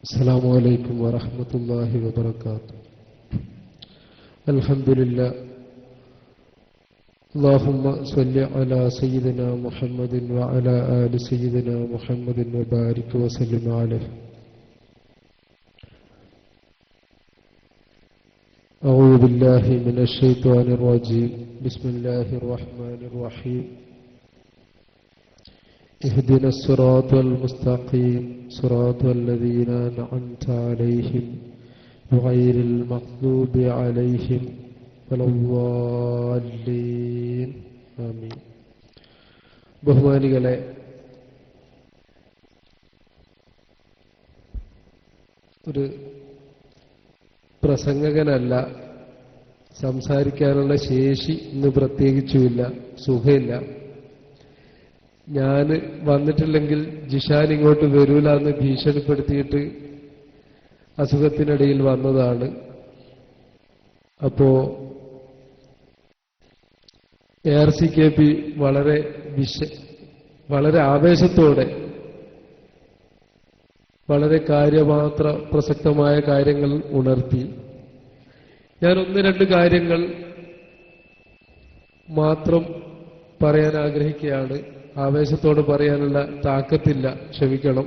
السلام عليكم ورحمة الله وبركاته. الحمد لله. اللهم صل على سيدنا محمد وعلى آل سيدنا محمد وبارك وسلم عليه. أعوذ بالله من الشيطان الرجيم. بسم الله الرحمن الرحيم. اهدنا الصراط المستقيم صراط الذين أنعمت عليهم غير المغضوب عليهم ولا الضالين. ആമീൻ. ബഹുമാനികളെ, ഒരു പ്രസംഗകനല്ല, സംസാരിക്കാനുള്ള ശേഷി ഇന്ന് പ്രത്യേകിച്ചുമില്ല, സുഖമില്ല. ഞാൻ വന്നിട്ടില്ലെങ്കിൽ ജിഷാൻ ഇങ്ങോട്ട് വരൂല എന്ന് ഭീഷണിപ്പെടുത്തിയിട്ട് അസുഖത്തിനിടയിൽ വന്നതാണ്. അപ്പോ ARCKP വളരെ ആവേശത്തോടെ വളരെ കാര്യമാത്ര പ്രസക്തമായ കാര്യങ്ങൾ ഉണർത്തി. ഞാൻ ഒന്ന് രണ്ട് കാര്യങ്ങൾ മാത്രം പറയാൻ ആഗ്രഹിക്കുകയാണ്. ആവേശത്തോട് പറയാനുള്ള താക്കത്തില്ല, ക്ഷമിക്കണം.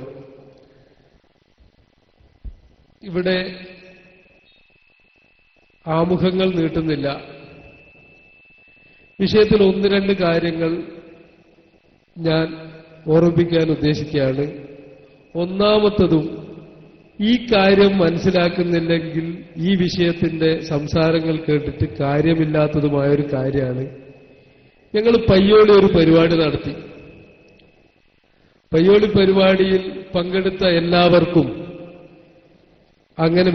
ഇവിടെ ആമുഖങ്ങൾ നീട്ടുന്നില്ല. വിഷയത്തിൽ ഒന്ന് രണ്ട് കാര്യങ്ങൾ ഞാൻ ഓർമ്മിപ്പിക്കാൻ ഉദ്ദേശിക്കുകയാണ്. ഒന്നാമത്തതും, ഈ കാര്യം മനസ്സിലാക്കുന്നില്ലെങ്കിൽ ഈ വിഷയത്തിന്റെ സംസാരങ്ങൾ കേട്ടിട്ട് കാര്യമില്ലാത്തതുമായൊരു കാര്യമാണ്. ഞങ്ങൾ പയ്യോളി ഒരു പരിപാടി നടത്തി. പയ്യോളി പരിപാടിയിൽ പങ്കെടുത്ത എല്ലാവർക്കും അങ്ങനെ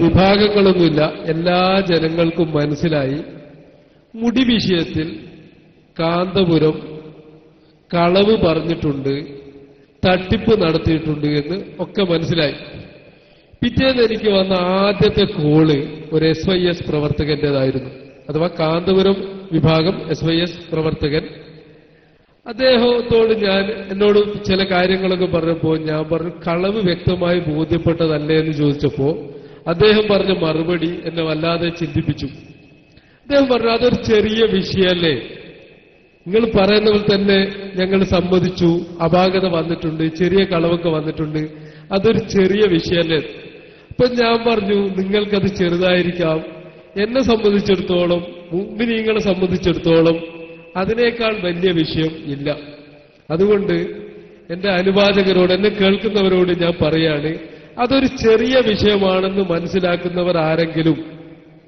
വിഭാഗങ്ങളൊന്നുമില്ല, എല്ലാ ജനങ്ങൾക്കും മനസ്സിലായി മുടി വിഷയത്തിൽ കാന്തപുരം കളവ് പറഞ്ഞിട്ടുണ്ട്, തട്ടിപ്പ് നടത്തിയിട്ടുണ്ട് എന്ന് ഒക്കെ മനസ്സിലായി. പിറ്റേന്ന് എനിക്ക് വന്ന ആദ്യത്തെ കോള് ഒരു SYS പ്രവർത്തകന്റേതായിരുന്നു. അഥവാ കാന്തപുരം വിഭാഗം SYS പ്രവർത്തകൻ. അദ്ദേഹത്തോട് എന്നോട് ചില കാര്യങ്ങളൊക്കെ പറഞ്ഞപ്പോൾ ഞാൻ പറഞ്ഞു, കളവ് വ്യക്തമായി ബോധ്യപ്പെട്ടതല്ലേ എന്ന് ചോദിച്ചപ്പോൾ അദ്ദേഹം പറഞ്ഞ മറുപടി എന്നെ വല്ലാതെ ചിന്തിപ്പിച്ചു. അദ്ദേഹം പറഞ്ഞു, അതൊരു ചെറിയ വിഷയമല്ലേ, നിങ്ങൾ പറയുന്ന പോലെ തന്നെ ഞങ്ങൾ സമ്മതിച്ചു, അപാകത വന്നിട്ടുണ്ട്, ചെറിയ കളവൊക്കെ വന്നിട്ടുണ്ട്, അതൊരു ചെറിയ വിഷയമല്ലേ. അപ്പൊ ഞാൻ പറഞ്ഞു, നിങ്ങൾക്കത് ചെറുതായിരിക്കാം, എന്നെ സംബന്ധിച്ചിടത്തോളം, മുഅ്മിനീങ്ങളെ സംബന്ധിച്ചിടത്തോളം അതിനേക്കാൾ വലിയ വിഷയം ഇല്ല. അതുകൊണ്ട് എന്റെ അനുവാചകരോട്, എന്നെ കേൾക്കുന്നവരോട് ഞാൻ പറയാണ്, അതൊരു ചെറിയ വിഷയമാണെന്ന് മനസ്സിലാക്കുന്നവർ ആരെങ്കിലും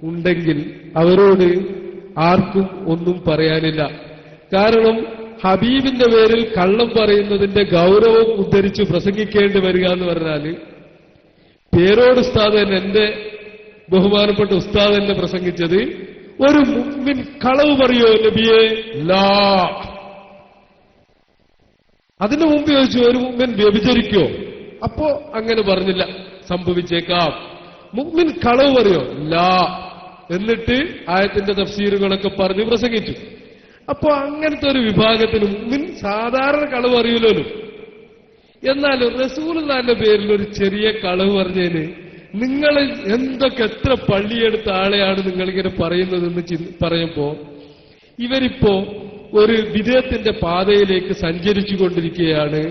ഉണ്ടെങ്കിൽ അവരോട് ആർക്കും ഒന്നും പറയാനില്ല. കാരണം ഹബീബിന്റെ പേരിൽ കള്ളം പറയുന്നതിന്റെ ഗൗരവം ഉദ്ധരിച്ച് പ്രസംഗിക്കേണ്ടി വരിക എന്ന് പറഞ്ഞാൽ, പേരോട് ഉസ്താദ് തന്നെ, എന്റെ ബഹുമാനപ്പെട്ട ഉസ്താദ് തന്നെ പ്രസംഗിച്ചത്, ഒരു മുഅ്മിൻ കളവ് പറയോ നബിയെ? ലാ. അതിനു മുമ്പ് ചോദിച്ചു, ഒരു മുഅ്മിൻ വ്യഭിചരിക്കോ? അപ്പോ അങ്ങനെ പറഞ്ഞില്ല, സംഭവിച്ചേക്കാം. മുഅ്മിൻ കളവ് പറയോ? ലാ. എന്നിട്ട് ആയത്തിന്റെ തഫ്സീറുകളൊക്കെ പറഞ്ഞ് പ്രസംഗിച്ചു. അപ്പോ അങ്ങനത്തെ ഒരു വിഭാഗത്തിന് മുഅ്മിൻ സാധാരണ കളവ് അറിയില്ലല്ലോ. എന്നാലും റസൂലുള്ളാഹിന്റെ പേരിൽ ഒരു ചെറിയ കളവ് പറഞ്ഞതിന് നിങ്ങൾ എത്ര പള്ളിയെടുത്ത ആളെയാണ് നിങ്ങളിങ്ങനെ പറയുന്നതെന്ന് പറയുമ്പോ ഇവരിപ്പോ ഒരു വിദേഹത്തിന്റെ പാതയിലേക്ക് സഞ്ചരിച്ചു കൊണ്ടിരിക്കുകയാണ്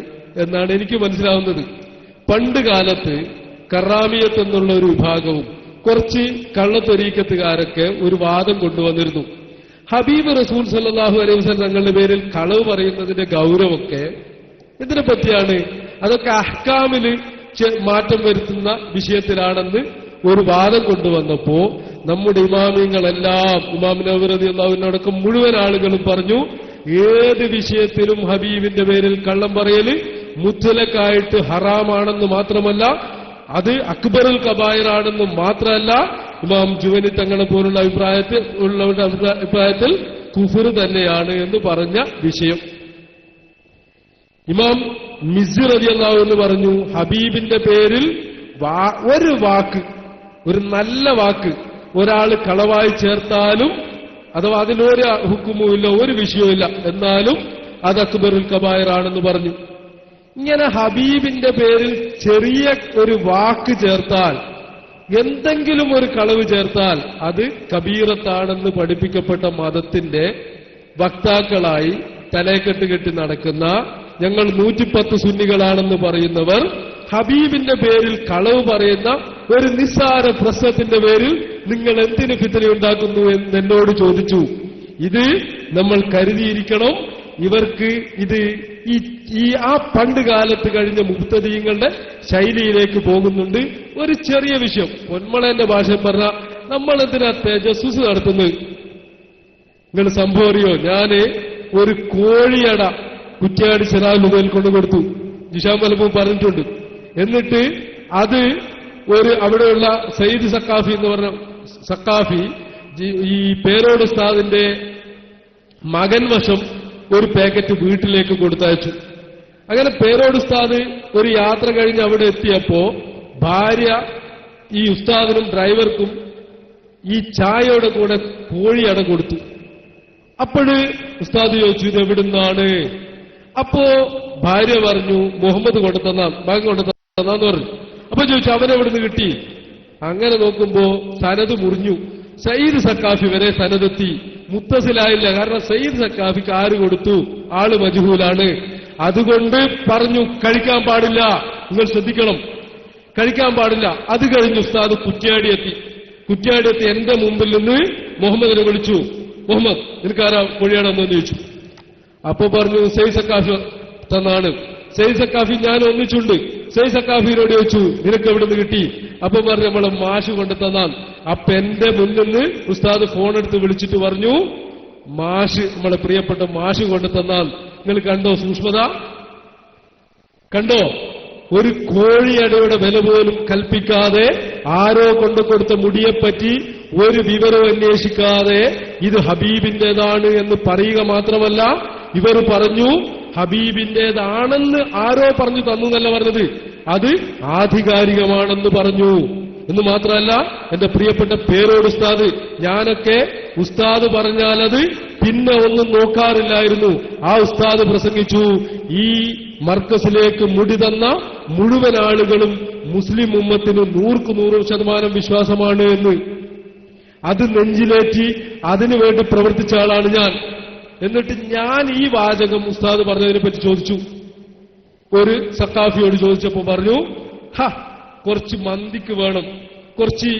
എന്നാണ് എനിക്ക് മനസ്സിലാവുന്നത്. പണ്ട് കാലത്ത് കറാമിയത്ത് എന്നുള്ള ഒരു വിഭാഗവും കുറച്ച് കള്ളത്തൊരീക്കത്തുകാരൊക്കെ ഒരു വാദം കൊണ്ടുവന്നിരുന്നു. ഹബീബ് റസൂൽ സല്ലല്ലാഹു അലൈഹി വസല്ലം തങ്ങളുടെ പേരിൽ കളവ് പറയുന്നതിന്റെ ഗൗരവമൊക്കെ ഇതിനെ പറ്റിയാണ്, അതൊക്കെ അഹ്കാമില് മാറ്റം വരുത്തുന്ന വിഷയത്തിലാണെന്ന് ഒരു വാദം കൊണ്ടുവന്നപ്പോ നമ്മുടെ ഇമാമിങ്ങളെല്ലാം, ഇമാം നവവി റളിയല്ലാഹു അൻഹു അടക്കം മുഴുവൻ ആളുകളും പറഞ്ഞു, ഏത് വിഷയത്തിലും ഹബീബിന്റെ പേരിൽ കള്ളം പറയല് മുത്തലക്കായിട്ട് ഹറാമാണെന്ന് മാത്രമല്ല, അത് അക്ബറുൽ കബായിറാണെന്ന് മാത്രമല്ല, ഇമാം ജുവനി തങ്ങളെ പോലുള്ള അഭിപ്രായത്തിൽ കുഫ്ർ തന്നെയാണ് എന്ന് പറഞ്ഞ വിഷയം. ഇമാം മിസ്രി റളിയല്ലാഹു അൻഹു പറഞ്ഞു, ഹബീബിന്റെ പേരിൽ ഒരു വാക്ക്, ഒരു നല്ല വാക്ക് ഒരാൾ കളവായി ചേർത്താലും, അഥവാ അതിലൊരു ഹുക്കുമുമില്ല, ഒരു വിഷയവുമില്ല, എന്നാലും അത് അക്ബറുൽ കബായിറാണെന്ന് പറഞ്ഞു. ഇങ്ങനെ ഹബീബിന്റെ പേരിൽ ചെറിയ ഒരു വാക്ക് ചേർത്താൽ, എന്തെങ്കിലും ഒരു കളവ് ചേർത്താൽ അത് കബീറത്താണെന്ന് പഠിപ്പിക്കപ്പെട്ട മതത്തിന്റെ വക്താക്കളായി തലയെക്കെട്ട് കെട്ടി നടക്കുന്ന ഞങ്ങൾ 110 സുന്നികളാണെന്ന് പറയുന്നവർ ഹബീബിന്റെ പേരിൽ കളവ് പറയുന്ന ഒരു നിസ്സാര പ്രശ്നത്തിന്റെ പേരിൽ നിങ്ങൾ എന്തിന് ഫിത്ന ഉണ്ടാക്കുന്നു എന്ന് എന്നോട് ചോദിച്ചു. ഇത് നമ്മൾ കരുതിയിരിക്കണം. ഇവർക്ക് ഇത് ആ പണ്ട് കാലത്ത് കഴിഞ്ഞ മുബ്തദീങ്ങളുടെ ശൈലിയിലേക്ക് പോകുന്നുണ്ട്. ഒരു ചെറിയ വിഷയം പൊന്മളന്റെ ഭാഷ പറഞ്ഞ നമ്മൾ എന്തിനാ തേജസ്സുസ് നടത്തുന്നത്? നിങ്ങൾ സംഭവം അറിയോ? ഞാന് ഒരു കോഴിയട കുറ്റ്യാടി സിറാലുമേൽ കൊണ്ടു കൊടുത്തു. ജിഷാം മലപ്പൂർ പറഞ്ഞിട്ടുണ്ട്. എന്നിട്ട് അത് അവിടെയുള്ള സയ്യിദ് സക്കാഫി എന്ന് പറഞ്ഞ സക്കാഫി ഈ പേരോട് ഉസ്താദിന്റെ മകൻ വശം ഒരു പാക്കറ്റ് വീട്ടിലേക്ക് കൊടുത്തയച്ചു. അങ്ങനെ പേരോട് ഉസ്താദ് ഒരു യാത്ര കഴിഞ്ഞ് അവിടെ എത്തിയപ്പോ ഭാര്യ ഈ ഉസ്താദിനും ഡ്രൈവർക്കും ഈ ചായയുടെ കൂടെ കോഴിയട കൊടുത്തു. അപ്പോഴ് ഉസ്താദ് ചോദിച്ചു, ഇത് എവിടുന്നാണ്? അപ്പോ ഭാര്യ പറഞ്ഞു, മുഹമ്മദ് കൊണ്ടുതന്നാ, മകൻ കൊണ്ടുതന്നാന്ന് പറഞ്ഞു. അപ്പൊ ചോദിച്ചു, അവനെവിടുന്ന് കിട്ടി? അങ്ങനെ നോക്കുമ്പോ സനത് മുറിഞ്ഞു. സയ്യിദ് സക്കാഫി വരെ സനതെത്തി. മുത്തസിലായില്ല. കാരണം സയ്യിദ് സക്കാഫിക്ക് ആര് കൊടുത്തു? ആള് മജ്ഹൂലാണ്. അതുകൊണ്ട് പറഞ്ഞു കഴിക്കാൻ പാടില്ല, നിങ്ങൾ ശ്രദ്ധിക്കണം, കഴിക്കാൻ പാടില്ല. അത് കഴിഞ്ഞ് ഉസ്താദ് കുറ്റ്യാടിയെത്തി. എന്റെ മുമ്പിൽ നിന്ന് മുഹമ്മദിനെ വിളിച്ചു. മുഹമ്മദ്, നിനക്കാരാ കോഴിയാണെന്ന് ചോദിച്ചു. അപ്പൊ പറഞ്ഞു സയ്യിദ് സക്കാഫി തന്നാണ്. സയ്യിദ് സക്കാഫി ഞാൻ ഒന്നിച്ചുണ്ട്. സയ്യിദ് സക്കാഫിനോട് ചോദിച്ചു, നിനക്ക് എവിടെ നിന്ന് കിട്ടി? അപ്പൊ പറഞ്ഞു, നമ്മളെ മാഷ് കൊണ്ട് തന്നാൻ. അപ്പൊ എന്റെ മുന്നിൽ നിന്ന് ഉസ്താദ് ഫോണെടുത്ത് വിളിച്ചിട്ട് പറഞ്ഞു, മാഷ്, നമ്മളെ പ്രിയപ്പെട്ട മാഷ് കൊണ്ട് തന്നാൻ. നിങ്ങൾ കണ്ടോ സൂക്ഷ്മത? കണ്ടോ? ഒരു കോഴിയടയുടെ വില പോലും കൽപ്പിക്കാതെ, ആരോ കൊണ്ടുകൊടുത്ത മുടിയെപ്പറ്റി ഒരു വിവരവും അന്വേഷിക്കാതെ ഇത് ഹബീബിന്റേതാണ് എന്ന് പറയുക മാത്രമല്ല, ഇവർ പറഞ്ഞു ഹബീബിന്റേതാണെന്ന് ആരോ പറഞ്ഞു തന്നു എന്നല്ല പറഞ്ഞത്, അത് ആധികാരികമാണെന്ന് പറഞ്ഞു. എന്ന് മാത്രമല്ല, എന്റെ പ്രിയപ്പെട്ട പേരോട് ഉസ്താദ്, ഞാനൊക്കെ ഉസ്താദ് പറഞ്ഞാലത് പിന്നെ ഒന്നും നോക്കാറില്ലായിരുന്നു. ആ ഉസ്താദ് പ്രസംഗിച്ചു, ഈ മർക്കസിലേക്ക് മുടി തന്ന മുഴുവൻ ആളുകളും മുസ്ലിം ഉമ്മത്തിന് 100% വിശ്വാസമാണ് എന്ന്. അത് നെഞ്ചിലേറ്റി അതിനുവേണ്ടി പ്രവർത്തിച്ച ആളാണ് ഞാൻ. എന്നിട്ട് ഞാൻ ഈ വാചകം ഉസ്താദ് പറഞ്ഞതിനെ പറ്റി ചോദിച്ചു. ഒരു സക്കാഫിയോട് ചോദിച്ചപ്പോ പറഞ്ഞു, കുറച്ച് മന്തിക്ക് വേണം, കുറച്ച്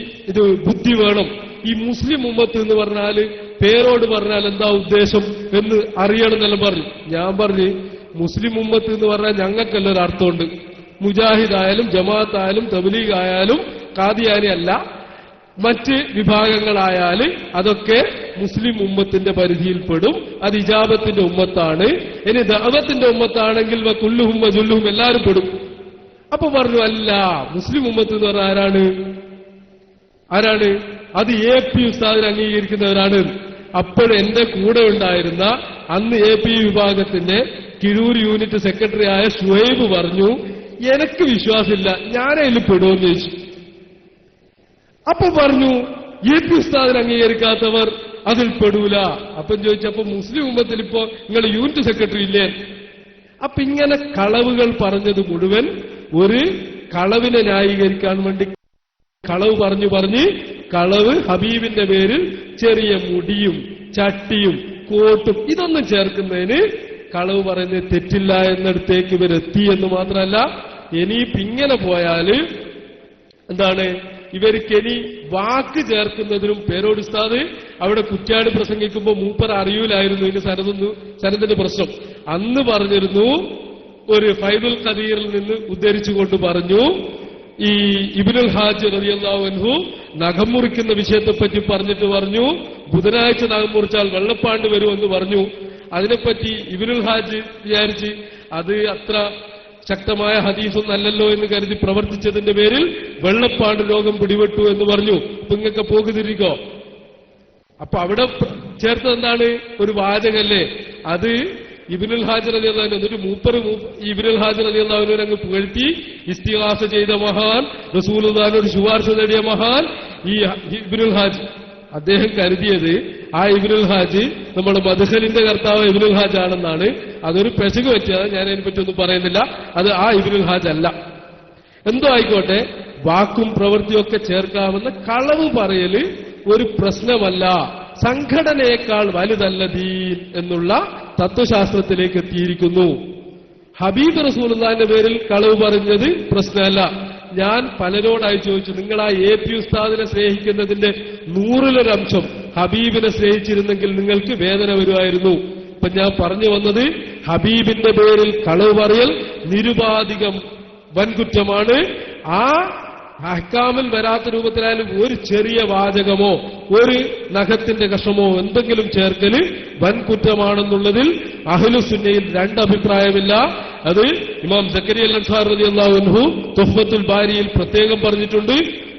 ബുദ്ധി വേണം. ഈ മുസ്ലിം ഉമ്മത്ത് എന്ന് പറഞ്ഞാൽ പേരോട് പറഞ്ഞാൽ എന്താ ഉദ്ദേശം എന്ന് അറിയണമെന്നെല്ലാം പറഞ്ഞു. ഞാൻ പറഞ്ഞു, മുസ്ലിം ഉമ്മത്ത് എന്ന് പറഞ്ഞാൽ ഞങ്ങൾക്കെല്ലാം ഒരു അർത്ഥമുണ്ട്. മുജാഹിദായാലും ജമാഅത്തായാലും തബ്ലീഗ് ആയാലും ഖാദിയാനി അല്ല, മറ്റ് വിഭാഗങ്ങളായാൽ അതൊക്കെ മുസ്ലിം ഉമ്മത്തിന്റെ പരിധിയിൽപ്പെടും. അത് ഇജാബത്തിന്റെ ഉമ്മത്താണ്. ഇനി ദഅവത്തിന്റെ ഉമ്മത്താണെങ്കിൽ കുല്ലുഹും വജുല്ലുഹും എല്ലാവരും പെടും. അപ്പൊ പറഞ്ഞു, അല്ല, മുസ്ലിം ഉമ്മത്ത് എന്ന് പറഞ്ഞാൽ ആരാണ്? അത് AP ഉസ്താദിനെ അംഗീകരിക്കുന്നവരാണ്. അപ്പോഴും എന്റെ കൂടെ ഉണ്ടായിരുന്ന അന്ന് AP വിഭാഗത്തിന്റെ കിഴൂർ യൂണിറ്റ് സെക്രട്ടറി ആയ ഷുഹൈബ് പറഞ്ഞു, എനിക്ക് വിശ്വാസമില്ല, ഞാനതിൽ പെടുമെന്ന് ചോദിച്ചു. അപ്പൊ പറഞ്ഞു, AP ഉസ്താദിനെ അംഗീകരിക്കാത്തവർ അതിൽ പെടൂല. അപ്പം ചോദിച്ചപ്പോ മുസ്ലിം ഉമ്മത്തിൽ ഇപ്പോ നിങ്ങൾ യൂണിറ്റ് സെക്രട്ടറി ഇല്ലേ? അപ്പൊ ഇങ്ങനെ കളവുകൾ പറഞ്ഞത് മുഴുവൻ ഒരു കളവിനെ ന്യായീകരിക്കാൻ വേണ്ടി കളവ് പറഞ്ഞ് കളവ് ഹബീബിന്റെ പേരിൽ ചെറിയ മുടിയും ചട്ടിയും കോട്ടും ഇതൊന്നും ചേർക്കുന്നതിന് കളവ് പറയുന്നത് തെറ്റില്ല എന്നിടത്തേക്ക് ഇവരെത്തി എന്ന് മാത്രമല്ല, ഇനിയിപ്പോ ഇങ്ങനെ പോയാല് എന്താണ്, ഇവർക്കിനി വാക്ക് ചേർക്കുന്നതിനും പേരോട് ഉസ്താദ് അവിടെ കുറ്റ്യാടി പ്രസംഗിക്കുമ്പോൾ മൂപ്പർ അറിയൂലായിരുന്നു ഇതിന് സനദിന്റെ പ്രശ്നം. അന്ന് പറഞ്ഞിരുന്നു, ഒരു ഫൈദുൽ ഖദീറിൽ നിന്ന് ഉദ്ധരിച്ചുകൊണ്ട് പറഞ്ഞു, ഈ ഇബ്നുൽ ഹാജ് റളിയല്ലാഹു അൻഹു നഖം മുറിക്കുന്ന വിഷയത്തെപ്പറ്റി പറഞ്ഞിട്ട് പറഞ്ഞു, ബുധനാഴ്ച നഖം മുറിച്ചാൽ വെള്ളപ്പാണ്ട് വരുമെന്ന് പറഞ്ഞു. അതിനെപ്പറ്റി ഇബ്നുൽ ഹാജ് വിചാരിച്ച് അത് അത്ര ശക്തമായ ഹദീസൊന്നും അല്ലല്ലോ എന്ന് കരുതി പ്രവർത്തിച്ചതിന്റെ പേരിൽ വെള്ളപ്പാണ്ട് രോഗം പിടിപെട്ടു എന്ന് പറഞ്ഞു. അപ്പൊ ഇങ്ങൊക്കെ പോകുതിരിക്കോ? അപ്പൊ അവിടെ ചേർത്തത് എന്താണ്? ഒരു വാചകല്ലേ അത്. ഇബ്നുൽ ഹാജ് റളിയല്ലാഹു അൻഹു എന്നിട്ട് ഇബ്നുൽ ഹാജ് റളിയല്ലാഹു അൻഹു അങ്ങ് പുകഴ്ത്തി, ഇസ്തിഗാസ ചെയ്ത മഹാൻ, റസൂലുള്ളാഹിയോട് ശുപാർശ നേടിയ മഹാൻ ഈ ഇബ്നുൽ ഹാജ്. അദ്ദേഹം കരുതിയത് ആ ഇബ്നുൽ ഹാജ് നമ്മുടെ മദ്ഹലിന്റെ കർത്താവ് ഇബ്നുൽ ഹാജ് ആണെന്നാണ്. അതൊരു പെശക് പറ്റിയത്, ഞാൻ അതിനെപ്പറ്റി ഒന്നും പറയുന്നില്ല. അത് ആ ഇബ്നുൽ ഹാജ് അല്ല. എന്തോ ആയിക്കോട്ടെ, വാക്കും പ്രവൃത്തിയും ഒക്കെ ചേർക്കാവുന്ന കളവ് പറയല് ഒരു പ്രശ്നമല്ല, സംഘടനയേക്കാൾ വലുതല്ല ദീൻ എന്നുള്ള തത്വശാസ്ത്രത്തിലേക്ക് എത്തിയിരിക്കുന്നു. ഹബീബ് റസൂലുള്ളാഹിന്റെ പേരിൽ കളവ് പറഞ്ഞത് പ്രശ്നമല്ല. ഞാൻ പലരോടായി ചോദിച്ചു, നിങ്ങൾ ആ AP ഉസ്താദിനെ സ്നേഹിക്കുന്നതിന്റെ 100% ഹബീബിനെ സ്നേഹിച്ചിരുന്നെങ്കിൽ നിങ്ങൾക്ക് വേദന വരുമായിരുന്നു. ഇപ്പൊ ഞാൻ പറഞ്ഞു വന്നത്, ഹബീബിന്റെ പേരിൽ കളവ് പറയൽ നിരുപാധികം വൻകുറ്റമാണ്. ആ അഹ്കാമിൽ വരാത്ത രൂപത്തിലായാലും ഒരു ചെറിയ വാചകമോ ഒരു നഖത്തിന്റെ കഷമോ എന്തെങ്കിലും ചേർക്കല് വൻകുറ്റമാണെന്നുള്ളതിൽ അഹ്ലുസുന്നയിൽ രണ്ടഭിപ്രായമില്ല. അത് ഇമാം സക്കരിയ അൽ-അൻസാരി റളിയല്ലാഹു അൻഹു തുഹ്ഫത്തുൽ ബാരിയിൽ പ്രത്യേകം പറഞ്ഞിട്ടുണ്ട്.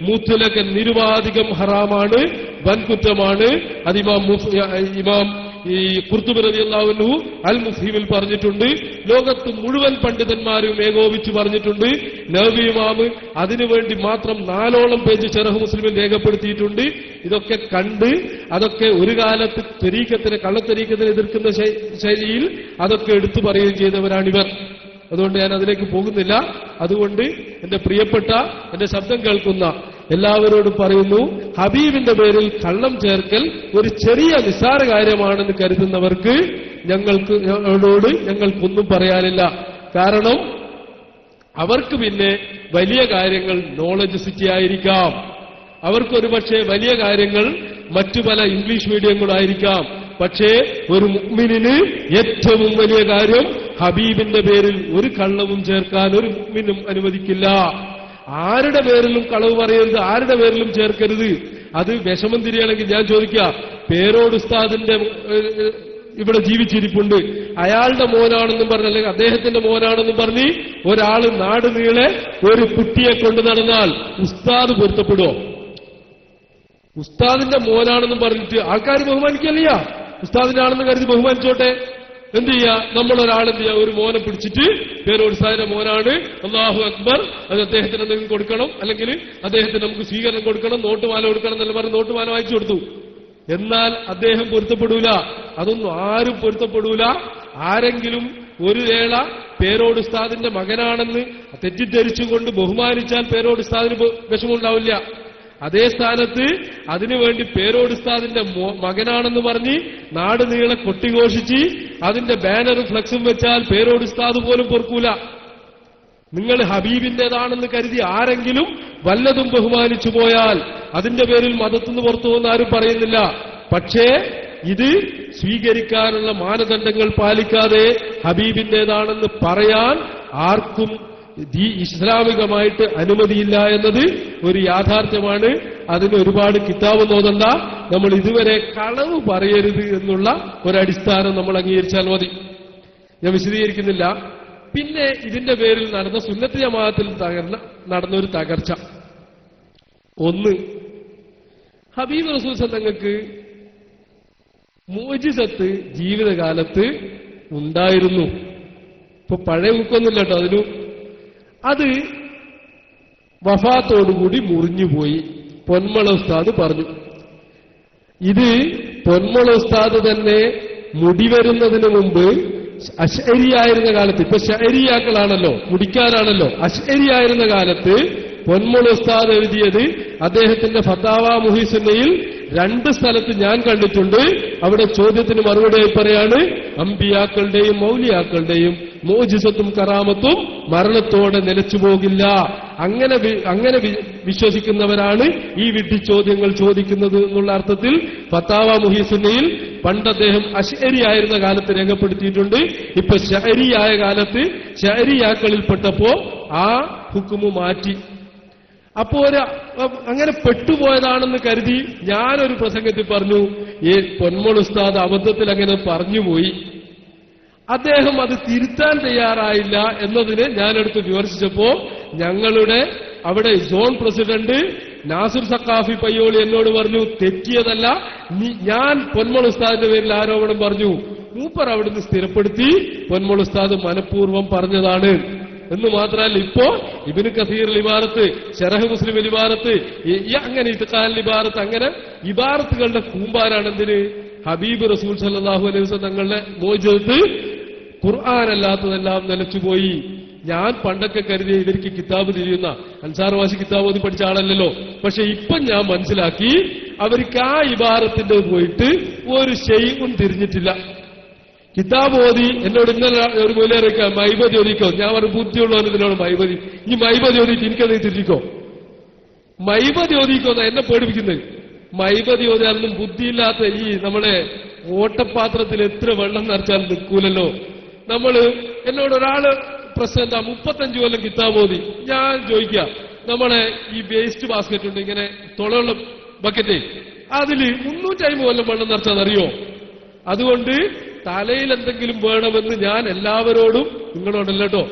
മുത്ലഖൻ നിരുപാധികം ഹറാമാണ്, വൻകുറ്റമാണ്. അത് ഇമാം ഈ ഖുർത്തുബി റളിയല്ലാഹു അൻഹു അൽ മുഫ്ഹിമിൽ പറഞ്ഞിട്ടുണ്ട്. ലോകത്ത് മുഴുവൻ പണ്ഡിതന്മാരും ഏകോപിച്ച് പറഞ്ഞിട്ടുണ്ട്. നവവി ഇമാം അതിനുവേണ്ടി മാത്രം 4ഓളം പേജ് ശറഹ് മുസ്ലിമിൽ രേഖപ്പെടുത്തിയിട്ടുണ്ട്. ഇതൊക്കെ കണ്ട് അതൊക്കെ ഒരു കാലത്ത് തരീഖത്തിനെ കള്ളത്തരീഖത്തിനെ എതിർക്കുന്ന ശൈലിയിൽ അതൊക്കെ എടുത്തു പറയുകയും ചെയ്തവരാണിവർ. അതുകൊണ്ട് ഞാൻ അതിലേക്ക് പോകുന്നില്ല. അതുകൊണ്ട് എന്റെ പ്രിയപ്പെട്ട എന്റെ ശബ്ദം കേൾക്കുന്ന എല്ലാവരോടും പറയുന്നു, ഹബീബിന്റെ പേരിൽ കള്ളം ചേർക്കൽ ഒരു ചെറിയ നിസ്സാര കാര്യമാണെന്ന് കരുതുന്നവർക്ക് ഞങ്ങൾക്കൊന്നും പറയാനില്ല. കാരണം അവർക്ക് പിന്നെ വലിയ കാര്യങ്ങൾ നോളജ് സിറ്റി ആയിരിക്കാം, അവർക്കൊരു പക്ഷേ വലിയ കാര്യങ്ങൾ മറ്റു പല ഇംഗ്ലീഷ് മീഡിയങ്ങളായിരിക്കാം. പക്ഷേ ഒരു മുഅ്മിനിന് ഏറ്റവും വലിയ കാര്യം ഹബീബിന്റെ പേരിൽ ഒരു കള്ളവും ചേർക്കാൻ ഒരു മുഅ്മിനും അനുവദിക്കില്ല. ആരുടെ പേരിലും കളവ് പറയരുത്, ആരുടെ പേരിലും ചേർക്കരുത്. അത് വിഷമം തിരിയണമെങ്കിൽ ഞാൻ ചോദിക്കുക, പേരോട് ഉസ്താദിന്റെ ഇവിടെ ജീവിച്ചിരിപ്പുണ്ട്, അയാളുടെ മോനാണെന്നും പറഞ്ഞ് അല്ലെങ്കിൽ അദ്ദേഹത്തിന്റെ മോനാണെന്നും പറഞ്ഞ് ഒരാള് നാട് നീളെ ഒരു കുട്ടിയെ കൊണ്ടു നടന്നാൽ ഉസ്താദ് പൊരുത്തപ്പെടുമോ? ഉസ്താദിന്റെ മോനാണെന്നും പറഞ്ഞിട്ട് ആൾക്കാർ ബഹുമാനിക്കല്ല, ഉസ്താദിന്റെ ആണെന്ന് കരുതി ബഹുമാനിച്ചോട്ടെ. എന്ത് ചെയ്യാ, നമ്മളൊരാളെന്ത് ചെയ്യാ, ഒരു മോനെ പിടിച്ചിട്ട് പേരോട് ഉസ്താദിന്റെ മോനാണ്, അല്ലാഹു അക്ബർ, അത് അദ്ദേഹത്തിന് എന്തെങ്കിലും കൊടുക്കണം, അല്ലെങ്കിൽ അദ്ദേഹത്തിന് നമുക്ക് സ്വീകരണം കൊടുക്കണം, നോട്ടുമാല കൊടുക്കണം എന്നല്ല പറഞ്ഞ് നോട്ടുമാല വായിച്ചു കൊടുത്തു. എന്നാൽ അദ്ദേഹം പൊരുത്തപ്പെടൂല. അതൊന്നും ആരും പൊരുത്തപ്പെടൂല. ആരെങ്കിലും ഒരു വേള പേരോട് ഉസ്താദിന്റെ മകനാണെന്ന് തെറ്റിദ്ധരിച്ചുകൊണ്ട് ബഹുമാനിച്ചാൽ പേരോട് ഉസ്താദിന് വിഷമമുണ്ടാവില്ല. അതേ സ്ഥാനത്ത് അതിനുവേണ്ടി പേരോട് ഉസ്താദിന്റെ മകനാണെന്ന് പറഞ്ഞ് നാട് നീളെ കൊട്ടിഘോഷിച്ച് അതിന്റെ ബാനറും ഫ്ലക്സും വെച്ചാൽ പേരോട് ഉസ്താദ് പോലും പൊറുക്കൂല. നിങ്ങൾ ഹബീബിന്റേതാണെന്ന് കരുതി ആരെങ്കിലും വല്ലതും ബഹുമാനിച്ചു പോയാൽ അതിന്റെ പേരിൽ മതത്തുനിന്ന് പുറത്തു പോകുന്ന ആരും പറയുന്നില്ല. പക്ഷേ ഇത് സ്വീകരിക്കാനുള്ള മാനദണ്ഡങ്ങൾ പാലിക്കാതെ ഹബീബിന്റേതാണെന്ന് പറയാൻ ആർക്കും ഇസ്ലാമികമായിട്ട് അനുമതിയില്ല എന്നത് ഒരു യാഥാർത്ഥ്യമാണ്. അതിന് ഒരുപാട് കിതാബ് നോക്കണ്ട. നമ്മൾ ഇതുവരെ കളവ് പറയരുത് എന്നുള്ള ഒരടിസ്ഥാനം നമ്മൾ അംഗീകരിച്ചാൽ മതി. ഞാൻ വിശദീകരിക്കുന്നില്ല. പിന്നെ ഇതിന്റെ പേരിൽ നടന്ന സുന്നത്ത് ജമാഅത്തിൽ നടന്ന ഒരു തകർച്ച. ഒന്ന്, ഹബീബ് റസൂൽ തങ്ങൾക്ക് മുഅ്ജിസത്ത് ജീവിതകാലത്ത് ഉണ്ടായിരുന്നു. ഇപ്പൊ പഴയ ബുക്കൊന്നുമില്ല കേട്ടോ അതിനു. അത് വഫാത്തോടുകൂടി മുറിഞ്ഞുപോയി. പൊന്മള ഉസ്താദ് പറഞ്ഞു. ഇത് പൊന്മള ഉസ്താദ് തന്നെ മുടിവരുന്നതിന് മുമ്പ് അശ്അരിയായിരുന്ന കാലത്ത്, ഇപ്പൊ ശഅരിയാക്കളാണല്ലോ, മുടിക്കാരാണല്ലോ, അശ്അരിയായിരുന്ന കാലത്ത് പൊന്മള ഉസ്താദ് എഴുതിയത് അദ്ദേഹത്തിന്റെ ഫതാവ മുഹിസുന്നയിൽ 2 സ്ഥലത്ത് ഞാൻ കണ്ടിട്ടുണ്ട്. അവിടെ ചോദ്യത്തിന് മറുപടിയായി പറയാണ്, അമ്പിയാക്കളുടെയും മൗലിയാക്കളുടെയും മുഅ്ജിസത്തും കറാമത്തും മരണത്തോടെ നിലച്ചു പോകില്ല. അങ്ങനെ വിശ്വസിക്കുന്നവരാണ് ഈ വിഡ്ഢി ചോദ്യങ്ങൾ ചോദിക്കുന്നത് എന്നുള്ള അർത്ഥത്തിൽ ഫതാവ മുഹിസുന്നയിൽ പണ്ട് അദ്ദേഹം അശ്അരി ആയിരുന്ന കാലത്ത് രേഖപ്പെടുത്തിയിട്ടുണ്ട്. ഇപ്പൊ ശഅരിയായ കാലത്ത് ശഅരിയാക്കളിൽപ്പെട്ടപ്പോ ആ ഹുക്കുമു മാറ്റി. അപ്പോ അങ്ങനെ പെട്ടുപോയതാണെന്ന് കരുതി ഞാനൊരു പ്രസംഗത്തിൽ പറഞ്ഞു, ഈ പൊന്മൾ ഉസ്താദ് അബദ്ധത്തിൽ അങ്ങനെ പറഞ്ഞുപോയി, അദ്ദേഹം അത് തിരുത്താൻ തയ്യാറായില്ല എന്നതിന് ഞാനെടുത്ത് വിമർശിച്ചപ്പോ ഞങ്ങളുടെ അവിടെ സോൺ പ്രസിഡന്റ് നാസിർ സഖാഫി പയ്യോളി എന്നോട് പറഞ്ഞു, തെറ്റിയതല്ല, ഞാൻ പൊന്മൾ ഉസ്താദിന്റെ പേരിൽ ആരോപണം പറഞ്ഞു. മൂപ്പർ അവിടുന്ന് സ്ഥിരപ്പെടുത്തി പൊന്മൾ ഉസ്താദ് മനഃപൂർവ്വം പറഞ്ഞതാണ് എന്ന് മാത്രമല്ല, ഇപ്പോ ഇബ്നു കസീർ ഇബാറത്ത്, ശറഹ് മുസ്ലിം ഇബാറത്ത്, അങ്ങനെ ഇത്ഖാൻ ഇബാറത്ത്, അങ്ങനെ ഇബാറത്തുകളുടെ കൂമ്പാരാണ് എന്തിന് ഹബീബ് റസൂൽ സല്ലല്ലാഹു അലൈഹി വസല്ലം തങ്ങളുടെ മോചിതത്ത് ഖുർആനല്ലാത്തതെല്ലാം നിലച്ചുപോയി. ഞാൻ പണ്ടൊക്കെ കരുതിയ ഇവർക്ക് കിതാബ് തിരിയുന്ന അൻസാർ വാശി കിതാബ് ഓതി പഠിച്ച ആളല്ലല്ലോ. പക്ഷെ ഇപ്പം ഞാൻ മനസ്സിലാക്കി അവർക്ക് ആ ഇബാറത്തിന്റെ പോയിട്ട് ഒരു ശൈഉം തിരിഞ്ഞിട്ടില്ല. കിതാബ് ഓതി എന്നോട് ഇന്നലെ ഒരു മൂലയിറക്കാം മൈബതി ഓതിക്കോ. ഞാൻ ഒരു ബുദ്ധിയുള്ളവന് ഇതിനോട് മൈബതി, ഇനി മൈബതി ഓതിയിട്ട് എനിക്കത് തിരിക്കോ, മൈബതി ഓതിക്കോന്ന എന്നെ പേടിപ്പിക്കുന്നത്. മൈബതി ഓതിയാലൊന്നും ബുദ്ധിയില്ലാത്ത ഈ നമ്മുടെ ഓട്ടപാത്രത്തിൽ എത്ര വെള്ളം നിറച്ചാൽ നിൽക്കൂലല്ലോ. എന്നോട് ഒരാള് പ്രശ്നം എന്താ, 35 കൊല്ലം കിതാബ് ഓതി. ഞാൻ ചോദിക്കുക, നമ്മളെ ഈ വേസ്റ്റ് ബാസ്ക്കറ്റ് ഉണ്ട്, ഇങ്ങനെ തുളയുള്ള ബക്കറ്റ്, അതില് 350 കൊല്ലം വെള്ളം നിറച്ചാന്നറിയോ? അതുകൊണ്ട് തലയിൽ എന്തെങ്കിലും വേണമെന്ന് ഞാൻ എല്ലാവരോടും, നിങ്ങളോടല്ലോ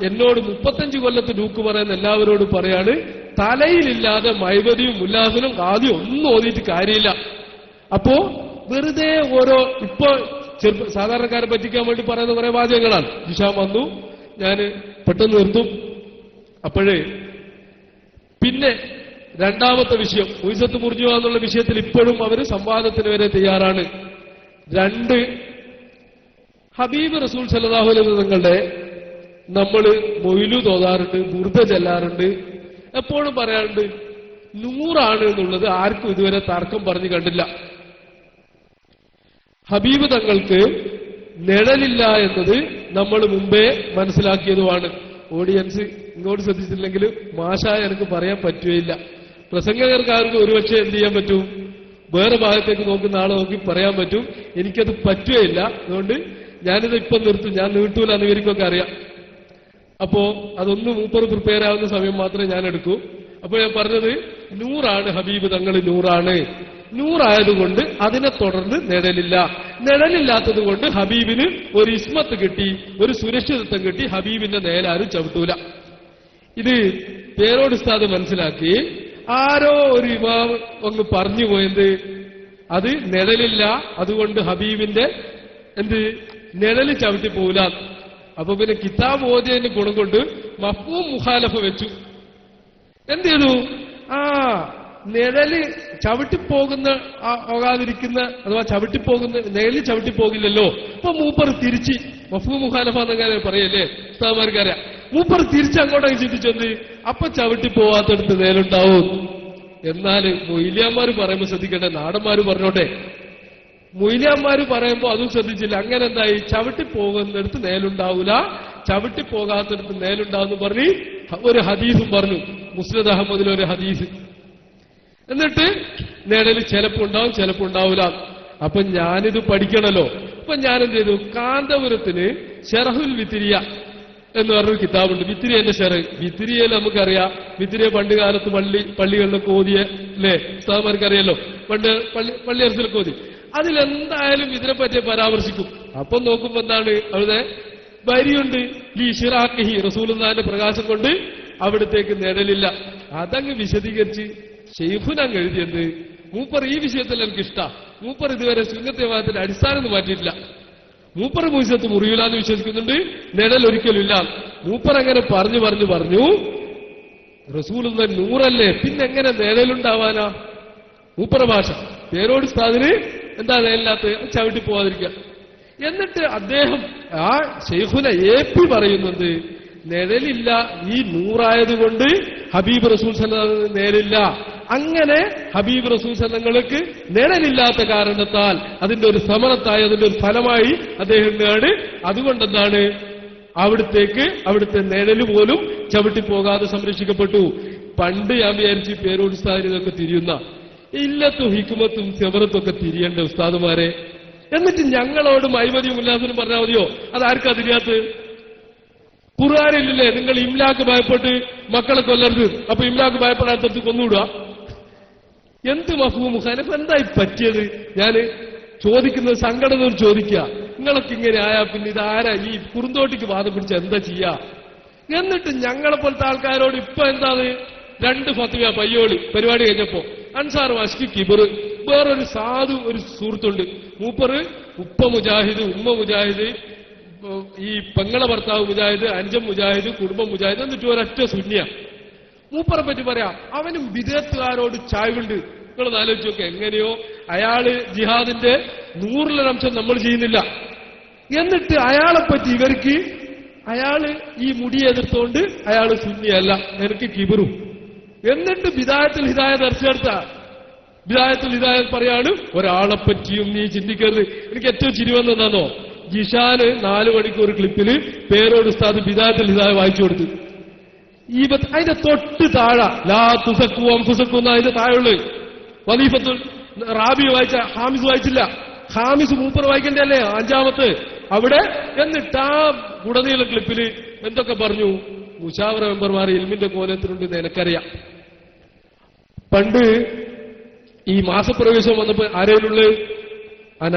എന്നോട് 35 കൊല്ലത്ത് ഡൂക്ക് പറയുന്ന എല്ലാവരോടും പറയാണ്, തലയിലില്ലാതെ മൈബദിയും ഉല്ലാസനും ആദ്യം ഒന്നും ഓതിയിട്ട് കാര്യമില്ല. അപ്പോ വെറുതെ ഓരോ ഇപ്പൊ സാധാരണക്കാരെ പറ്റിക്കാൻ വേണ്ടി പറയുന്ന കുറെ വാചകങ്ങളാണ്. ജിഷാൻ വന്നു, ഞാൻ പെട്ടെന്ന് നിർത്തും. അപ്പോഴേ പിന്നെ രണ്ടാമത്തെ വിഷയം ഉയ്സത്ത് മുറിഞ്ഞു എന്നുള്ള വിഷയത്തിൽ ഇപ്പോഴും അവർ സംവാദത്തിന് വരെ തയ്യാറാണ്. 2 ഹബീബ് റസൂൽ സല്ലല്ലാഹു അലൈഹി വസല്ലമയുടെ നമ്മൾ മൊയ്ലൂദ് ഓതാറുണ്ട്, ബുർദ ചെല്ലാറുണ്ട്, എപ്പോഴും പറയാറുണ്ട് 100 എന്നുള്ളത് ആർക്കും ഇതുവരെ തർക്കം പറഞ്ഞു കണ്ടില്ല. ഹബീബ് തങ്ങൾക്ക് നിഴലില്ല എന്നത് നമ്മൾ മുമ്പേ മനസ്സിലാക്കിയതുമാണ്. ഓഡിയൻസ് ഇങ്ങോട്ട് ശ്രദ്ധിച്ചില്ലെങ്കിൽ മാഷായ എനിക്ക് പറയാൻ പറ്റുകയില്ല. പ്രസംഗകർക്കാർക്ക് ഒരുപക്ഷെ എന്ത് ചെയ്യാൻ പറ്റും, വേറെ ഭാഗത്തേക്ക് നോക്കുന്ന ആളെ നോക്കി പറയാൻ പറ്റും. എനിക്കത് പറ്റുകയില്ല. അതുകൊണ്ട് ഞാനിത് ഇപ്പം നിർത്തും, ഞാൻ നീട്ടൂല എന്ന് ഇവർക്കൊക്കെ അറിയാം. അപ്പോ അതൊന്ന് മൂപ്പർ പ്രിപ്പയർ ആവുന്ന സമയം മാത്രമേ ഞാൻ എടുക്കൂ. അപ്പൊ ഞാൻ പറഞ്ഞത് 100 ഹബീബ് തങ്ങൾ 100. 100 ആയതുകൊണ്ട് അതിനെ തുടർന്ന് നിഴലില്ലാത്തത് കൊണ്ട് ഹബീബിന് ഒരു ഇസ്മത്ത് കിട്ടി, ഒരു സുരക്ഷിതത്വം കിട്ടി. ഹബീബിന്റെ നേലാരും ചവിട്ടൂല. ഇത് പേരോട് ഉസ്താദ് മനസ്സിലാക്കി. ആരോ ഒരു ഇമാം ഒന്ന് പറഞ്ഞു പോയത്, അത് നിഴലില്ല, അതുകൊണ്ട് ഹബീബിന്റെ നിഴല് ചവിട്ടി പോവില്ല. അപ്പൊ പിന്നെ കിതാബ് ഓതിയതിന്റെ ഗുണം കൊണ്ട് മഫ്ഹൂം മുഖാലഫ വെച്ചു. എന്ത് ചെയ്തു? നിഴല് ചവിട്ടിപ്പോകുന്ന പോകാതിരിക്കുന്ന അഥവാ നിഴല് ചവിട്ടിപ്പോകില്ലല്ലോ. അപ്പൊ മൂപ്പർ തിരിച്ച് മഫ്ഹൂം മുഖാലഫ എന്നങ്ങനെ പറയല്ലേ ഉസ്താദ്മാർക്കറിയാം. മൂപ്പർ തിരിച്ച് അങ്ങോട്ടേക്ക് ചിന്തിച്ചെന്ത്, അപ്പൊ ചവിട്ടിപ്പോവാത്തടുത്ത് നേലുണ്ടാവും. എന്നാല് മൊയ്ലിയാന്മാര് പറയുമ്പോ ശ്രദ്ധിക്കട്ടെ, നാടന്മാര് പറഞ്ഞോട്ടെ. മൊയ്ലിയാന്മാര് പറയുമ്പോ അതും ശ്രദ്ധിച്ചില്ല. അങ്ങനെ എന്തായി, ചവിട്ടിപ്പോകുന്നിടത്ത് നേലുണ്ടാവൂല, ചവിട്ടിപ്പോകാത്തടത്ത് നേലുണ്ടാവും പറഞ്ഞ് ഒരു ഹദീസും പറഞ്ഞു. മുസ്നദ് അഹമ്മദിലൊരു ഹദീസ്. എന്നിട്ട് നേടല് ചിലപ്പോ ഉണ്ടാവും, ചിലപ്പോ ഉണ്ടാവൂല. അപ്പൊ ഞാനിത് പഠിക്കണല്ലോ. അപ്പൊ ഞാനെന്ത് ചെയ്തു, കാന്തപുരത്തിന് ഷറഹുൽ വിത്തിരിയ എന്ന് പറഞ്ഞൊരു കിതാബുണ്ട്. വിത്തിരിയന്റെ ഷെറ്. വിത്തിരിയയിൽ നമുക്കറിയാം, വിത്തിരിയ പണ്ട് കാലത്ത് പള്ളികളിലൊക്കെ ഓതിയ അല്ലേ ഉസ്താദ്മാർക്കറിയാലോ, പണ്ട് പള്ളി അർസിലൊക്കെ ഓതി. അതിലെന്തായാലും ഇതിനെപ്പറ്റി പരാമർശിക്കും. അപ്പം നോക്കുമ്പോ എന്താണ്, അവിടെ വരിയുണ്ട്, ഈ ഷിറാഖി റസൂലുള്ളാഹിന്റെ പ്രകാശം കൊണ്ട് അവിടത്തേക്ക് നിഴലില്ല. അതങ്ങ് വിശദീകരിച്ച് ഷെയ്ഖുനങ്ങ് എഴുതിയത്. മൂപ്പർ ഈ വിഷയത്തിൽ എനിക്കിഷ്ട. മൂപ്പർ ഇതുവരെ സുന്നത്തെ വാദത്തിന്റെ അടിസ്ഥാനം മാറ്റിയിട്ടില്ല. മൂപ്പർ മുയ്സത്ത് മുറിയില്ലാന്ന് വിശ്വസിക്കുന്നുണ്ട്, നിഴൽ ഒരിക്കലും ഇല്ല. മൂപ്പർ അങ്ങനെ പറഞ്ഞു റസൂലുള്ള 100 പിന്നെങ്ങനെ നിഴലുണ്ടാവാനാ? മൂപ്പറ ഭാഷ. പേരോട് ഉസ്താദിന് എന്താ നിഴലില്ലാത്ത, ചവിട്ടി പോവാതിരിക്കുക. എന്നിട്ട് അദ്ദേഹം ആ ഷെയ്ഖുന AP പറയുന്നത്, നിഴലില്ല, ഈ 100 ആയതുകൊണ്ട് ഹബീബ് റസൂൽ സല്ലല്ലാഹു നേരില്ല. അങ്ങനെ ഹബീബ് റസൂൽ സല്ലങ്ങൾക്ക് നിഴലില്ലാത്ത കാരണത്താൽ അതിന്റെ ഒരു സമറത്തായി, അതിന്റെ ഒരു ഫലമായി അദ്ദേഹം അതുകൊണ്ടെന്താണ് അവിടുത്തെ നിഴല് പോലും ചവിട്ടിപ്പോകാതെ സംരക്ഷിക്കപ്പെട്ടു. പണ്ട് ഞാൻ വിചാരിച്ച് പേരോട് ഉസ്താദിനൊക്കെ തിരിയുന്ന ഇല്ലത്തും ഹിക്മത്തും സെവറത്തും ഒക്കെ തിരിയേണ്ട ഉസ്താദുമാരെ. എന്നിട്ട് ഞങ്ങളോട് മൈമതിയും ഉല്ലാസനും പറഞ്ഞാൽ മതിയോ? അതാർക്കാ തിരിയാത്തത്? ഖുർആനിലില്ലേ, നിങ്ങൾ ഇംലാക്ക് ഭയപ്പെട്ട് മക്കളെ കൊല്ലരുത്, അപ്പൊ ഇംലാക്ക് ഭയപ്പെടാത്തടുത്ത് കൊന്നുവിടുക. എന്ത് മഫ്ഹൂം മുഖാലഫ? എന്തായി പറ്റിയത്? ഞാൻ ചോദിക്കുന്നത് സങ്കടം ചോദിക്കുക. നിങ്ങളൊക്കെ ഇങ്ങനെ ആയാ പിന്നെ ഇതാരാ ഈ കുറുന്തോട്ടിക്ക് വാദം പിടിച്ച എന്താ ചെയ്യാ? എന്നിട്ട് ഞങ്ങളെപ്പോലത്തെ ആൾക്കാരോട് ഇപ്പൊ എന്താണ് 2 ഫത്വ പയ്യോളി പരിപാടി കഴിഞ്ഞപ്പോ അൻസാർ വാശിക്ക് കിബറ്. വേറൊരു ഒരു സുഹൃത്തുണ്ട്, മൂപ്പറ് ഉപ്പ മുജാഹിദ്, ഉമ്മ മുജാഹിദ്, ഈ പെങ്ങളെ ഭർത്താവ് മുജാഹിദ്, അഞ്ചം മുജാഹിദ്, കുടുംബം മുജാഹിദ്, എന്നിട്ട് ഒരൊറ്റ സുന്യ. മൂപ്പറെ പറ്റി പറയാം, അവനും വിദേത്തുകാരോട് ചായ്വുണ്ട്. നിങ്ങളൊന്ന് ആലോചിച്ച് നോക്കെ. എങ്ങനെയോ അയാള് ജിഹാദിന്റെ 100% നമ്മൾ ചെയ്യുന്നില്ല. എന്നിട്ട് അയാളെപ്പറ്റി ഇവർക്ക് അയാള് ഈ മുടി എതിർത്തോണ്ട് അയാള് സുന്നിയല്ല, എനിക്ക് കിബറും. എന്നിട്ട് ബിദായത്തുൽ ഹിദായ ദർശനത്ത ബിദായത്തുൽ ഹിദായ പറയാണ് ഒരാളെപ്പറ്റിയും നീ ചിന്തിക്കരുത്. എനിക്ക് ഏറ്റവും ചിരി വന്നതാണോ, ജിഷാന് 4 മണിക്കൂർ ക്ലിപ്പില് പേരോട് ഉസ്താദ് ബിദായത്തുൽ ഹിദായ വായിച്ചു കൊടുത്തു. അതിന്റെ തൊട്ട് താഴെ ലാ തുസക്കു അംഫുസക്കു എന്ന അതിന്റെ താഴെയുള്ളു. വദീഫത്തുൽ റാബി വായിച്ച ഹാമിസ് വായിച്ചില്ല. ഹാമിസ് മൂപ്പർ വായിക്കേണ്ട അല്ലേ 5-ാമത്തെ അവിടെ. എന്നിട്ട് ആ ഉടനീള ക്ലിപ്പില് എന്തൊക്കെ പറഞ്ഞു, മുശാവറ മെമ്പർമാർ ഇൽമിന്റെ കോലത്തിലുണ്ടെന്ന് എനിക്കറിയാം. പണ്ട് ഈ മാസപ്രവേശം വന്നപ്പോ ആരേലുള്ളത് അന,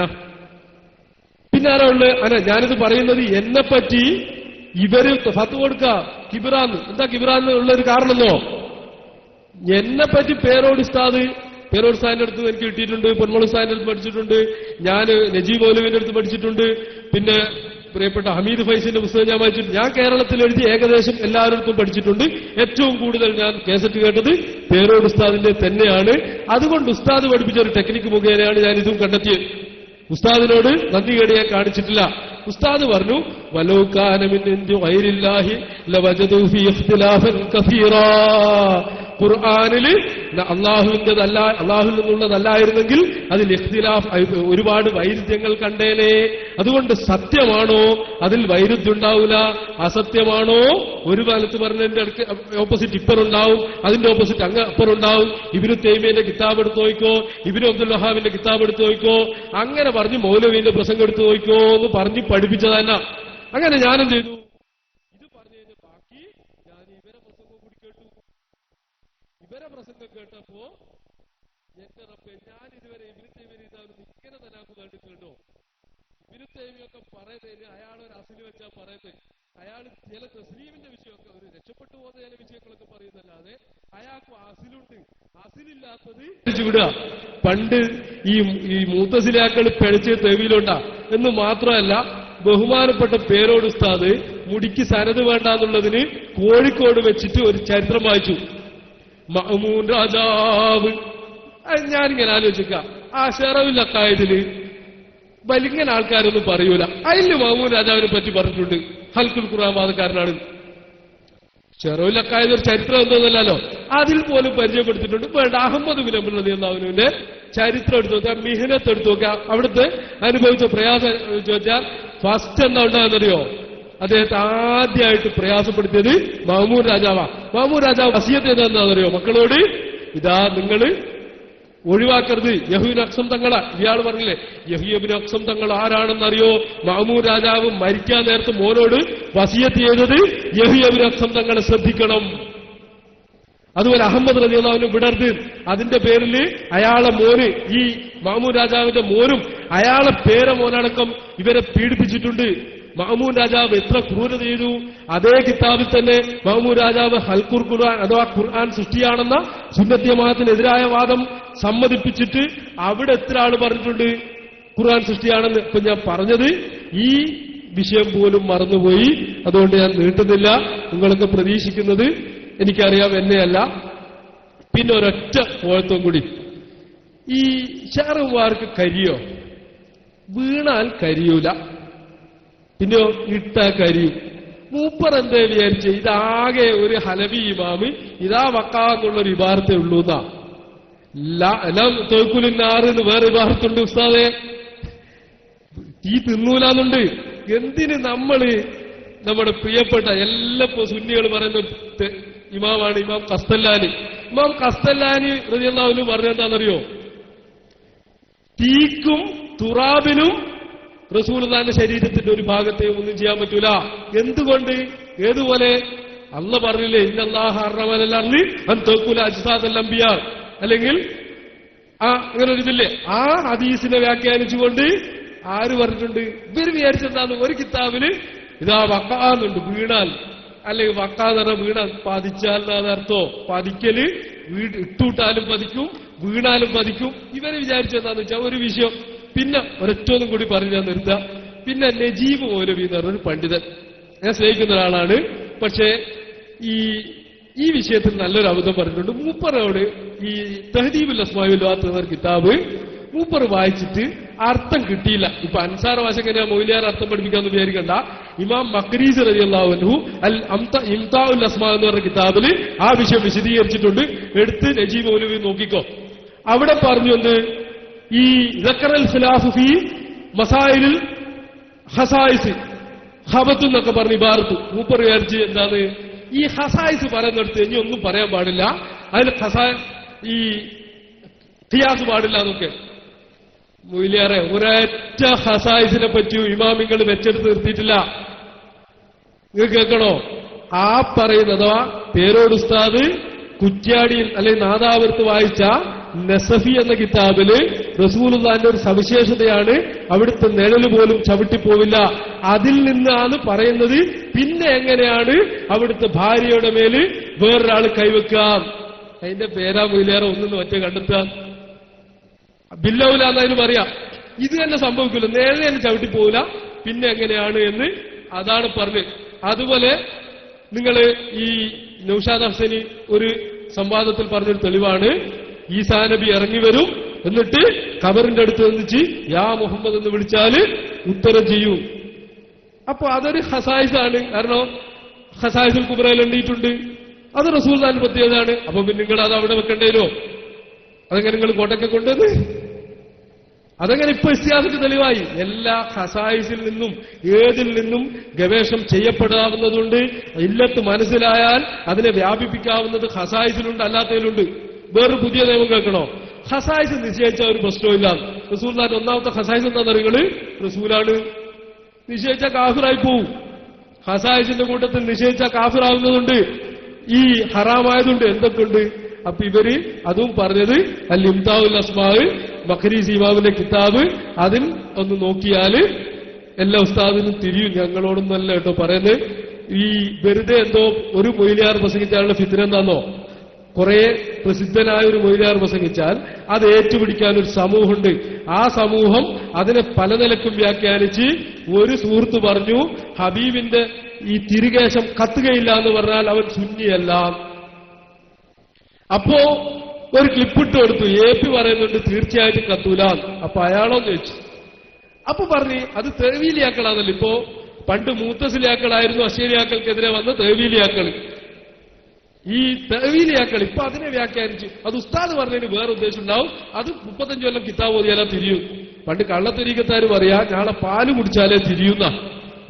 പിന്നെ ആരാ ഉള്ളത് അന. ഞാനിത് പറയുന്നത് എന്നെപ്പറ്റി ഇവര് ഫത്ത് കൊടുക്ക കിബിറാന്ന്. എന്താ കിബിറാന്ന് ഉള്ളൊരു കാരണമെന്നോ, എന്നെപ്പറ്റി പേരോട് ഉസ്താദിന്റെ അടുത്ത് എനിക്ക് കിട്ടിയിട്ടുണ്ട്, പൊന്മൾ ഉസ്താദിന്റെ അടുത്ത് പഠിച്ചിട്ടുണ്ട്, ഞാൻ നജീബ് മൗലവിന്റെ അടുത്ത് പഠിച്ചിട്ടുണ്ട്, പിന്നെ പ്രിയപ്പെട്ട ഹമീദ് ഫൈസിന്റെ പുസ്തകം ഞാൻ വായിച്ചിട്ടുണ്ട്. ഞാൻ കേരളത്തിൽ എഴുതി ഏകദേശം എല്ലാവരുടെ പഠിച്ചിട്ടുണ്ട്. ഏറ്റവും കൂടുതൽ ഞാൻ കേസറ്റ് കേട്ടത് പേരോട് ഉസ്താദിന്റെ തന്നെയാണ്. അതുകൊണ്ട് ഉസ്താദ് പഠിപ്പിച്ച ഒരു ടെക്നിക്ക് മുഖേനയാണ് ഞാൻ ഇതും കണ്ടെത്തിയത്. ഉസ്താദിനോട് നന്ദി കേട് ഞാൻ കാണിച്ചിട്ടില്ല. ഉസ്താദ് പറഞ്ഞു വലൗ കാന മിൻ ഇൻദി ഗൈരില്ലാഹി ലവജദു ഫീ ഇഖ്തിലാഫൻ കസീറാ. ഖുർആനില് അള്ളാഹുവിൽ നിന്നുള്ളതല്ലായിരുന്നെങ്കിൽ അതിൽ ഇഖ്തിലാഫ് ഒരുപാട് വൈരുദ്ധ്യങ്ങൾ കണ്ടേനെ. അതുകൊണ്ട് സത്യമാണോ അതിൽ വൈരുദ്ധ്യം ഉണ്ടാവില്ല, അസത്യമാണോ ഒരു കാലത്ത് പറഞ്ഞതിന്റെ അടുക്ക് ഓപ്പോസിറ്റ് ഇപ്പറുണ്ടാവും, അതിന്റെ ഓപ്പോസിറ്റ് അങ്ങ് അപ്പറുണ്ടാവും. ഇബ്നു തൈമിയന്റെ കിതാബ് എടുത്ത് നോക്കോ, ഇബ്നു അബ്ദുൽ വഹാബിന്റെ കിതാബ് എടുത്ത് നോക്കോ, അങ്ങനെ പറഞ്ഞ് മൗലവിന്റെ പ്രസംഗം എടുത്ത് നോക്കോ എന്ന് പറഞ്ഞ് പഠിപ്പിച്ചതന്നെ. അങ്ങനെ ഞാനെന്ത് ചെയ്തു, ഇത് പറഞ്ഞതിന് ബാക്കി ഞാൻ ഇവരെ പ്രസംഗം കൂടി കേട്ടു. ഇവരെ പ്രസംഗം കേട്ടപ്പോ എന്റെ റബ്ബേ, ഞാൻ ഇതുവരെ ഇബ്നു തൈമിയ ഇങ്ങനെ തലാഖ് കണ്ടിട്ടുണ്ടോ? ഇബ്നു തൈമിയൊക്കെ പറയുന്നതിന് അയാളൊരു അസില് വെച്ചാ പറയുന്നത്. അയാൾ ചില തസ്ലീമിന്റെ വിഷയമൊക്കെ ഒരു രക്ഷപ്പെട്ടു പോകുന്ന ചില വിഷയങ്ങളൊക്കെ പറയുന്നല്ലാതെ അയാൾക്ക് അസിലുണ്ട്, അസിലില്ലാത്തത് വിടുക. പണ്ട് ഈ മൂത്തസിലാക്കൾ പിഴച്ച് തെവിയിലുണ്ടാ എന്ന് മാത്രമല്ല, ബഹുമാനപ്പെട്ട പേരോട് ഉസ്താദ് മുടിക്ക് സനത് വേണ്ടാന്നുള്ളതിന് കോഴിക്കോട് വെച്ചിട്ട് ഒരു ചരിത്രം വായിച്ചു. മഅ്മൂൻ രാജാവ്, ഞാനിങ്ങനെ ആലോചിക്ക, ആ ഷറവിൽ അക്കായതില് വലിങ്ങനെ ആൾക്കാരൊന്നും പറയൂല. അതിൽ മഅ്മൂൻ രാജാവിനെ പറ്റി പറഞ്ഞിട്ടുണ്ട് ഹൽക്കുൽ ഖുർആൻ വാദക്കാരനാണ്. ഷറവിൽ അക്കായത് ഒരു ചരിത്രം എന്തോന്നല്ലോ, അതിൽ പോലും പരിചയപ്പെടുത്തിയിട്ടുണ്ട്. വേണ്ട, അഹമ്മദ് ബിൻ അബ്ദുൽ റളിയല്ലാഹുവിന്റെ ചരിത്രം എടുത്തു നോക്കുക, മിഹ്നത്ത് എടുത്തു നോക്കുക, അവിടുത്തെ അനുഭവിച്ച പ്രയാസം ചോദിച്ചാൽ ഫസ്റ്റ് എന്താ ഉണ്ടാകുന്നറിയോ, അദ്ദേഹത്തെ ആദ്യമായിട്ട് പ്രയാസപ്പെടുത്തിയത് മഅ്മൂൻ രാജാവാ. മഅ്മൂൻ രാജാവ് വസിയത്ത് എന്താണെന്നറിയോ മക്കളോട്, ഇതാ നിങ്ങൾ ഒഴിവാക്കരുത് യഹ്യ ഇബ്നു അഖ്സം തങ്ങളെ. ഇയാൾ പറഞ്ഞില്ലേ യഹ്യ ഇബ്നു അഖ്സം തങ്ങൾ ആരാണെന്നറിയോ? മഅ്മൂൻ രാജാവ് മരിക്കാൻ നേരത്ത് മോനോട് വസിയത്ത് ചെയ്തത് യഹ്യ ഇബ്നു അഖ്സം തങ്ങളെ ശ്രദ്ധിക്കണം. അതുപോലെ അഹമ്മദ് റളിയല്ലാഹു അൻഹു വിടരുത്. അതിന്റെ പേരിൽ അയാളെ മോന്, ഈ മഅ്മൂൻ രാജാവിന്റെ മോനും അയാളെ മോനടക്കം ഇവരെ പീഡിപ്പിച്ചിട്ടുണ്ട്. മഅ്മൂൻ രാജാവ് എത്ര ക്രൂരത ചെയ്തു. അതേ കിതാബിൽ തന്നെ മഅ്മൂൻ രാജാവ് ഹൽക്കുൽ ഖുർആൻ അഥവാ ഖുർആൻ സൃഷ്ടിയാണെന്ന സുന്നത്ത് ജമാഅത്തിനെതിരായ വാദം സമ്മതിപ്പിച്ചിട്ട് അവിടെ എത്ര ആള് പറഞ്ഞിട്ടുണ്ട് ഖുർആൻ സൃഷ്ടിയാണെന്ന്. ഇപ്പൊ ഞാൻ പറഞ്ഞത് ഈ വിഷയം പോലും മറന്നുപോയി, അതുകൊണ്ട് ഞാൻ നീട്ടുന്നില്ല. നിങ്ങളൊക്കെ പ്രതീക്ഷിക്കുന്നത് എനിക്കറിയാം, എന്നെയല്ല. പിന്നെ ഒരൊറ്റ പോയത്വം കൂടി, ഈ ഷാറുമാർക്ക് കരിയോ? വീണാൽ കരിയൂല, പിന്നെയോ ഇട്ടാ കരിയും. മൂപ്പർ എന്തേ വിചാരിച്ച് ഇതാകെ ഒരു ഹലബി ഇമാമ് ഇതാ വക്കാന്നുള്ളൊരു ഇബാറത്തേ ഉള്ളൂ എന്നാ. തോക്കുലിനാറെന്ന് വേറെ ഇബാറത്തുണ്ട് ഉസ്താദെ, തീ തിന്നൂലെന്നുണ്ട്. എന്തിന് നമ്മള് നമ്മുടെ പ്രിയപ്പെട്ട എല്ലാ സുന്നികൾ പറയുന്ന ഇമാമാണ് ഇമാം ഖസ്തല്ലാനി. ഇമാം ഖസ്തല്ലാനി റളിയല്ലാഹു അൻഹു പറഞ്ഞെന്താണെന്നറിയോ? തീക്കും തുറാബിനും റസൂലുള്ളാഹിന്റെ ശരീരത്തിന്റെ ഒരു ഭാഗത്തെയും ഒന്നും ചെയ്യാൻ പറ്റൂല. എന്തുകൊണ്ട്? ഏതുപോലെ അല്ലാഹ് പറഞ്ഞില്ലേ, ഇന്നല്ലാഹ ഹറമൽ അർളി അൻ തഖുല അജ്സാദൽ അംബിയാ, അല്ലെങ്കിൽ അങ്ങനെ ഒരു ഇതില്ലേ, ആ ഹദീസിനെ വ്യാഖ്യാനിച്ചുകൊണ്ട് ആര് പറഞ്ഞിട്ടുണ്ട്? ഇവർ വിചാരിച്ചെന്താന്ന്, ഒരു കിതാബില് ഇതാ വക്കാന്നുണ്ട്, വീണാൽ, അല്ലെങ്കിൽ വക്കാന്ന് പറഞ്ഞാൽ വീണാൽ പതിച്ചാൽ എന്നർത്ഥോ, പതിക്കല് ഇട്ടുവിട്ടാലും പതിക്കും, വീണാലും പതിക്കും. ഇവര് വിചാരിച്ചെന്താന്ന് വെച്ചാൽ ഒരു വിഷയം. പിന്നെ ഒരൊറ്റൊന്നും കൂടി പറഞ്ഞു ഞാൻ നിർത്താം. പിന്നെ നജീബ് മൗലവി എന്ന് പറഞ്ഞൊരു പണ്ഡിതൻ, ഞാൻ സ്നേഹിക്കുന്ന ഒരാളാണ്. പക്ഷേ ഈ വിഷയത്തിൽ നല്ലൊരു അബദ്ധം പറഞ്ഞിട്ടുണ്ട്. മൂപ്പറോട് ഈ തഹദീബുൽ അസ്മാഇ വൽ ലുഗാത്ത് എന്ന കിതാബ് മൂപ്പർ വായിച്ചിട്ട് അർത്ഥം കിട്ടിയില്ല. ഇപ്പൊ അൻസാർ ഭാഷ എങ്ങനെയാ മൗലിയാർ അർത്ഥം പഠിപ്പിക്കാന്ന് വിചാരിക്കണ്ട. ഇമാം മഖ്രീസ് റളിയല്ലാഹു അൻഹു അൽ ഇംതാഉൽ അസ്മാ എന്ന് പറഞ്ഞ കിതാബില് ആ വിഷയം വിശദീകരിച്ചിട്ടുണ്ട്. എടുത്ത് നജീബ് മൗലവി നോക്കിക്കോ. അവിടെ പറഞ്ഞു എന്ത്, ഈ ദക്കറൽ ഖിലാഫ് ഫീ മസായിലിൽ ഹസായിസ് ഹബത്ത് എന്നൊക്കെ പറഞ്ഞ് ഇബാറത്ത് മൂപ്പർ വിചാരിച്ച് എന്താണ് ഈ ഹസായിസ് പറയുന്നിടത്ത് ഇനി ഒന്നും പറയാൻ പാടില്ല, അതിൽ ഈ ഖിയാസ് പാടില്ല എന്നൊക്കെ. മൊയ്ലിയാറെ ഒരൊറ്റ ഹസായിസിനെ പറ്റിയും ഇമാമിങ്ങൾ വെച്ചെടുത്ത് നിർത്തിയിട്ടില്ല. നിങ്ങൾ കേൾക്കണോ? ആ പറയുന്നത് അഥവാ പേരോട് ഉസ്താദ് കുറ്റ്യാടിയിൽ അല്ലെങ്കിൽ നാദാപുരത്ത് വായിച്ച നസഫി എന്ന കിതാബില് റസൂലുള്ളാഹിന്റെ ഒരു സവിശേഷതയാണ് അവിടുത്തെ നിഴല് പോലും ചവിട്ടിപ്പോവില്ല. അതിൽ നിന്നാണ് പറയുന്നത്. പിന്നെ എങ്ങനെയാണ് അവിടുത്തെ ഭാര്യയുടെ മേല് വേറൊരാൾ കൈവെക്കാം? അതിന്റെ പേരാ മൊയ്ലിയാറെ ഒന്നും ഒറ്റ കണ്ടെത്താൻ ബില്ലൗല എന്നതിന് പറയാം. ഇത് തന്നെ സംഭവിക്കില്ല, നേരെ തന്നെ ചവിട്ടിപ്പോവില്ല. പിന്നെ എങ്ങനെയാണ് എന്ന് അതാണ് പറഞ്ഞത്. അതുപോലെ നിങ്ങൾ ഈ നൗഷാദ് ഹസനി ഒരു സംവാദത്തിൽ പറഞ്ഞൊരു തെളിവാണ്, ഈസാ നബി ഇറങ്ങി വരും, എന്നിട്ട് ഖബറിന്റെ അടുത്ത് നിന്നിച്ച് യാ മുഹമ്മദ് എന്ന് വിളിച്ചാല് ഉത്തരം ചെയ്യൂ. അപ്പൊ അതൊരു ഹസായിസാണ്. കാരണം ഹസായിസുൽ കുബ്രയിൽ എണ്ണിയിട്ടുണ്ട്. അത് റസൂലുള്ളാഹിന്റെ പ്രത്യേകതയാണ്. അപ്പൊ പിന്നെ നിങ്ങൾ അത് അവിടെ വെക്കേണ്ടേലോ? അതെങ്ങനെ നിങ്ങൾ കോട്ടയ്ക്ക് കൊണ്ടുവന്ന്? അതങ്ങനെ ഇപ്പൊ ഇസ്തിഹാസക്ക് തെളിവായി. എല്ലാ ഖസായിസിൽ നിന്നും ഏതിൽ നിന്നും ഗവേഷണം ചെയ്യപ്പെടാവുന്നതുണ്ട്. ഇല്ലത്ത് മനസ്സിലായാൽ അതിനെ വ്യാപിപ്പിക്കാവുന്നത് ഖസായിസിലുണ്ട്, അല്ലാത്തതിലുണ്ട്. വേറൊരു പുതിയ നിയമം കേൾക്കണോ? ഖസായിസ് നിശ്ചയിച്ച ഒരു പ്രശ്നമില്ല. റസൂലുള്ളാഹിന്റെ ഒന്നാമത്തെ ഖസായിസ് എന്താണെന്ന് അറിയുന്നത്? റസൂലാണ്. നിശ്ചയിച്ച കാഫിറായി പോവും. ഖസായിസിന്റെ കൂട്ടത്തിൽ നിശ്ചയിച്ച കാഫിറാവുന്നതുണ്ട്. ഈ ഹറാമായതുണ്ട്. എന്തൊക്കെയുണ്ട്? അപ്പൊ ഇവര് അതും പറഞ്ഞത് അൽ ഇംതാഉൽ അസ്മാ മഖ്രീസ് ഇമാമിന്റെ കിതാബ്, അതിൽ ഒന്ന് നോക്കിയാല് എല്ലാ ഉസ്താദിനും തിരിയും. ഞങ്ങളോടൊന്നല്ല കേട്ടോ പറയുന്നത്. ഈ വെറുതെ എന്തോ ഒരു മൊയ്ലിയാർ പ്രസംഗിച്ചാലുള്ള ഫിത്ന എന്താന്നോ, കുറെ പ്രസിദ്ധനായ ഒരു മൊയ്ലിയാർ പ്രസംഗിച്ചാൽ അത് ഏറ്റുപിടിക്കാൻ ഒരു സമൂഹമുണ്ട്. ആ സമൂഹം അതിനെ പല നിലക്കും വ്യാഖ്യാനിച്ച് ഒരു സുഹൃത്ത് പറഞ്ഞു, ഹബീബിന്റെ ഈ തിരുകേശം കത്തുകയില്ല എന്ന് പറഞ്ഞാൽ അവൻ സുന്നിയല്ല. അപ്പോ ഒരു ക്ലിപ്പിട്ട് കൊടുത്തു, AP പറയുന്നുണ്ട് തീർച്ചയായിട്ടും കത്തൂല. അപ്പൊ അയാളോന്ന് ചോദിച്ചു. അപ്പൊ പറഞ്ഞു അത് തേവീലിയാക്കളാണല്ലോ. ഇപ്പോ പണ്ട് മൂത്തസിലിയാക്കളായിരുന്നു അശേരിയാക്കൾക്കെതിരെ വന്ന തേവീലിയാക്കൾ. ഈ തേവീലിയാക്കൾ ഇപ്പൊ അതിനെ വ്യാഖ്യാനിച്ചു. അത് ഉസ്താദ് പറഞ്ഞതിന് വേറെ ഉദ്ദേശം ഉണ്ടാവും. അത് 35 കൊല്ലം കിതാബ് ഓതിയാലേ തിരിയും. പണ്ട് കള്ളത്തരീക്കത്താര് പറയാ നാളെ പാല് കുടിച്ചാലേ തിരിയുന്ന.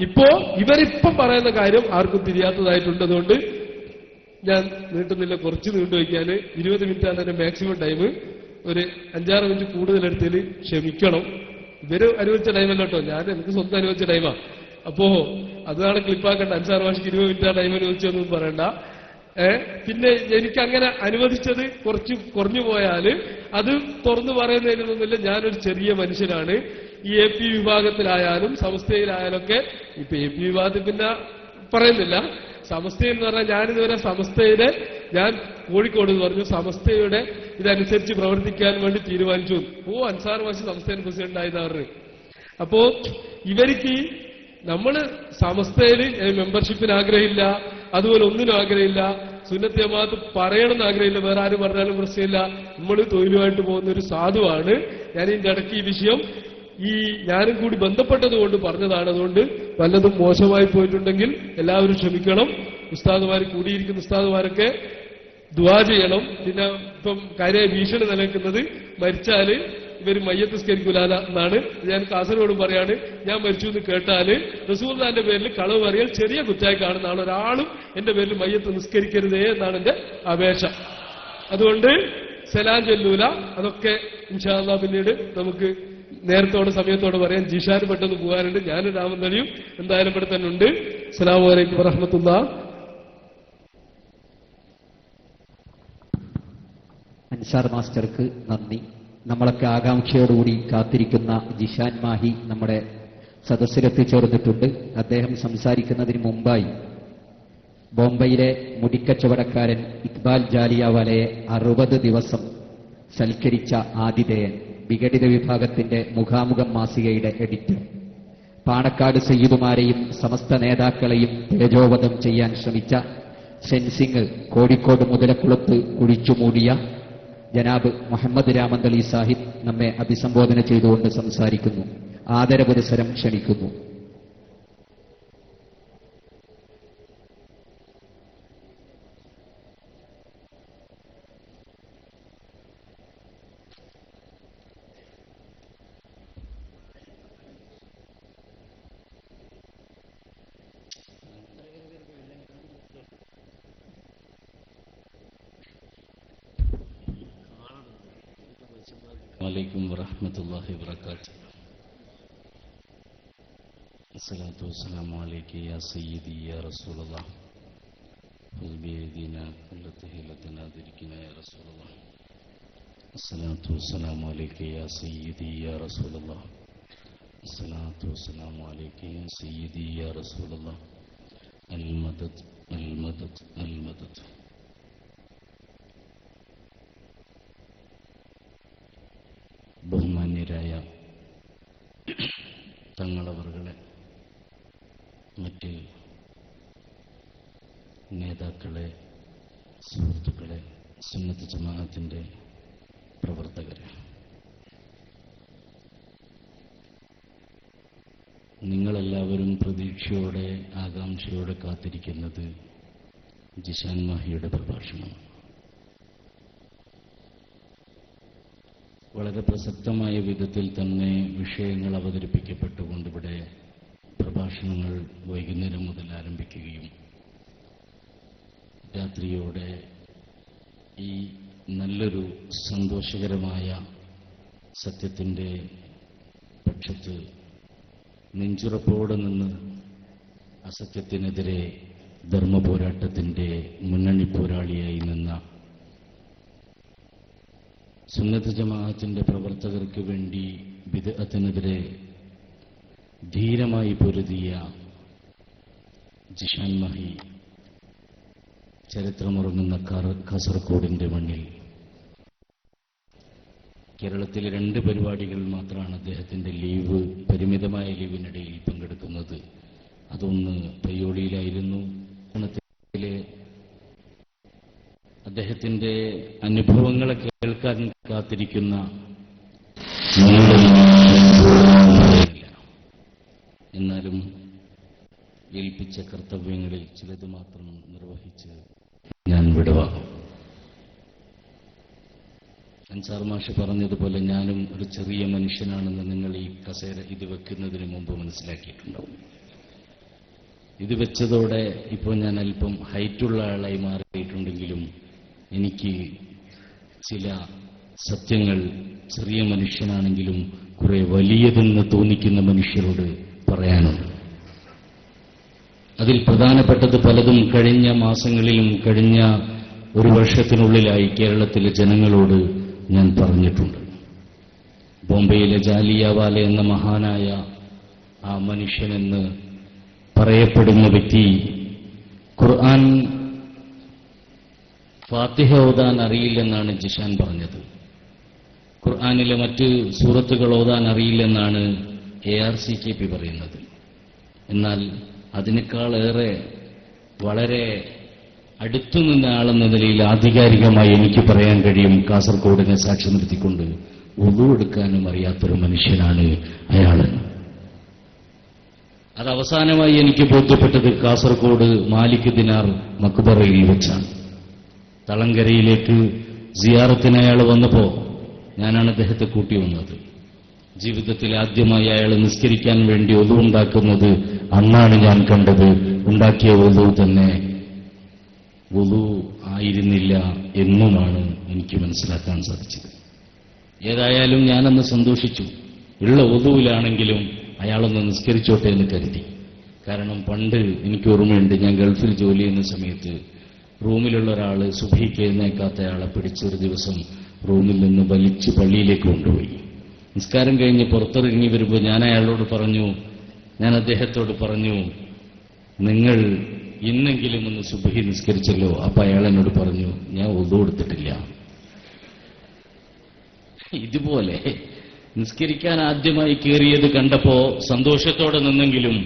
ഇപ്പോ ഇവരിപ്പം പറയുന്ന കാര്യം ആർക്കും തിരിയാത്തതായിട്ടുണ്ട്. അതുകൊണ്ട് ഞാൻ നീട്ടുന്നില്ല, കുറച്ച് നീണ്ടുവയ്ക്കാന് 20 മിനിറ്റാണ് എന്റെ മാക്സിമം ടൈം. ഒരു 5-6 മിനിറ്റ് കൂടുതലെടുത്തതിൽ ക്ഷമിക്കണം. ഇവര് അനുവദിച്ച ടൈമല്ല കേട്ടോ, ഞാൻ എനിക്ക് സ്വന്തം അനുവദിച്ച ടൈമാ. അപ്പോ അതാണ് ക്ലിപ്പാക്കേണ്ട. 5-6 ഭാഷയ്ക്ക് 20 മിനിറ്റാ ടൈം അനുവദിച്ചൊന്നും പറയണ്ട. പിന്നെ എനിക്ക് അങ്ങനെ അനുവദിച്ചത് കുറച്ച് കുറഞ്ഞു പോയാല് അത് തുറന്നു പറയുന്നതിനൊന്നുമില്ല. ഞാനൊരു ചെറിയ മനുഷ്യനാണ്. ഈ AP വിഭാഗത്തിലായാലും സമസ്തയിലായാലൊക്കെ, ഇപ്പൊ AP വിഭാഗത്തിൽ പിന്നെ പറയുന്നില്ല, സമസ്തയിൽ എന്ന് പറഞ്ഞാൽ ഞാനിതുവരെ സമസ്തയുടെ, ഞാൻ കോഴിക്കോട് എന്ന് പറഞ്ഞു, സമസ്തയുടെ ഇതനുസരിച്ച് പ്രവർത്തിക്കാൻ വേണ്ടി തീരുമാനിച്ചു. അൻസാർ മാഷ് സമസ്തയുടെ പ്രസിഡന്റ് ആയെന്ന് പറഞ്ഞു. അപ്പോ ഇവർക്ക് നമ്മള് സമസ്തയിൽ മെമ്പർഷിപ്പിന് ആഗ്രഹമില്ല, അതുപോലെ ഒന്നിനും ആഗ്രഹമില്ല, സുന്നത്ത് ജമാഅത്ത് പറയണമെന്ന് ആഗ്രഹമില്ല, വേറെ ആരും പറഞ്ഞാലും പ്രശ്നമില്ല. നമ്മൾ തൊഴിലുമായിട്ട് പോകുന്ന ഒരു സാധുവാണ്. ഞാൻ ഇതിന്റെ ഇടയ്ക്ക് ഈ വിഷയം ഞാനും കൂടി ബന്ധപ്പെട്ടത് കൊണ്ട് പറഞ്ഞതാണ്. അതുകൊണ്ട് വല്ലതും മോശമായി പോയിട്ടുണ്ടെങ്കിൽ എല്ലാവരും ക്ഷമിക്കണം. ഉസ്താദുമാർ കൂടിയിരിക്കുന്ന ഉസ്താദുമാരൊക്കെ ദുആ ചെയ്യണം. പിന്നെ ഇപ്പം കാര്യമായ ഭീഷണി നിലനിൽക്കുന്നത് മരിച്ചാല് ഇവർ മയ്യത്ത് നിസ്കരിക്കൂല എന്നാണ്. ഞാൻ കാസർഗോഡ് പറയാണ്, ഞാൻ മരിച്ചു എന്ന് കേട്ടാല് റസൂലുള്ളാഹിന്റെ പേരിൽ കളവ് പറയാൻ ചെറിയ കുറ്റായി കാണുന്നതാണ്. ഒരാളും എന്റെ പേരിൽ മയ്യത്ത് നിസ്കരിക്കരുതേ എന്നാണ് എന്റെ അപേക്ഷ. അതുകൊണ്ട് സലാം ചൊല്ലൂല. അതൊക്കെ ഇൻഷാ അല്ലാഹ് പിന്നീട് നമുക്ക് നേരത്തോടെ സമയത്തോടെ പറയാൻ. ജിഷാന് പെട്ടെന്ന് പോകാനുണ്ട്. ഞാനും രാമന്തളിയും എന്തായാലും ഇവിടെ തന്നെ ഉണ്ട്. അസ്സലാമു അലൈക്കും വറഹ്മത്തുള്ളാഹി. അൻസാർ മാസ്റ്റർക്ക് നന്ദി. നമ്മളൊക്കെ ആകാംക്ഷയോടുകൂടി കാത്തിരിക്കുന്ന ജിഷാൻ മാഹി നമ്മുടെ സദസ്സിലെത്തിച്ചേർന്നിട്ടുണ്ട്. അദ്ദേഹം സംസാരിക്കുന്നതിന് മുമ്പായി ബോംബെയിലെ മുടിക്കച്ചവടക്കാരൻ ഇക്ബാൽ ജാലിയാവാലയെ 60 ദിവസം സൽക്കരിച്ച ആതിഥേയൻ, വിഘടിത വിഭാഗത്തിന്റെ മുഖാമുഖം മാസികയുടെ എഡിറ്റർ, പാണക്കാട് സയ്യിദുമാരെയും സമസ്ത നേതാക്കളെയും തേജോവധം ചെയ്യാൻ ശ്രമിച്ച സെൻസിംഗ് കോഴിക്കോട് മുതലക്കുളത്ത് കുഴിച്ചുമൂടിയ ജനാബ് മുഹമ്മദ് രാമന്തളി സാഹിബ് നമ്മെ അഭിസംബോധന ചെയ്തുകൊണ്ട് സംസാരിക്കുന്നു. ആദരപുരസരം ക്ഷണിക്കുന്നു. അലൈക്കും വറഹ്മത്തുള്ളാഹി വബറകാതുഹു. അസ്സലാത്തു വസ്സലാമു അലൈക യാ സയ്യിദി യാ റസൂലല്ലാഹ് ഖുൽ ബിയദിനാ കുല്ലത ഹിലതനാ ദിരികിനാ യാ റസൂലല്ലാഹ്. അസ്സലാത്തു വസ്സലാമു അലൈക യാ സയ്യിദി യാ റസൂലല്ലാഹ്. അസ്സലാത്തു വസ്സലാമു അലൈക യാ സയ്യിദി യാ റസൂലല്ലാഹ്. അൽ മദദ് അൽ മദദ് അൽ മദദ്. ബഹുമാന്യരായ തങ്ങളവറുകളെ, മറ്റ് നേതാക്കളെ, സുഹൃത്തുക്കളെ, സുന്നത്ത് ജമാഅത്തിന്റെ പ്രവർത്തകരെ, നിങ്ങളെല്ലാവരും പ്രതീക്ഷയോടെ ആകാംക്ഷയോടെ കാത്തിരിക്കുന്നത് ജിഷാൻ മാഹിയുടെ പ്രഭാഷണമാണ്. വളരെ പ്രസക്തമായ വിധത്തിൽ തന്നെ വിഷയങ്ങൾ അവതരിപ്പിക്കപ്പെട്ടുകൊണ്ട് ഇവിടെ പ്രഭാഷണങ്ങൾ വൈകുന്നേരം മുതൽ ആരംഭിക്കുകയും രാത്രിയോടെ ഈ നല്ലൊരു സന്തോഷകരമായ സത്യത്തിൻ്റെ പക്ഷത്ത് നെഞ്ചുറപ്പോടെ നിന്ന് അസത്യത്തിനെതിരെ ധർമ്മപോരാട്ടത്തിൻ്റെ മുന്നണി പോരാളിയായി നിന്ന സുന്നത്ത് ജമാഅത്തിന്റെ പ്രവർത്തകർക്ക് വേണ്ടി ബിദ്അത്തിനെതിരെ ധീരമായി പൊരുതിയ ജിഷാൻ മാഹി ചരിത്രമുറങ്ങുന്ന കാസർഗോഡിന്റെ മണ്ണിൽ കേരളത്തിലെ 2 പരിപാടികൾ മാത്രമാണ് അദ്ദേഹത്തിന്റെ ലീവ്, പരിമിതമായ ലീവിനിടയിൽ പങ്കെടുക്കുന്നത്. അതൊന്ന് പയ്യോളിയിലായിരുന്നു. അദ്ദേഹത്തിന്റെ അനുഭവങ്ങളെ കേൾക്കാൻ കാത്തിരിക്കുന്ന എന്നാലും ഏൽപ്പിച്ച കർത്തവ്യങ്ങളിൽ ചിലത് മാത്രം നിർവഹിച്ച് ഞാൻ വിടുവാങ്ങും. അൻസാർ മാഷ് പറഞ്ഞതുപോലെ ഞാനും ഒരു ചെറിയ മനുഷ്യനാണെന്ന് നിങ്ങൾ ഈ കസേര ഇത് വെക്കുന്നതിന് മുമ്പ് മനസ്സിലാക്കിയിട്ടുണ്ടാവും. ഇത് വെച്ചതോടെ ഇപ്പോൾ ഞാൻ അല്പം ഹൈറ്റുള്ള ആളായി മാറിയിട്ടുണ്ടെങ്കിലും എനിക്ക് ചില സത്യങ്ങൾ ചെറിയ മനുഷ്യനാണെങ്കിലും കുറെ വലിയതെന്ന് തോന്നിക്കുന്ന മനുഷ്യരോട് പറയാനുണ്ട്. അതിൽ പ്രധാനപ്പെട്ടത് പലതും കഴിഞ്ഞ മാസങ്ങളിലും കഴിഞ്ഞ ഒരു വർഷത്തിനുള്ളിലായി കേരളത്തിലെ ജനങ്ങളോട് ഞാൻ പറഞ്ഞിട്ടുണ്ട്. ബോംബെയിലെ ജാലിയവാല എന്ന മഹാനായ ആ മനുഷ്യനെന്ന് പറയപ്പെടുന്ന വ്യക്തി ഖുർആൻ ഫാത്തിഹ ഓതാൻ അറിയില്ലെന്നാണ് ജിഷാൻ പറഞ്ഞത്. ഖുർആനിലെ മറ്റ് സൂറത്തുകൾ ഓതാൻ അറിയില്ലെന്നാണ് ARCKP പറയുന്നത്. എന്നാൽ അതിനേക്കാളേറെ വളരെ അടുത്തുനിന്ന ആളെന്ന നിലയിൽ ആധികാരികമായി എനിക്ക് പറയാൻ കഴിയും, കാസർഗോഡിനെ സാക്ഷി നിർത്തിക്കൊണ്ട് വുളു എടുക്കാനും അറിയാത്തൊരു മനുഷ്യനാണ് അയാൾ. അത് അവസാനമായി എനിക്ക് ബോധ്യപ്പെട്ടത് കാസർഗോഡ് മാലിക് ദിനാർ മക്ബറയിൽ വെച്ചാണ്. തളങ്കരയിലേക്ക് സിയാറത്തിന് അയാൾ വന്നപ്പോൾ ഞാനാണ് അദ്ദേഹത്തെ കൂട്ടി വന്നത്. ജീവിതത്തിൽ ആദ്യമായി അയാൾ നിസ്കരിക്കാൻ വേണ്ടി ഒതു ഉണ്ടാക്കുന്നത് അന്നാണ് ഞാൻ കണ്ടത്. ഉണ്ടാക്കിയ ഒതു തന്നെ വുളു ആയിരുന്നില്ല എന്നുമാണ് എനിക്ക് മനസ്സിലാക്കാൻ സാധിച്ചത്. ഏതായാലും ഞാനന്ന് സന്തോഷിച്ചു. ഉള്ള ഒതുവിലാണെങ്കിലും അയാളൊന്ന് നിസ്കരിച്ചോട്ടെ എന്ന് കരുതി. കാരണം പണ്ട് എനിക്ക് ഓർമ്മയുണ്ട്, ഞാൻ ഗൾഫിൽ ജോലി ചെയ്യുന്ന സമയത്ത് റൂമിലുള്ള ഒരാൾ സുബഹിക്ക് എഴുന്നേക്കാത്തയാളെ പിടിച്ചൊരു ദിവസം റൂമിൽ നിന്ന് വലിച്ച് പള്ളിയിലേക്ക് കൊണ്ടുപോയി. നിസ്കാരം കഴിഞ്ഞ് പുറത്തിറങ്ങി വരുമ്പോൾ ഞാൻ അദ്ദേഹത്തോട് പറഞ്ഞു, നിങ്ങൾ ഇന്നെങ്കിലും ഒന്ന് സുബഹി നിസ്കരിച്ചല്ലോ. അപ്പൊ അയാൾ എന്നോട് പറഞ്ഞു, ഞാൻ വുളു എടുത്തിട്ടില്ല. ഇതുപോലെ നിസ്കരിക്കാൻ ആദ്യമായി കയറിയത് കണ്ടപ്പോ സന്തോഷത്തോടെ നിന്നെങ്കിലും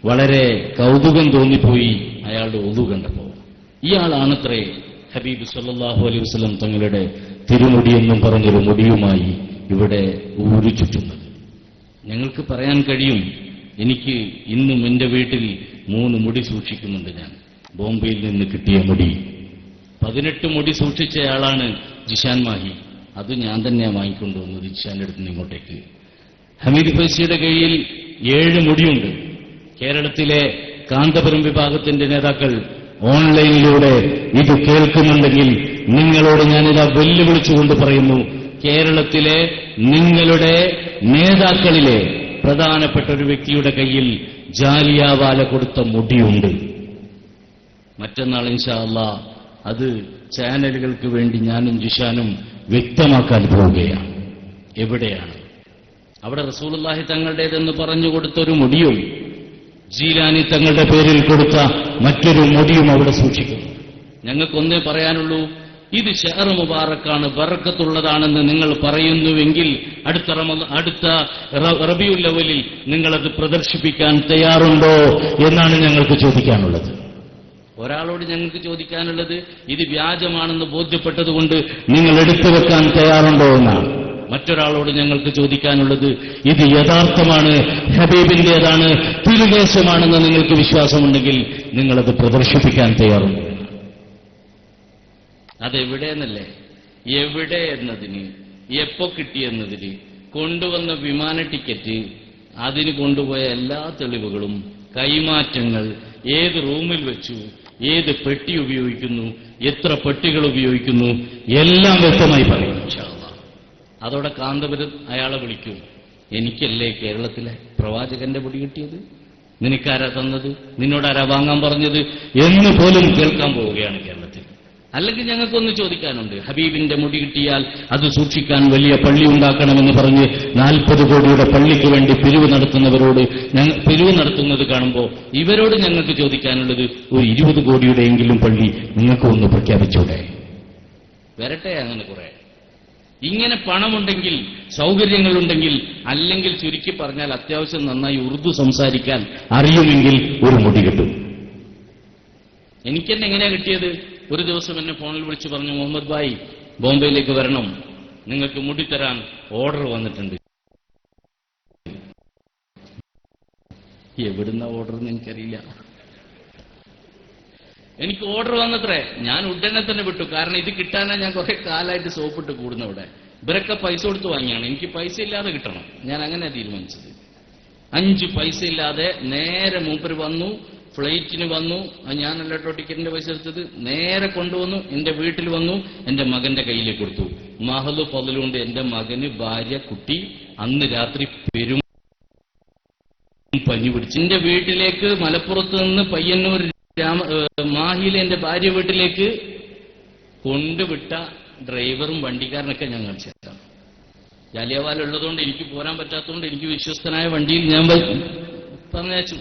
വളരെ കൗതുകം തോന്നിപ്പോയി അയാളുടെ വുളു കണ്ടപ്പോ. ഇയാളാണത്രേ ഹബീബ് സല്ലല്ലാഹു അലൈഹി വസല്ലം തങ്ങളുടെ തിരുമുടിയെന്നും പറഞ്ഞൊരു മുടിയുമായി ഇവിടെ ഊരു ചുറ്റുന്നത്. ഞങ്ങൾക്ക് പറയാൻ കഴിയും, എനിക്ക് ഇന്നും എന്റെ വീട്ടിൽ 3 മുടി സൂക്ഷിക്കുന്നുണ്ട്. ഞാൻ ബോംബെയിൽ നിന്ന് കിട്ടിയ മുടി 18 മുടി സൂക്ഷിച്ചയാളാണ് ജിഷാൻ മാഹി. അത് ഞാൻ തന്നെയാണ് വാങ്ങിക്കൊണ്ടുവന്നത് ജിഷാന്റെ അടുത്ത് നിന്ന് ഇങ്ങോട്ടേക്ക്. ഹമീദ് ഫൈസിയുടെ കയ്യിൽ 7 മുടിയുണ്ട്. കേരളത്തിലെ കാന്തപുരം വിഭാഗത്തിന്റെ നേതാക്കൾ ഓൺലൈനിലൂടെ ഇത് കേൾക്കുന്നുണ്ടെങ്കിൽ നിങ്ങളോട് ഞാനിതാ വെല്ലുവിളിച്ചുകൊണ്ട് പറയുന്നു, കേരളത്തിലെ നിങ്ങളുടെ നേതാക്കളിലെ പ്രധാനപ്പെട്ട ഒരു വ്യക്തിയുടെ കയ്യിൽ ജാലിയാവാല കൊടുത്ത മുടിയുണ്ട്. മറ്റന്നാൾ ഇൻഷാ അല്ലാഹ് അത് ചാനലുകൾക്ക് വേണ്ടി ഞാനും ജിഷാനും വ്യക്തമാക്കാൻ പോവുകയാണ്. എവിടെയാണ് അവിടെ റസൂലുള്ളാഹി തങ്ങളുടേതെന്ന് പറഞ്ഞു കൊടുത്തൊരു മുടിയും ജീലാനി തങ്ങളുടെ പേരിൽ കൊടുത്ത മറ്റൊരു മുടിയും അവിടെ സൂക്ഷിക്കുന്നു. ഞങ്ങൾക്കൊന്നേ പറയാനുള്ളൂ, ഇത് ഷഹർ മുബാറക്കാണ്, ബറക്കത്തുള്ളതാണെന്ന് നിങ്ങൾ പറയുന്നുവെങ്കിൽ അടുത്ത റബീഉൽ അവ്വലിൽ നിങ്ങളത് പ്രദർശിപ്പിക്കാൻ തയ്യാറുണ്ടോ എന്നാണ് ഞങ്ങൾക്ക് ചോദിക്കാനുള്ളത്. ഒരാളോട് ഞങ്ങൾക്ക് ചോദിക്കാനുള്ളത് ഇത് വ്യാജമാണെന്ന് ബോധ്യപ്പെട്ടതുകൊണ്ട് നിങ്ങൾ എടുത്തു വെക്കാൻ തയ്യാറുണ്ടോ എന്നാണ്. മറ്റൊരാളോട് ഞങ്ങൾക്ക് ചോദിക്കാനുള്ളത് ഇത് യഥാർത്ഥമാണ്, ഹബീബിന്റേതാണ്, തിരുദേശമാണെന്ന് നിങ്ങൾക്ക് വിശ്വാസമുണ്ടെങ്കിൽ നിങ്ങളത് പ്രദർശിപ്പിക്കാൻ തയ്യാറുണ്ടോ? അതെവിടെയെന്നല്ലേ, എവിടെ എന്നതിന്, എപ്പോ കിട്ടിയെന്നതിന്, കൊണ്ടുവന്ന വിമാന ടിക്കറ്റ്, അതിന് കൊണ്ടുപോയ എല്ലാ തെളിവുകളും, കൈമാറ്റങ്ങൾ, ഏത് റൂമിൽ വെച്ചു, ഏത് പെട്ടി ഉപയോഗിക്കുന്നു, എത്ര പെട്ടികൾ ഉപയോഗിക്കുന്നു, എല്ലാം വ്യക്തമായി പറയും ഇൻഷാ അല്ലാഹ്. അതോടെ കാന്തപുരം അയാളെ വിളിക്കൂ, എനിക്കല്ലേ കേരളത്തിലെ പ്രവാചകന്റെ പൊടി കിട്ടിയത്, നിനക്കാരാ തന്നത്, നിന്നോടാരാ വാങ്ങാൻ പറഞ്ഞത് എന്ന് പോലും കേൾക്കാൻ പോവുകയാണ് കേരളത്തിൽ. അല്ലെങ്കിൽ ഞങ്ങൾക്കൊന്ന് ചോദിക്കാനുണ്ട്, ഹബീബിന്റെ മുടി കിട്ടിയാൽ അത് സൂക്ഷിക്കാൻ വലിയ പള്ളി ഉണ്ടാക്കണമെന്ന് പറഞ്ഞ് 40 കോടിയുടെ പള്ളിക്ക് വേണ്ടി പിരിവ് നടത്തുന്നവരോട്, പിരിവ് നടത്തുന്നത് കാണുമ്പോൾ ഇവരോട് ഞങ്ങൾക്ക് ചോദിക്കാനുള്ളത്, ഒരു 20 കോടിയുടെയെങ്കിലും പള്ളി നിങ്ങൾക്ക് ഒന്ന് പ്രഖ്യാപിച്ചൂടെ? വരട്ടെ അങ്ങനെ കുറെ. ഇങ്ങനെ പണമുണ്ടെങ്കിൽ, സൗകര്യങ്ങളുണ്ടെങ്കിൽ, അല്ലെങ്കിൽ ചുരുക്കി പറഞ്ഞാൽ അത്യാവശ്യം നന്നായി ഉറുദു സംസാരിക്കാൻ അറിയുമെങ്കിൽ ഒരു മുടി കിട്ടും. എനിക്കെന്നെ എങ്ങനെയാ കിട്ടിയത്? ഒരു ദിവസം എന്നെ ഫോണിൽ വിളിച്ചു പറഞ്ഞു, മുഹമ്മദ് ഭായ് ബോംബെയിലേക്ക് വരണം, നിങ്ങൾക്ക് മുടി തരാൻ ഓർഡർ വന്നിട്ടുണ്ട്. എവിടുന്ന ഓർഡർ എന്ന് എനിക്കറിയില്ല. എനിക്ക് ഓർഡർ വന്നത്രേ. ഞാൻ ഉടനെ തന്നെ വിട്ടു. കാരണം ഇത് കിട്ടാനാ ഞാൻ കുറെ കാലമായിട്ട് സോപ്പിട്ട് കൂടുന്നവിടെ. ഇവരൊക്കെ പൈസ കൊടുത്ത് വാങ്ങിയാണ്, എനിക്ക് പൈസ ഇല്ലാതെ കിട്ടണം. ഞാൻ അങ്ങനെ തീരുമാനിച്ചത്. 5 പൈസ ഇല്ലാതെ നേരെ മൂപ്പര് വന്നു, ഫ്ലൈറ്റിന് വന്നു. ഞാനല്ല കേട്ടോ ടിക്കറ്റിന്റെ പൈസ എടുത്തത്. നേരെ കൊണ്ടുവന്നു, എന്റെ വീട്ടിൽ വന്നു, എന്റെ മകന്റെ കയ്യിലേക്ക് കൊടുത്തു. മഹലു പതിലുകൊണ്ട് എന്റെ മകന്, ഭാര്യ, കുട്ടി അന്ന് രാത്രി പെരും പനി പിടിച്ചു. എന്റെ വീട്ടിലേക്ക് മലപ്പുറത്ത് നിന്ന് പയ്യന്നൂർ മാഹിയിലെ എന്റെ ഭാര്യ വീട്ടിലേക്ക് കൊണ്ടുവിട്ട ഡ്രൈവറും വണ്ടിക്കാരനൊക്കെ ഞാൻ കാണിച്ചതാണ്. ജാലിയവാല ഉള്ളതുകൊണ്ട് എനിക്ക് പോരാൻ പറ്റാത്തതുകൊണ്ട് എനിക്ക് വിശ്വസ്തനായ വണ്ടിയിൽ ഞാൻ പറഞ്ഞയച്ചു.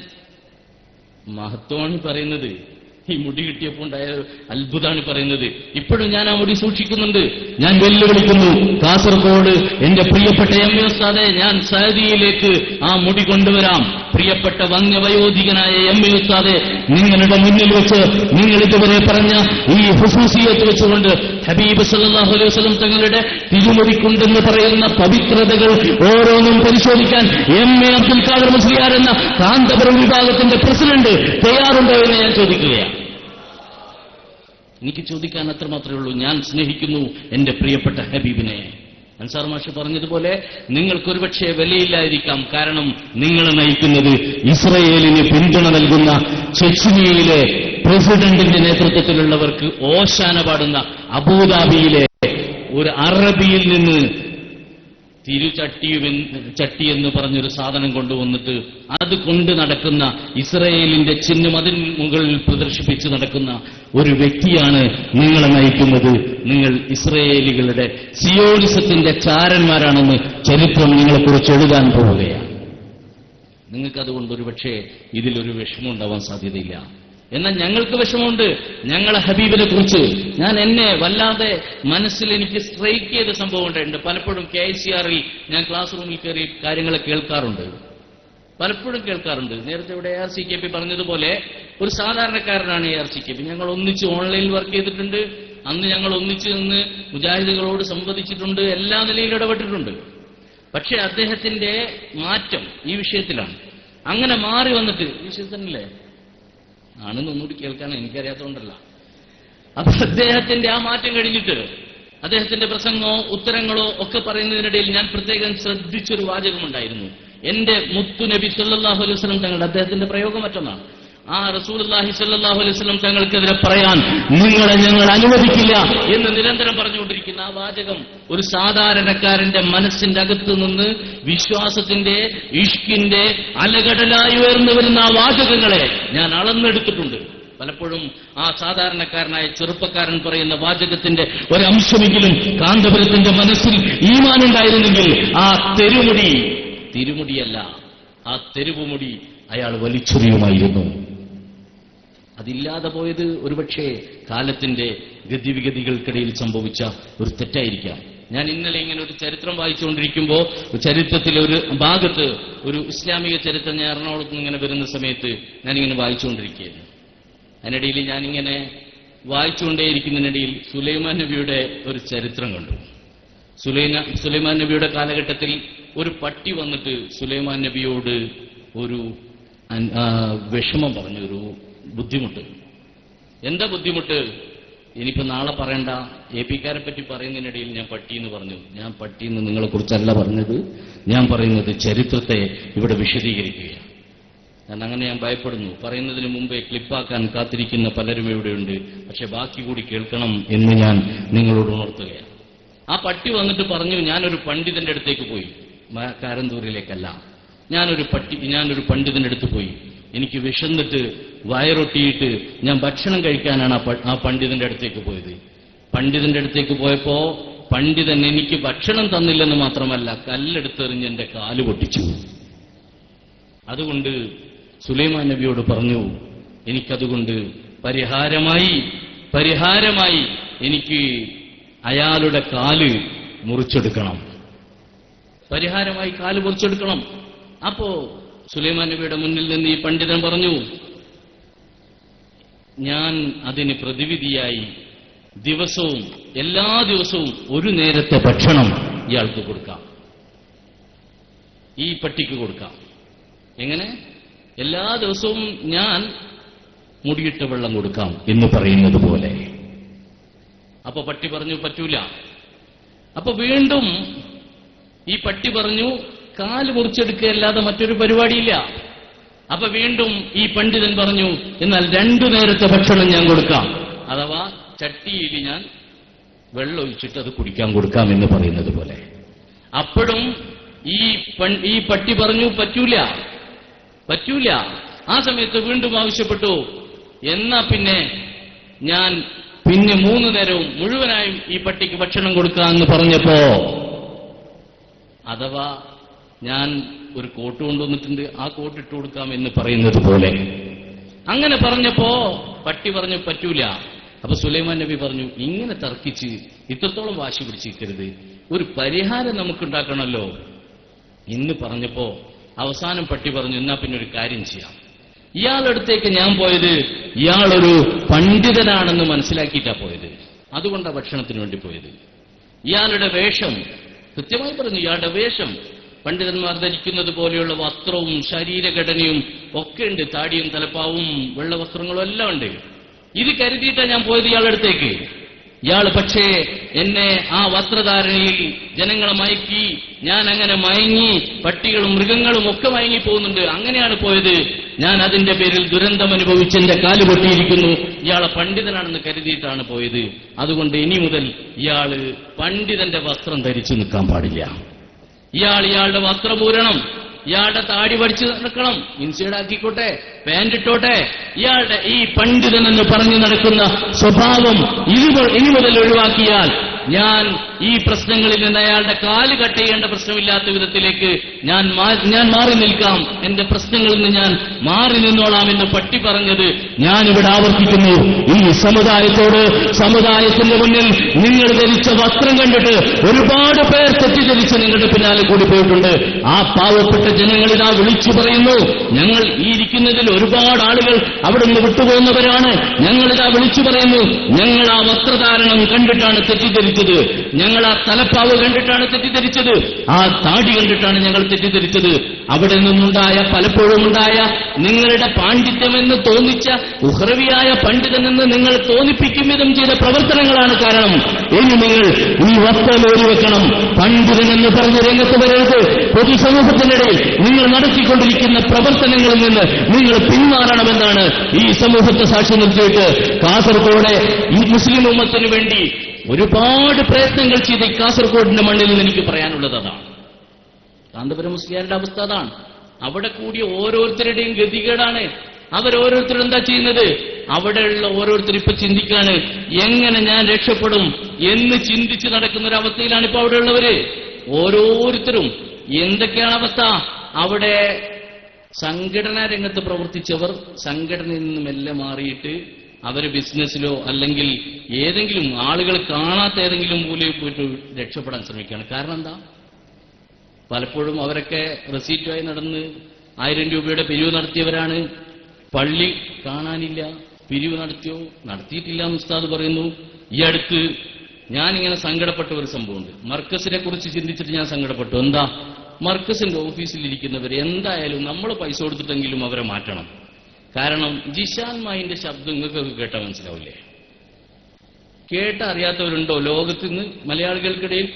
മഹത്വമാണ് പറയുന്നത്. ഈ മുടി കിട്ടിയപ്പോൾ ഉണ്ടായ അത്ഭുതമാണ് പറയുന്നത്. ഇപ്പോഴും ഞാൻ ആ മുടി സൂക്ഷിക്കുന്നുണ്ട്. ഞാൻ വെല്ലുവിളിക്കുന്നു, കാസർഗോഡ് എന്റെ പ്രിയപ്പെട്ട എം എ ഉസ്താദെ, ഞാൻ സൗദിയിലേക്ക് ആ മുടി കൊണ്ടുവരാം. പ്രിയപ്പെട്ട വന്യവയോധികനായ എം എ ഉസ്താദെ, നിങ്ങളുടെ മുന്നിൽ വെച്ച് നിങ്ങൾ ഇതുവരെ പറഞ്ഞ ഈ ഹുസൂസിയത്ത് വെച്ചുകൊണ്ട് ഹബീബ് സല്ലല്ലാഹു അലൈഹി വസല്ലം തങ്ങളുടെ തിരുമുടിക്കുണ്ടെന്ന് പറയുന്ന പവിത്രതകൾ ഓരോന്നും പരിശോധിക്കാൻ എം എ അബ്ദുൽ ഖാദർ മുസ്ലിയാർ എന്ന കാന്തപുരം വിഭാഗത്തിന്റെ പ്രസിഡന്റ് തയ്യാറുണ്ടോ എന്ന് ഞാൻ ചോദിക്കുകയാണ്. എനിക്ക് ചോദിക്കാൻ അത്രമാത്രമേ ഉള്ളൂ. ഞാൻ സ്നേഹിക്കുന്നു എന്റെ പ്രിയപ്പെട്ട ഹബീബിനെ. അൻസാർ മാഷ് പറഞ്ഞതുപോലെ നിങ്ങൾക്കൊരുപക്ഷെ വിലയില്ലായിരിക്കാം. കാരണം നിങ്ങളെ നയിക്കുന്നത് ഇസ്രയേലിന് പിന്തുണ നൽകുന്ന ചെച്നിയയിലെ പ്രസിഡന്റിന്റെ നേതൃത്വത്തിലുള്ളവർക്ക് ഓശാന പാടുന്ന അബൂദാബിയിലെ ഒരു അറബിയിൽ നിന്ന് ചട്ടി എന്ന് പറഞ്ഞൊരു സാധനം കൊണ്ടുവന്നിട്ട് അത് കൊണ്ട് നടക്കുന്ന, ഇസ്രയേലിന്റെ ചിഹ്നം അതിന് മുകളിൽ പ്രദർശിപ്പിച്ച് നടക്കുന്ന ഒരു വ്യക്തിയാണ് നിങ്ങളെ നയിക്കുന്നത്. നിങ്ങൾ ഇസ്രയേലികളുടെ സിയോണിസത്തിന്റെ ചാരന്മാരാണെന്ന് ചരിത്രം നിങ്ങളെക്കുറിച്ച് എഴുതാൻ പോവുകയാണ്. നിങ്ങൾക്കതുകൊണ്ട് ഒരുപക്ഷെ ഇതിലൊരു വിഷമം ഉണ്ടാവാൻ സാധ്യതയില്ല. എന്നാൽ ഞങ്ങൾക്ക് വിഷമമുണ്ട്. ഞങ്ങളെ ഹബീബിനെ കുറിച്ച് എന്നെ വല്ലാതെ മനസ്സിൽ എനിക്ക് സ്ട്രൈക്ക് ചെയ്ത സംഭവം ഉണ്ടായിട്ടുണ്ട്. പലപ്പോഴും KICR-ൽ ഞാൻ ക്ലാസ് റൂമിൽ കയറി കാര്യങ്ങളെ കേൾക്കാറുണ്ട്, പലപ്പോഴും കേൾക്കാറുണ്ട്. നേരത്തെ ഇവിടെ ARCKP പറഞ്ഞതുപോലെ ഒരു സാധാരണക്കാരനാണ് ARCKP. ഞങ്ങൾ ഒന്നിച്ച് ഓൺലൈനിൽ വർക്ക് ചെയ്തിട്ടുണ്ട്, അന്ന് ഞങ്ങൾ ഒന്നിച്ചു നിന്ന് മുജാഹിദുകളോട് സംവദിച്ചിട്ടുണ്ട്, എല്ലാ നിലയിലും ഇടപെട്ടിട്ടുണ്ട്. പക്ഷെ അദ്ദേഹത്തിന്റെ മാറ്റം ഈ വിഷയത്തിലാണ്. അങ്ങനെ മാറി വന്നിട്ട് ഈ വിഷയത്തിനല്ലേ ആണെന്ന് ഒന്നുകൂടി കേൾക്കാനും എനിക്കറിയാത്തതുകൊണ്ടല്ല. അപ്പൊ അദ്ദേഹത്തിന്റെ ആ മാറ്റം കഴിഞ്ഞിട്ട് അദ്ദേഹത്തിന്റെ പ്രസംഗമോ ഉത്തരങ്ങളോ ഒക്കെ പറയുന്നതിനിടയിൽ ഞാൻ പ്രത്യേകം ശ്രദ്ധിച്ചൊരു വാചകമുണ്ടായിരുന്നു. എന്റെ മുത്തു നബി സല്ലല്ലാഹു അലൈഹി വസല്ലം തങ്ങളുടെ അദ്ദേഹത്തിന്റെ പ്രയോഗം മറ്റൊന്നാണ്. ആ റസൂലുള്ളാഹി സ്വല്ലല്ലാഹു അലൈഹി വസല്ലം തങ്ങൾക്കെതിരെ പറയാൻ നിങ്ങളെ ഞങ്ങൾ അനുവദിക്കില്ല എന്ന് നിരന്തരം പറഞ്ഞുകൊണ്ടിരിക്കുന്ന ആ വാചകം ഒരു സാധാരണക്കാരന്റെ മനസ്സിന്റെ അകത്ത് നിന്ന് വിശ്വാസത്തിന്റെ ഇഷ്കിന്റെ അലകടലായി ഉയർന്നു വരുന്ന ആ വാചകങ്ങളെ ഞാൻ അളന്നെടുത്തിട്ടുണ്ട്. പലപ്പോഴും ആ സാധാരണക്കാരനായ ചെറുപ്പക്കാരൻ പറയുന്ന വാചകത്തിന്റെ ഒരംശമെങ്കിലും കാന്തപുരത്തിന്റെ മനസ്സിൽ ഈമാനുണ്ടായിരുന്നെങ്കിൽ ആ തിരുമുടിയല്ല, ആ തെരുവുമുടി അയാൾ വലിച്ചെറിയുമായിരുന്നു. അതില്ലാതെ പോയത് ഒരുപക്ഷെ കാലത്തിന്റെ ഗതിവിഗതികൾക്കിടയിൽ സംഭവിച്ച ഒരു തെറ്റായിരിക്കാം. ഞാൻ ഇന്നലെ ഇങ്ങനെ ഒരു ചരിത്രം വായിച്ചുകൊണ്ടിരിക്കുമ്പോൾ ചരിത്രത്തിലെ ഒരു ഭാഗത്ത് ഒരു ഇസ്ലാമിക ചരിത്രം ഞാൻ എറണാകുളത്ത് നിന്ന് ഇങ്ങനെ വരുന്ന സമയത്ത് ഞാനിങ്ങനെ വായിച്ചുകൊണ്ടിരിക്കുകയായിരുന്നു. അതിനിടയിൽ ഞാനിങ്ങനെ വായിച്ചുകൊണ്ടേയിരിക്കുന്നതിനിടയിൽ സുലൈമാൻ നബിയുടെ ഒരു ചരിത്രം കണ്ടു. സുലൈമാൻ നബിയുടെ കാലഘട്ടത്തിൽ ഒരു പട്ടി വന്നിട്ട് സുലൈമാൻ നബിയോട് ഒരു വിഷമം പറഞ്ഞു, ഒരു ബുദ്ധിമുട്ട്. എന്താ ബുദ്ധിമുട്ട്? ഇനിയിപ്പോ നാളെ പറയണ്ട, എപിക്കാരെ പറ്റി പറയുന്നതിനിടയിൽ ഞാൻ പട്ടി എന്ന് പറഞ്ഞു. ഞാൻ പട്ടി എന്ന് നിങ്ങളെ കുറിച്ചല്ല പറഞ്ഞത്, ഞാൻ പറയുന്നത് ചരിത്രത്തെ ഇവിടെ വിശദീകരിക്കുകയാണ്. കാരണം അങ്ങനെ ഞാൻ ഭയപ്പെടുന്നു. പറയുന്നതിന് മുമ്പേ ക്ലിപ്പാക്കാൻ കാത്തിരിക്കുന്ന പലരും ഇവിടെയുണ്ട്. പക്ഷെ ബാക്കി കൂടി കേൾക്കണം എന്ന് ഞാൻ നിങ്ങളോട് ഉണർത്തുകയാണ്. ആ പട്ടി വന്നിട്ട് പറഞ്ഞു, ഞാനൊരു പണ്ഡിതന്റെ അടുത്തേക്ക് പോയി, കാരന്തൂരിലേക്കല്ല, ഞാനൊരു പണ്ഡിതന്റെ അടുത്ത് പോയി. എനിക്ക് വിശന്നിട്ട് വയറൊട്ടിയിട്ട് ഞാൻ ഭക്ഷണം കഴിക്കാനാണ് ആ പണ്ഡിതന്റെ അടുത്തേക്ക് പോയത്. പണ്ഡിതന്റെ അടുത്തേക്ക് പോയപ്പോ പണ്ഡിതൻ എനിക്ക് ഭക്ഷണം തന്നില്ലെന്ന് മാത്രമല്ല, കല്ലെടുത്തെറിഞ്ഞ് എന്റെ കാല് പൊട്ടിച്ചു. അതുകൊണ്ട് സുലൈമാൻ നബിയോട് പറഞ്ഞു, എനിക്കതുകൊണ്ട് പരിഹാരമായി എനിക്ക് അയാളുടെ കാല് മുറിച്ചെടുക്കണം, പരിഹാരമായി കാല് മുറിച്ചെടുക്കണം. അപ്പോ സുലൈമാൻ നബിയുടെ മുന്നിൽ നിന്ന് ഈ പണ്ഡിതൻ പറഞ്ഞു, ഞാൻ അതിന് പ്രതിവിധിയായി എല്ലാ ദിവസവും ഒരു നേരത്തെ ഭക്ഷണം ഇയാൾക്ക് കൊടുക്കാം, ഈ പട്ടിക്ക് കൊടുക്കാം. എങ്ങനെ? എല്ലാ ദിവസവും ഞാൻ മുടിയിട്ട വെള്ളം കൊടുക്കാം എന്ന് പറയുന്നത് പോലെ. അപ്പൊ പട്ടി പറഞ്ഞു പറ്റൂല. അപ്പൊ വീണ്ടും ഈ പട്ടി പറഞ്ഞു, കാല് മുറിച്ചെടുക്കുകയല്ലാതെ മറ്റൊരു പരിപാടിയില്ല. അപ്പൊ വീണ്ടും ഈ പണ്ഡിതൻ പറഞ്ഞു, എന്നാൽ 2 നേരത്തെ ഭക്ഷണം ഞാൻ കൊടുക്കാം, അഥവാ ചട്ടിയിൽ ഞാൻ വെള്ളം ഒഴിച്ചിട്ട് അത് കുടിക്കാൻ കൊടുക്കാം എന്ന് പറയുന്നത് പോലെ. അപ്പോഴും ഈ പട്ടി പറഞ്ഞു പറ്റൂല. ആ സമയത്ത് വീണ്ടും ആവശ്യപ്പെട്ടു, എന്നാ പിന്നെ ഞാൻ 3 നേരവും മുഴുവനായും ഈ പട്ടിക്ക് ഭക്ഷണം കൊടുക്കാമെന്ന് പറഞ്ഞപ്പോ, അഥവാ ഞാൻ ഒരു കോട്ട് കൊണ്ടുവന്നിട്ടുണ്ട്, ആ കോട്ട് ഇട്ട് കൊടുക്കാം എന്ന് പറയുന്നത് പോലെ. അങ്ങനെ പറഞ്ഞപ്പോ പട്ടി പറഞ്ഞു പറ്റൂല. അപ്പൊ സുലൈമാൻ നബി പറഞ്ഞു, ഇങ്ങനെ തർക്കിച്ച് ഇത്രത്തോളം വാശി പിടിച്ചിരിക്കരുത്, ഒരു പരിഹാരം നമുക്കുണ്ടാക്കണമല്ലോ എന്ന് പറഞ്ഞപ്പോ അവസാനം പട്ടി പറഞ്ഞു, എന്നാ പിന്നെ ഒരു കാര്യം ചെയ്യാം. ഇയാളടുത്തേക്ക് ഞാൻ പോയത് ഇയാളൊരു പണ്ഡിതനാണെന്ന് മനസ്സിലാക്കിയിട്ടാ പോയത്, അതുകൊണ്ടാണ് ഭക്ഷണത്തിന് വേണ്ടി പോയത്. ഇയാളുടെ വേഷം കൃത്യമായി പറഞ്ഞു, ഇയാളുടെ വേഷം പണ്ഡിതന്മാർ ധരിക്കുന്നത് പോലെയുള്ള വസ്ത്രവും ശരീരഘടനയും ഒക്കെ ഉണ്ട്, താടിയും തലപ്പാവും വെള്ള വസ്ത്രങ്ങളും എല്ലാം ഉണ്ട്. ഇത് കരുതിയിട്ടാണ് ഞാൻ പോയത് ഇയാളടുത്തേക്ക്. ഇയാൾ പക്ഷേ എന്നെ ആ വസ്ത്രധാരണയിൽ ജനങ്ങളെ മയക്കി, ഞാൻ അങ്ങനെ മയങ്ങി, പട്ടികളും മൃഗങ്ങളും ഒക്കെ മയങ്ങി പോകുന്നുണ്ട്. അങ്ങനെയാണ് പോയത്. ഞാൻ അതിന്റെ പേരിൽ ദുരന്തം അനുഭവിച്ച് എന്റെ കാല് പൊട്ടിയിരിക്കുന്നു. ഇയാളെ പണ്ഡിതനാണെന്ന് കരുതിയിട്ടാണ് പോയത്. അതുകൊണ്ട് ഇനി മുതൽ ഇയാള് പണ്ഡിതന്റെ വസ്ത്രം ധരിച്ചു നിൽക്കാൻ പാടില്ല. ഇയാളുടെ വസ്ത്രം ഊരണം, ഇയാളുടെ താടി പഠിച്ചു നടക്കണം, ഇൻസൈഡ് ആക്കിക്കോട്ടെ, പാന്റ് ഇട്ടോട്ടെ. ഇയാളുടെ ഈ പണ്ഡിതൻ എന്ന് പറഞ്ഞു നടക്കുന്ന സ്വഭാവം ഇനി മുതൽ ഒഴിവാക്കിയാൽ ഞാൻ ഈ പ്രശ്നങ്ങളിൽ നിന്ന് അയാളുടെ കാല് കട്ട് ചെയ്യേണ്ട പ്രശ്നമില്ലാത്ത വിധത്തിലേക്ക് ഞാൻ മാറി നിൽക്കാം, എന്റെ പ്രശ്നങ്ങളിൽ നിന്ന് ഞാൻ മാറി നിന്നോളാം എന്ന് പട്ടി പറഞ്ഞത് ഞാനിവിടെ ആവർത്തിക്കുന്നു. ഈ സമുദായത്തിന്റെ മുന്നിൽ നിങ്ങൾ ധരിച്ച വസ്ത്രം കണ്ടിട്ട് ഒരുപാട് പേർ തെറ്റിദ്ധരിച്ച് നിങ്ങളുടെ പിന്നാലെ കൂടി പോയിട്ടുണ്ട്. ആ പാവപ്പെട്ട ജനങ്ങളിതാ വിളിച്ചു പറയുന്നു, ഞങ്ങൾ ഈ ഇരിക്കുന്നതിൽ ഒരുപാട് ആളുകൾ അവിടെ നിന്ന് വിട്ടുപോകുന്നവരാണ്. ഞങ്ങളിതാ വിളിച്ചു പറയുന്നു, ഞങ്ങൾ ആ വസ്ത്രധാരണം കണ്ടിട്ടാണ് തെറ്റിദ്ധരിച്ചത്, ഞങ്ങൾ ആ തലപ്പാവ് കണ്ടിട്ടാണ് തെറ്റിദ്ധരിച്ചത്, ആ താടി കണ്ടിട്ടാണ് ഞങ്ങൾ തെറ്റിദ്ധരിച്ചത്. അവിടെ നിന്നുണ്ടായ പലപ്പോഴും ഉണ്ടായ നിങ്ങളുടെ പാണ്ഡിത്യമെന്ന് തോന്നിച്ച ഉഹ്റവിയായ പണ്ഡിതനെന്ന് നിങ്ങൾ തോന്നിപ്പിക്കും വിധം ചെയ്ത പ്രവർത്തനങ്ങളാണ് കാരണം. ഇനി നിങ്ങൾ ഈ വസ്ത്രം ഓരിവെക്കണം. പണ്ഡിതനെന്ന് പറഞ്ഞ് രംഗത്ത് വരരുത്. പൊതുസമൂഹത്തിനിടയിൽ നിങ്ങൾ നടത്തിക്കൊണ്ടിരിക്കുന്ന പ്രവർത്തനങ്ങളിൽ നിന്ന് നിങ്ങൾ പിന്മാറണമെന്നാണ് ഈ സമൂഹത്തെ സാക്ഷി നിർത്തിയിട്ട് കാസർഗോഡ് ഈ മുസ്ലിം ഉമ്മത്തിന് വേണ്ടി ഒരുപാട് പ്രയത്നങ്ങൾ ചെയ്ത് ഈ കാസർഗോഡിന്റെ മണ്ണിൽ നിന്ന് എനിക്ക് പറയാനുള്ളത് അതാണ്. കാന്തപുരം മുസ്ലിയാരുടെ അവസ്ഥ അതാണ്. അവിടെ കൂടിയ ഓരോരുത്തരുടെയും ഗതികേടാണ്. അവരോരോരുത്തരും എന്താ ചെയ്യുന്നത്? അവിടെയുള്ള ഓരോരുത്തരും ഇപ്പൊ ചിന്തിക്കാണ്, എങ്ങനെ ഞാൻ രക്ഷപ്പെടും എന്ന് ചിന്തിച്ച് നടക്കുന്ന ഒരവസ്ഥയിലാണ് ഇപ്പൊ അവിടെ ഉള്ളവര് ഓരോരുത്തരും. എന്തൊക്കെയാണ് അവസ്ഥ? അവിടെ സംഘടനാ രംഗത്ത് പ്രവർത്തിച്ചവർ സംഘടനയിൽ നിന്നും എല്ലാം മാറിയിട്ട് അവർ ബിസിനസ്സിലോ അല്ലെങ്കിൽ ഏതെങ്കിലും ആളുകൾ കാണാത്ത ഏതെങ്കിലും മൂലയിൽ പോയിട്ട് രക്ഷപ്പെടാൻ ശ്രമിക്കുകയാണ്. കാരണം എന്താ? പലപ്പോഴും അവരൊക്കെ റെസീറ്റുമായി നടന്ന് 1000 രൂപയുടെ പിരിവ് നടത്തിയവരാണ്. പള്ളി കാണാനില്ല, പിരിവ് നടത്തിയോ നടത്തിയിട്ടില്ല എന്ന് ഉസ്താദ് പറയുന്നു. ഈ അടുത്ത് ഞാനിങ്ങനെ സങ്കടപ്പെട്ട ഒരു സംഭവമുണ്ട്. മർക്കസിനെ കുറിച്ച് ചിന്തിച്ചിട്ട് ഞാൻ സങ്കടപ്പെട്ടു. എന്താ? മർക്കസിന്റെ ഓഫീസിലിരിക്കുന്നവർ എന്തായാലും നമ്മൾ പൈസ കൊടുത്തിട്ടെങ്കിലും അവരെ മാറ്റണം. കാരണം ജിഷാൻ മായിന്റെ ശബ്ദം നിങ്ങൾക്കൊക്കെ കേട്ടാൽ മനസ്സിലാവില്ലേ? അറിയാത്തവരുണ്ടോ ലോകത്ത് നിന്ന് മലയാളികൾക്കിടയിൽ?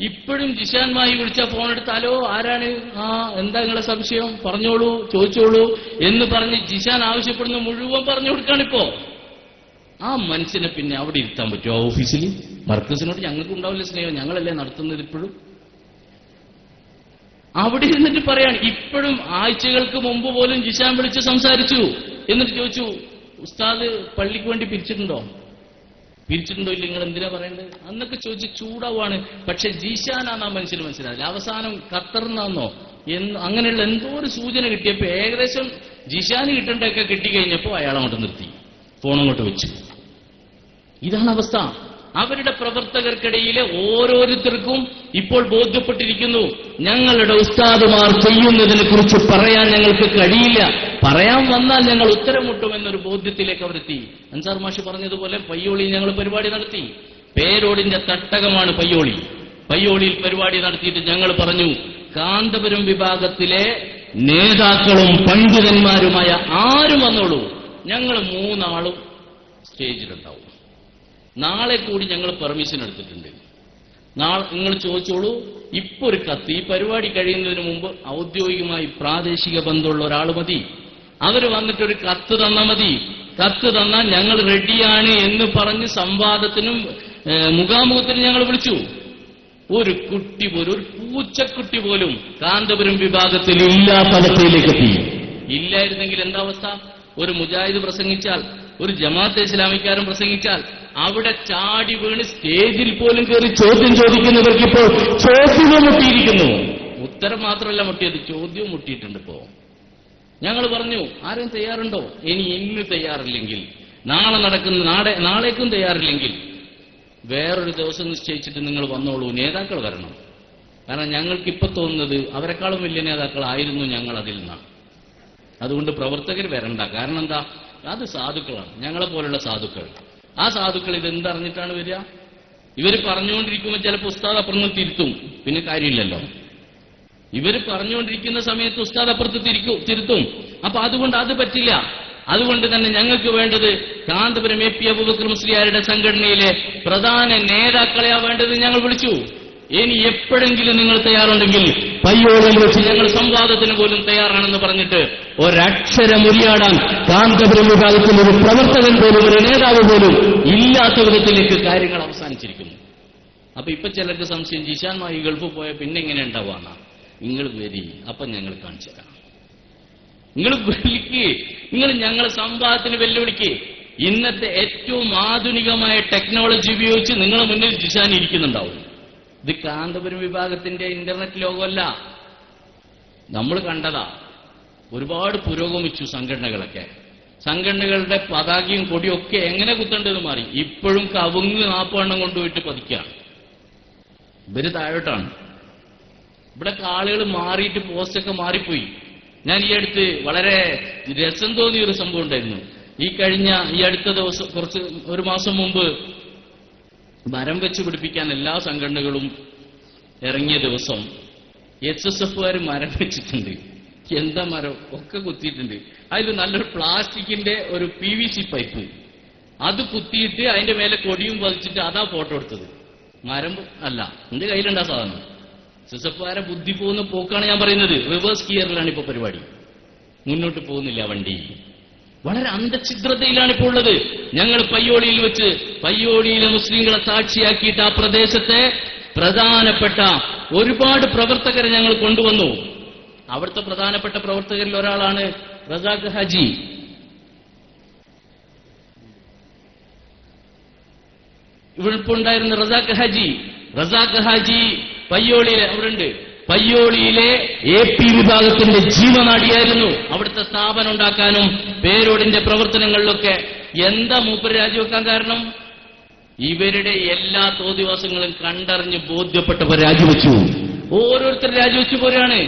ഇപ്പോഴും ജിഷാൻ മായി വിളിച്ചാൽ ഫോണെടുത്താലോ ആരാണ്, എന്താ നിങ്ങളെ സംശയം, പറഞ്ഞോളൂ, ചോദിച്ചോളൂ എന്ന് പറഞ്ഞ് ജിഷാൻ ആവശ്യപ്പെടുന്ന മുഴുവൻ പറഞ്ഞു കൊടുക്കാണിപ്പോ. ആ മനുഷ്യനെ പിന്നെ അവിടെ ഇരുത്താൻ പറ്റുമോ ഓഫീസിൽ? മർക്കസിനോട് ഞങ്ങൾക്ക് ഉണ്ടാവില്ല സ്നേഹം, ഞങ്ങളല്ലേ നടത്തുന്നത്. ഇപ്പോഴും അവിടെ ഇരുന്നിട്ട് പറയാണ്. ഇപ്പോഴും ആഴ്ചകൾക്ക് മുമ്പ് പോലും ജിഷാൻ വിളിച്ച് സംസാരിച്ചു. എന്നിട്ട് ചോദിച്ചു, ഉസ്താദ് പള്ളിക്ക് വേണ്ടി പിരിച്ചിട്ടുണ്ടോ ഇല്ല, നിങ്ങൾ എന്തിനാ പറയേണ്ടത് അന്നൊക്കെ ചോദിച്ച് ചൂടാവാണ്. പക്ഷെ ജീശാനാന്ന് ആ മനുഷ്യന് മനസ്സിലാവില്ല. അവസാനം ഖത്തറിനാന്നോ അങ്ങനെയുള്ള എന്തോ ഒരു സൂചന കിട്ടിയപ്പോ ഏകദേശം ജിഷാന് കിട്ടേണ്ടൊക്കെ കിട്ടിക്കഴിഞ്ഞപ്പോ അയാൾ അങ്ങോട്ട് നിർത്തി, ഫോണങ്ങോട്ട് വെച്ചു. ഇതാണ് അവസ്ഥ. അവരുടെ പ്രവർത്തകർക്കിടയിലെ ഓരോരുത്തർക്കും ഇപ്പോൾ ബോധ്യപ്പെട്ടിരിക്കുന്നു, ഞങ്ങളുടെ ഉസ്താദുമാർ ചെയ്യുന്നതിനെ കുറിച്ച് പറയാൻ ഞങ്ങൾക്ക് കഴിയില്ല, പറയാൻ വന്നാൽ ഞങ്ങൾ ഉത്തരം മുട്ടുമെന്നൊരു ബോധ്യത്തിലേക്ക് അവരെത്തി. അൻസാർ മാഷ് പറഞ്ഞതുപോലെ പയ്യോളിയിൽ ഞങ്ങൾ പരിപാടി നടത്തി. പേരോടിന്റെ തട്ടകമാണ് പയ്യോളി. പയ്യോളിയിൽ പരിപാടി നടത്തിയിട്ട് ഞങ്ങൾ പറഞ്ഞു, കാന്തപുരം വിഭാഗത്തിലെ നേതാക്കളും പണ്ഡിതന്മാരുമായ ആരും വന്നോളൂ, ഞങ്ങൾ 3 ആളും സ്റ്റേജിലുണ്ടാവും. നാളെ കൂടി ഞങ്ങൾ പെർമിഷൻ എടുത്തിട്ടുണ്ട്. നാളെ നിങ്ങൾ ചോദിച്ചോളൂ. ഇപ്പൊ ഒരു കത്ത്, ഈ പരിപാടി കഴിയുന്നതിന് മുമ്പ് ഔദ്യോഗികമായി പ്രാദേശിക ബന്ധമുള്ള ഒരാൾ മതി. അവർ വന്നിട്ടൊരു കത്ത് തന്നാൽ മതി. കത്ത് തന്നാൽ ഞങ്ങൾ റെഡിയാണ് എന്ന് പറഞ്ഞ് സംവാദത്തിനും മുഖാമുഖത്തിനും ഞങ്ങൾ വിളിച്ചു. ഒരു കുട്ടി പോലും, ഒരു പൂച്ചക്കുട്ടി പോലും കാന്തപുരം വിഭാഗത്തിൽ ഇല്ലാത്ത അവസ്ഥയിലേക്ക് എത്തി. ഇല്ലായിരുന്നെങ്കിൽ എന്താ അവസ്ഥ? ഒരു മുജാഹിദ് പ്രസംഗിച്ചാൽ, ഒരു ജമാഅത്തെ ഇസ്ലാമിക്കാരൻ പ്രസംഗിച്ചാൽ അവിടെ ചാടി വീണ് സ്റ്റേജിൽ പോലും കയറി ചോദ്യം ചോദിക്കുന്നവർക്ക് ഇപ്പോൾ ചോദ്യവും മുട്ടിയിരിക്കുന്നു. ഉത്തരം മാത്രമല്ല മുട്ടിയത്, ചോദ്യവും മുട്ടിയിട്ടുണ്ട്. ഇപ്പോ ഞങ്ങൾ പറഞ്ഞു, ആരും തയ്യാറുണ്ടോ? ഇന്ന് തയ്യാറില്ലെങ്കിൽ നാളേക്കും തയ്യാറില്ലെങ്കിൽ വേറൊരു ദിവസം നിശ്ചയിച്ചിട്ട് നിങ്ങൾ വന്നോളൂ, നേതാക്കൾ വരണം. കാരണം ഞങ്ങൾക്കിപ്പോ തോന്നുന്നത് അവരെക്കാളും വലിയ നേതാക്കളായിരുന്നു ഞങ്ങൾ അതിൽ നിന്നാണ്. അതുകൊണ്ട് പ്രവർത്തകർ വരണ്ട. കാരണം എന്താ? അത് സാധുക്കളാണ്, ഞങ്ങളെ പോലുള്ള സാധുക്കൾ. ആ സാധുക്കൾ ഇതെന്തറിഞ്ഞിട്ടാണ് വരിക? ഇവർ പറഞ്ഞുകൊണ്ടിരിക്കുമ്പോൾ ചിലപ്പോൾ ഉസ്താദ് അപ്പുറത്ത് തിരുത്തും, പിന്നെ കാര്യമില്ലല്ലോ. ഇവർ പറഞ്ഞുകൊണ്ടിരിക്കുന്ന സമയത്ത് ഉസ്താദ് അപ്പുറത്ത് തിരുത്തും. അപ്പൊ അതുകൊണ്ട് അത് പറ്റില്ല. അതുകൊണ്ട് തന്നെ ഞങ്ങൾക്ക് വേണ്ടത് കാന്തപുരം എ പി അബൂബക്കർ മുസ്ലിയാരുടെ സംഘടനയിലെ പ്രധാന നേതാക്കളെയാ വേണ്ടത്. ഞങ്ങൾ വിളിച്ചു. ഇനി എപ്പോഴെങ്കിലും നിങ്ങൾ തയ്യാറുണ്ടെങ്കിൽ പയ്യോളിൽ വെച്ച് ഞങ്ങൾ സംവാദത്തിന് പോലും തയ്യാറാണെന്ന് പറഞ്ഞിട്ട് ഒരക്ഷരം ഉരിയാടാൻ കാന്തപുരം വിഭാഗത്തിൽ ഒരു പ്രവർത്തകൻ പോലും ഒരു നേതാവ് പോലും ഇല്ലാത്ത വിധത്തിലേക്ക് കാര്യങ്ങൾ അവസാനിച്ചിരിക്കുന്നു. അപ്പൊ ഇപ്പൊ ചിലർക്ക് സംശയം, ജിഷാൻ മായി ഗൾഫ് പോയ പിന്നെ എങ്ങനെ ഉണ്ടാവാന്നാ? നിങ്ങൾ വരി, അപ്പം ഞങ്ങൾ കാണിച്ചു തരാം. നിങ്ങൾ വിളിക്ക്, നിങ്ങൾ ഞങ്ങളെ സംവാദത്തിന് വെല്ലുവിളിക്ക്. ഇന്നത്തെ ഏറ്റവും ആധുനികമായ ടെക്നോളജി ഉപയോഗിച്ച് നിങ്ങളെ മുന്നിൽ ജിഷാൻ ഇരിക്കുന്നുണ്ടാവും. ഇത് കാന്തപുരം വിഭാഗത്തിന്റെ ഇന്റർനെറ്റ് ലോകമല്ല, നമ്മൾ കണ്ടതാ. ഒരുപാട് പുരോഗമിച്ചു സംഘടനകളൊക്കെ. സംഘടനകളുടെ പതാകയും കൊടിയും ഒക്കെ എങ്ങനെ കുത്തേണ്ടത് മാറി. ഇപ്പോഴും കവുങ്ങ് 40 എണ്ണം കൊണ്ടുപോയിട്ട് പതിക്കുകയാണ്. ഇവര് താഴോട്ടാണ്. ഇവിടെ ആളുകൾ മാറിയിട്ട് പോസ്റ്റൊക്കെ മാറിപ്പോയി. ഞാൻ ഈ അടുത്ത് വളരെ രസം തോന്നിയൊരു സംഭവം ഉണ്ടായിരുന്നു. ഈ അടുത്ത ദിവസം ഒരു മാസം മുമ്പ് മരം വെച്ച് പിടിപ്പിക്കാൻ എല്ലാ സംഘടനകളും ഇറങ്ങിയ ദിവസം SSFകാർ മരം വെച്ചിട്ടുണ്ട്. എന്താ മരം ഒക്കെ കുത്തിയിട്ടുണ്ട്. അതിൽ നല്ലൊരു പ്ലാസ്റ്റിക്കിന്റെ ഒരു PVC പൈപ്പ് അത് കുത്തിയിട്ട് അതിന്റെ മേലെ കൊടിയും പതിച്ചിട്ട് അതാ ഫോട്ടോ എടുത്തത്. മരം അല്ല, എന്റെ കയ്യിലുണ്ടാ സാധനം. SSFകാരെ ബുദ്ധി പോകുന്ന പോക്കാണ് ഞാൻ പറയുന്നത്. റിവേഴ്സ് ഗിയറിലാണ് ഇപ്പൊ പരിപാടി, മുന്നോട്ട് പോകുന്നില്ല വണ്ടി. വളരെ അന്ധഛിദ്രതയിലാണ് ഇപ്പോൾ ഉള്ളത്. ഞങ്ങൾ പയ്യോളിയിൽ വെച്ച് പയ്യോളിയിലെ മുസ്ലിങ്ങളെ സാക്ഷിയാക്കിയിട്ട് ആ പ്രദേശത്തെ പ്രധാനപ്പെട്ട ഒരുപാട് പ്രവർത്തകരെ ഞങ്ങൾ കൊണ്ടുവന്നു. അവിടുത്തെ പ്രധാനപ്പെട്ട പ്രവർത്തകരിൽ ഒരാളാണ് റസാഖ് ഹാജി. ഇവിടെ ഇപ്പോൾ ഉണ്ടായിരുന്ന റസാഖ് ഹാജി പയ്യോളിയിലെ അവിടുണ്ട്. പയ്യോളിയിലെ AP വിഭാഗത്തിന്റെ ജീവനാടിയായിരുന്നു. അവിടുത്തെ സ്ഥാപനം ഉണ്ടാക്കാനും പേരോടിന്റെ പ്രവർത്തനങ്ങളിലൊക്കെ. എന്താ മൂപ്പര് രാജിവെക്കാൻ കാരണം? ഇവരുടെ എല്ലാ തോന്നിവാസങ്ങളും കണ്ടറിഞ്ഞ് ബോധ്യപ്പെട്ടവർ രാജിവെച്ചു. ഓരോരുത്തർ രാജിവെച്ചു പോരാണ്.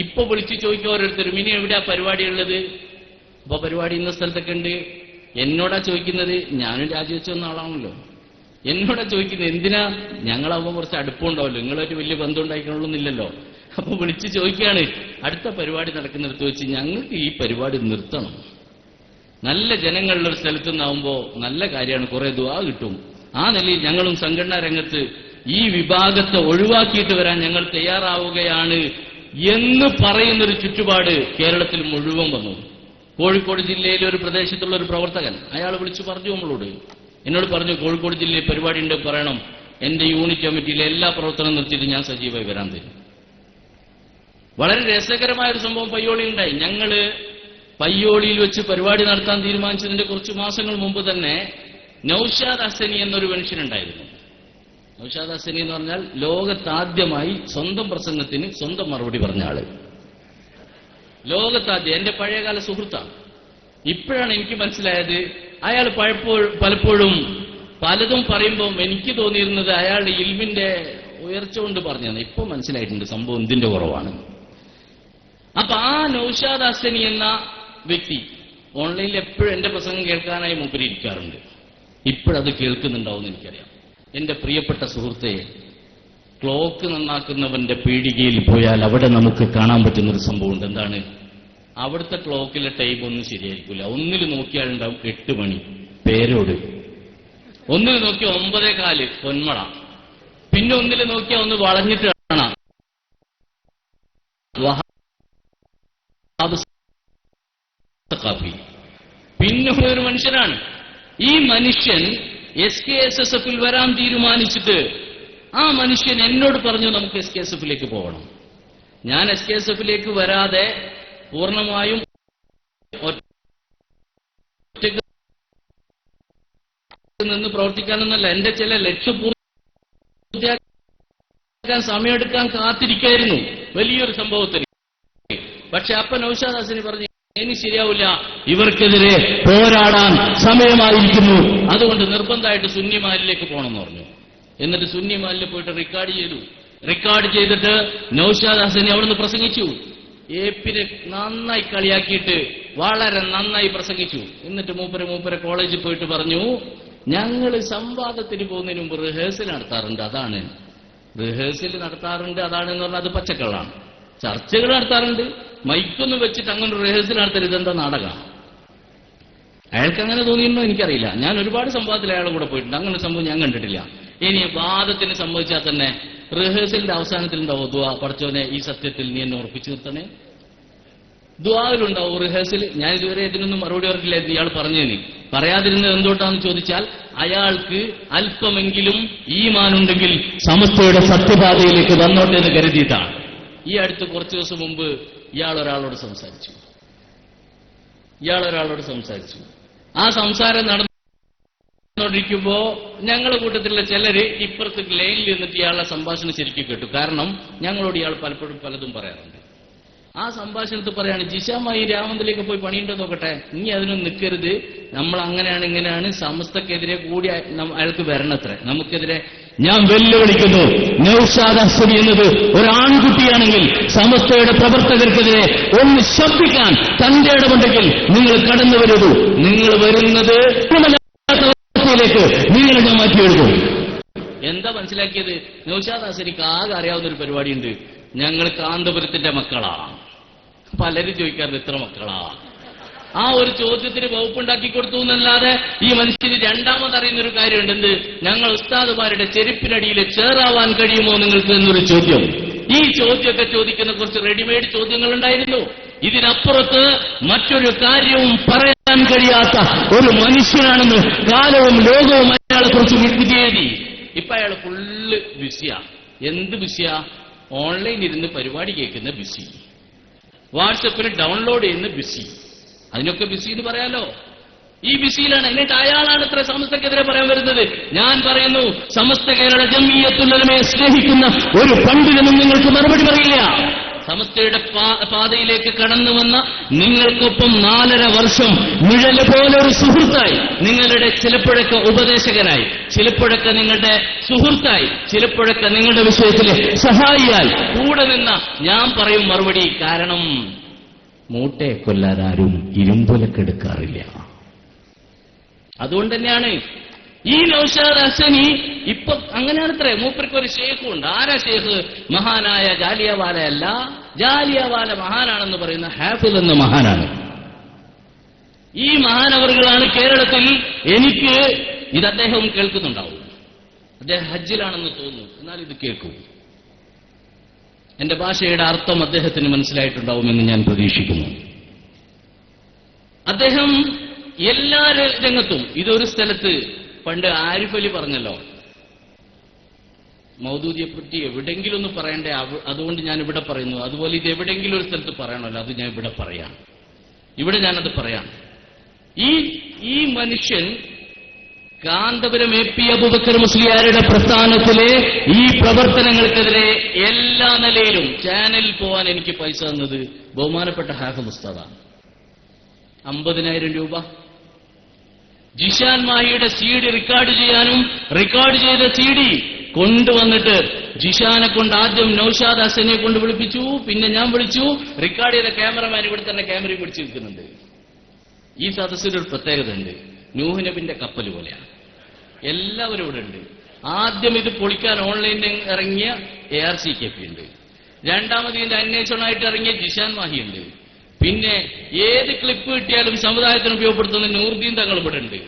ഇപ്പൊ വിളിച്ചു ചോദിക്കുക ഓരോരുത്തരും, ഇനി എവിടെയാ പരിപാടി ഉള്ളത്? അപ്പൊ പരിപാടി ഇന്ന സ്ഥലത്തൊക്കെ ഉണ്ട്. എന്നോടാ ചോദിക്കുന്നത്. ഞാനും രാജിവെച്ചു വന്ന ആളാണല്ലോ. എന്നോടാ ചോദിക്കുന്നത്. എന്തിനാ? ഞങ്ങളാവുമ്പോൾ കുറച്ച് അടുപ്പമുണ്ടാവല്ലോ, നിങ്ങളായിട്ട് വലിയ ബന്ധം ഉണ്ടായിക്കൊള്ളണമെന്നില്ലല്ലോ. അപ്പൊ വിളിച്ചു ചോദിക്കുകയാണ്, അടുത്ത പരിപാടി നടക്കുന്നിടത്ത് വെച്ച് ഞങ്ങൾക്ക് ഈ പരിപാടി നിർത്തണം. നല്ല ജനങ്ങളുടെ ഒരു സ്ഥലത്തു നിന്നാവുമ്പോ നല്ല കാര്യമാണ്, കുറെ ദുആ കിട്ടും. ആ നിലയിൽ ഞങ്ങളും സംഘടനാ രംഗത്ത് ഈ വിഭാഗത്തെ ഒഴിവാക്കിയിട്ട് വരാൻ ഞങ്ങൾ തയ്യാറാവുകയാണ് എന്ന് പറയുന്നൊരു ചുറ്റുപാട് കേരളത്തിൽ മുഴുവൻ വന്നു. കോഴിക്കോട് ജില്ലയിലെ ഒരു പ്രദേശത്തുള്ള ഒരു പ്രവർത്തകൻ അയാൾ വിളിച്ചു പറഞ്ഞു എന്നോട് പറഞ്ഞു, കോഴിക്കോട് ജില്ലയിൽ പരിപാടി ഉണ്ട്, പറയണം. എന്റെ യൂണിറ്റ് കമ്മിറ്റിയിലെ എല്ലാ പ്രവർത്തനം നിർത്തിയിട്ട് ഞാൻ സജീവമായി വരാൻ തരും. വളരെ രസകരമായൊരു സംഭവം പയ്യോളി ഉണ്ടായി. ഞങ്ങള് പയ്യോളിയിൽ വെച്ച് പരിപാടി നടത്താൻ തീരുമാനിച്ചതിന്റെ കുറച്ച് മാസങ്ങൾ മുമ്പ് തന്നെ നൌഷാദ് ഹസനി എന്നൊരു മനുഷ്യനുണ്ടായിരുന്നു. നൌഷാദ് ഹസനി എന്ന് പറഞ്ഞാൽ ലോകത്താദ്യമായി സ്വന്തം പ്രസംഗത്തിന് സ്വന്തം മറുപടി പറഞ്ഞ ആള്. ലോകത്താദ്യം. എന്റെ പഴയകാല സുഹൃത്താണ്. ഇപ്പോഴാണ് എനിക്ക് മനസ്സിലായത് അയാൾ പലപ്പോഴും പലതും പറയുമ്പോൾ എനിക്ക് തോന്നിയിരുന്നത് അയാളുടെ ഇൽമിന്റെ ഉയർച്ച കൊണ്ട് പറഞ്ഞതാണ്. ഇപ്പൊ മനസ്സിലായിട്ടുണ്ട് സംഭവം എന്തിന്റെ കുറവാണ്. അപ്പൊ ആ നൌഷാദ് ഹസനി എന്ന വ്യക്തി ഓൺലൈനിൽ എപ്പോഴും എന്റെ പ്രസംഗം കേൾക്കാനായി മൂപ്പര് ഇരിക്കാറുണ്ട്. ഇപ്പോഴത് കേൾക്കുന്നുണ്ടാവുമെന്ന് എനിക്കറിയാം. എന്റെ പ്രിയപ്പെട്ട സുഹൃത്തെ, ക്ലോക്ക് നന്നാക്കുന്നവന്റെ പീടികയിൽ പോയാൽ അവിടെ നമുക്ക് കാണാൻ പറ്റുന്നൊരു സംഭവമുണ്ട്. എന്താണ്? അവിടുത്തെ ക്ലോക്കിലെ ടൈം ഒന്നും ശരിയായിരിക്കില്ല. ഒന്നിൽ നോക്കിയാലുണ്ടാവും 8 മണി പേരോട്, ഒന്നിൽ നോക്കിയാൽ 9:15 പൊന്മള, പിന്നെ ഒന്നിൽ നോക്കിയാൽ ഒന്ന് വളഞ്ഞിട്ട് കാണാം പിന്നെ ഒരു മനുഷ്യനാണ്. ഈ മനുഷ്യൻ SKSSFൽ വരാൻ തീരുമാനിച്ചിട്ട് ആ മനുഷ്യൻ എന്നോട് പറഞ്ഞു, നമുക്ക് SKSFലേക്ക് പോകണം. ഞാൻ SKSFലേക്ക് വരാതെ പൂർണ്ണമായും നിന്ന് പ്രവർത്തിക്കാനൊന്നല്ല, എന്റെ ചില ലക്ഷ്യം പൂർത്തിയാക്കാൻ സമയമെടുക്കാൻ കാത്തിരിക്കായിരുന്നു വലിയൊരു സംഭവത്തിന്. പക്ഷെ അപ്പ നൌഷാദ് ഹസനി പറഞ്ഞു, ഇനി ശരിയാവില്ല, ഇവർക്കെതിരെ പോരാടാൻ സമയമായിരിക്കുന്നു, അതുകൊണ്ട് നിർബന്ധമായിട്ട് സുന്നി മഹലിലേക്ക് പോകണമെന്ന് പറഞ്ഞു. എന്നിട്ട് സുന്നി മഹലിൽ പോയിട്ട് റെക്കോർഡ് ചെയ്തിട്ട് നൌഷാദ് ഹസനി അവിടുന്ന് പ്രസംഗിച്ചു. ഏപ്പിനെ നന്നായി കളിയാക്കിയിട്ട് വളരെ നന്നായി പ്രസംഗിച്ചു. എന്നിട്ട് മൂപ്പരെ കോളേജിൽ പോയിട്ട് പറഞ്ഞു, ഞങ്ങൾ സംവാദത്തിന് പോകുന്നതിന് മുമ്പ് റിഹേഴ്സൽ നടത്താറുണ്ട്, അതാണ് എന്ന് പറഞ്ഞാൽ അത് പച്ചക്കള്ളാണ്. ചർച്ചകൾ നടത്താറുണ്ട്, മൈക്കൊന്നും വെച്ചിട്ട് അങ്ങനെ റിഹേഴ്സൽ നടത്തരുത്, ഇതെന്താ നാടകമാണ്. അയാൾക്ക് അങ്ങനെ തോന്നിയിട്ടുണ്ടോ എനിക്കറിയില്ല. ഞാൻ ഒരുപാട് സംവാദത്തിൽ അയാളുടെ കൂടെ പോയിട്ടുണ്ട്, അങ്ങനെ സംഭവം ഞാൻ കണ്ടിട്ടില്ല. ഇനി വാദത്തിന് സംഭവിച്ചാൽ തന്നെ റിഹേഴ്സലിന്റെ അവസാനത്തിൽ ഉണ്ടാവും ദുആ, പടച്ചോനെ ഈ സത്യത്തിൽ നീ എന്നെ ഉറപ്പിച്ചു നിർത്തണേ. ദുആയിലുണ്ടാവും റിഹേഴ്സൽ. ഞാൻ ഇതുവരെ ഇതിനൊന്നും മറുപടി പറഞ്ഞില്ലായിരുന്നു. ഇയാൾ പറഞ്ഞതിന് പറയാതിരുന്നത് എന്തുകൊണ്ടാണെന്ന് ചോദിച്ചാൽ, അയാൾക്ക് അല്പമെങ്കിലും ഈമാനുണ്ടെങ്കിൽ സമസ്തയുടെ സത്യപാതയിലേക്ക് വന്നോട്ടെ എന്ന് കരുതിയിട്ടാണ്. ഈ അടുത്ത് കുറച്ച് ദിവസം മുമ്പ് ഇയാൾ ഒരാളോട് സംസാരിച്ചു. ആ സംസാരം നടന്നു ിരിക്കുമ്പോ ഞങ്ങളുടെ കൂട്ടത്തിലുള്ള ചിലര് ഇപ്പുറത്ത് ലൈനിൽ നിന്നിട്ട് ഇയാളുടെ സംഭാഷണം ശരിക്കും കേട്ടു. കാരണം ഞങ്ങളോട് ഇയാൾ പലപ്പോഴും പലതും പറയാറുണ്ട്. ആ സംഭാഷണത്തിൽ പറയാണ്, ജിഷാമായി രാമന്തിലേക്ക് പോയി പണിയുണ്ടോ നോക്കട്ടെ, ഇനി അതിനൊന്നും നിൽക്കരുത്, നമ്മൾ അങ്ങനെയാണ് ഇങ്ങനെയാണ്, സമസ്തക്കെതിരെ കൂടി അയാൾക്ക് വരണത്രേ, നമുക്കെതിരെ. ഞാൻ വെല്ലുവിളിക്കുന്നു, നൗഷാദ് അഹ്സനി എന്നത് ഒരു ആൺകുട്ടിയാണെങ്കിൽ സമസ്തയുടെ പ്രവർത്തകർക്കെതിരെ ഒന്ന് ശബ്ദിക്കാൻ തന്റെ ഇടമുണ്ടെങ്കിൽ നിങ്ങൾ കടന്നു വരൂ. നിങ്ങൾ വരുന്നത് ിലേക്ക് നിങ്ങളെ ഞാൻ മാറ്റിയെടുക്കും. എന്താ മനസ്സിലാക്കിയത്? നൗഷാദ് അഹ്സനിക്ക് ആകെ അറിയാവുന്ന ഒരു പരിപാടിയുണ്ട്, ഞങ്ങൾ കാന്തപുരത്തിന്റെ മക്കളാണ്. പലരും ചോദിക്കാറുണ്ട് എത്ര മക്കളാ. ആ ഒരു ചോദ്യത്തിന് വകുപ്പുണ്ടാക്കി കൊടുത്തു എന്നല്ലാതെ ഈ മനുഷ്യന് രണ്ടാമത് അറിയുന്നൊരു കാര്യമുണ്ട്. എന്ത്? ഞങ്ങൾ ഉസ്താദുമാരുടെ ചെരുപ്പിനടിയിൽ ചേറാവാൻ കഴിയുമോ നിങ്ങൾക്ക് എന്നൊരു ചോദ്യം. ഈ ചോദ്യമൊക്കെ ചോദിക്കുന്ന കുറച്ച് റെഡിമെയ്ഡ് ചോദ്യങ്ങൾ ഉണ്ടായിരുന്നു. ഇതിനപ്പുറത്ത് മറ്റൊരു കാര്യവും പറയാൻ കഴിയാത്ത ഒരു മനുഷ്യനാണെന്ന് കാലവും ലോകവും അയാളെ കുറിച്ച് വിധിയെഴുതി. ഇപ്പൊ അയാൾ ഫുള്ള് ബിസിയാ. എന്ത് ബിസിയാ? ഓൺലൈൻ ഇരുന്ന് പരിപാടി കേൾക്കുന്ന ബിസി, വാട്സപ്പിൽ ഡൗൺലോഡ് ചെയ്യുന്ന ബിസി, അതിനൊക്കെ ബിസി എന്ന് പറയാലോ. ഈ ബിസിയിലാണ്. എന്നിട്ട് അയാളാണ് ഇത്ര സമസ്തക്കെതിരെ പറയാൻ വരുന്നത്. ഞാൻ പറയുന്നു, സമസ്ത കേരള ജംഇയ്യത്തുൽ ഉലമയെ സ്നേഹിക്കുന്ന ഒരു പണ്ഡിതനും നിങ്ങൾക്ക് മറുപടി പറയില്ല. സമസ്തയുടെ പാതയിലേക്ക് കടന്നു വന്ന നിങ്ങൾക്കൊപ്പം 4.5 വർഷം നിഴല് പോലെ ഒരു സുഹൃത്തായി, നിങ്ങളുടെ ചിലപ്പോഴൊക്കെ ഉപദേശകനായി, ചിലപ്പോഴൊക്കെ നിങ്ങളുടെ സുഹൃത്തായി, ചിലപ്പോഴൊക്കെ നിങ്ങളുടെ വിഷയത്തിലെ സഹായിയായി കൂടെ നിന്ന ഞാൻ പറയും മറുപടി. കാരണം മൂട്ടയെ കൊല്ലാൻ ആരും ഇരുമ്പുലക്കെടുക്കാറില്ല. അതുകൊണ്ട് തന്നെയാണ് ഈ നൗഷാദ് അഹ്സനി ഇപ്പൊ അങ്ങനെയാണത്രേ. മൂപ്പർക്ക് ഒരു ഷേഖുണ്ട്. ആരാ ഷേഖ്? മഹാനായ ജാലിയവാല അല്ല, ജാലിയവാല മഹാനാണെന്ന് പറയുന്ന ഹാഫിദ് എന്ന മഹാനാണ്. ഈ മഹാനവറുകളാണ് കേരളത്തിൽ, എനിക്ക് ഇത് അദ്ദേഹം കേൾക്കുന്നുണ്ടാവും, അദ്ദേഹം ഹജ്ജിലാണെന്ന് തോന്നുന്നു, എന്നാൽ ഇത് കേൾക്കൂ. എന്റെ ഭാഷയുടെ അർത്ഥം അദ്ദേഹത്തിന് മനസ്സിലായിട്ടുണ്ടാവുമെന്ന് ഞാൻ പ്രതീക്ഷിക്കുന്നു. അദ്ദേഹം എല്ലാ രംഗത്തും, ഇതൊരു സ്ഥലത്ത് പണ്ട് ആരിഫ് അലി പറഞ്ഞല്ലോ, മൗദൂദിയെ പറ്റി എവിടെങ്കിലും ഒന്ന് പറയണ്ടേ, അതുകൊണ്ട് ഞാൻ ഇവിടെ പറയുന്നു. അതുപോലെ ഇത് എവിടെയെങ്കിലും ഒരു സ്ഥലത്ത് പറയണമല്ലോ, അത് ഞാൻ ഇവിടെ പറയാം, ഇവിടെ ഞാനത് പറയാം. ഈ മനുഷ്യൻ കാന്തപുരം എ.പി. അബൂബക്കർ മുസ്ലിയാരുടെ പ്രസ്ഥാനത്തിലെ ഈ പ്രവർത്തനങ്ങൾക്കെതിരെ എല്ലാ നിലയിലും ചാനലിൽ പോവാൻ എനിക്ക് പൈസ തന്നത് ബഹുമാനപ്പെട്ട ഹാഫിദ് ഉസ്താദാണ്. 50,000 രൂപ. ജിഷാൻ മാഹിയുടെ CD റെക്കോർഡ് ചെയ്യാനും റെക്കോർഡ് ചെയ്ത CD കൊണ്ടുവന്നിട്ട് ജിഷാനെ കൊണ്ട് ആദ്യം നൗഷാദ് അഹ്സനിയെ കൊണ്ട് വിളിപ്പിച്ചു, പിന്നെ ഞാൻ വിളിച്ചു. റെക്കോർഡ് ചെയ്ത ക്യാമറമാൻ ഇവിടെ തന്നെ ക്യാമറയിൽ പിടിച്ചു നിൽക്കുന്നുണ്ട്. ഈ സദസ്സിലൊരു പ്രത്യേകത ഉണ്ട്, നൂഹ് നബിന്റെ കപ്പൽ പോലെയാണ്. എല്ലാവരും ഇവിടെ ഉണ്ട്. ആദ്യം ഇത് പൊളിക്കാൻ ഓൺലൈനിൽ ഇറങ്ങിയ ARCKP ഉണ്ട്. രണ്ടാമത് ഇതിന്റെ അന്വേഷണമായിട്ട് ഇറങ്ങിയ ജിഷാൻ മാഹി ഉണ്ട്. പിന്നെ ഏത് ക്ലിപ്പ് കിട്ടിയാലും സമുദായത്തിന് ഉപയോഗപ്പെടുത്തുന്ന നൂർദീൻ തങ്ങൾ ഇവിടെ ഉണ്ട്.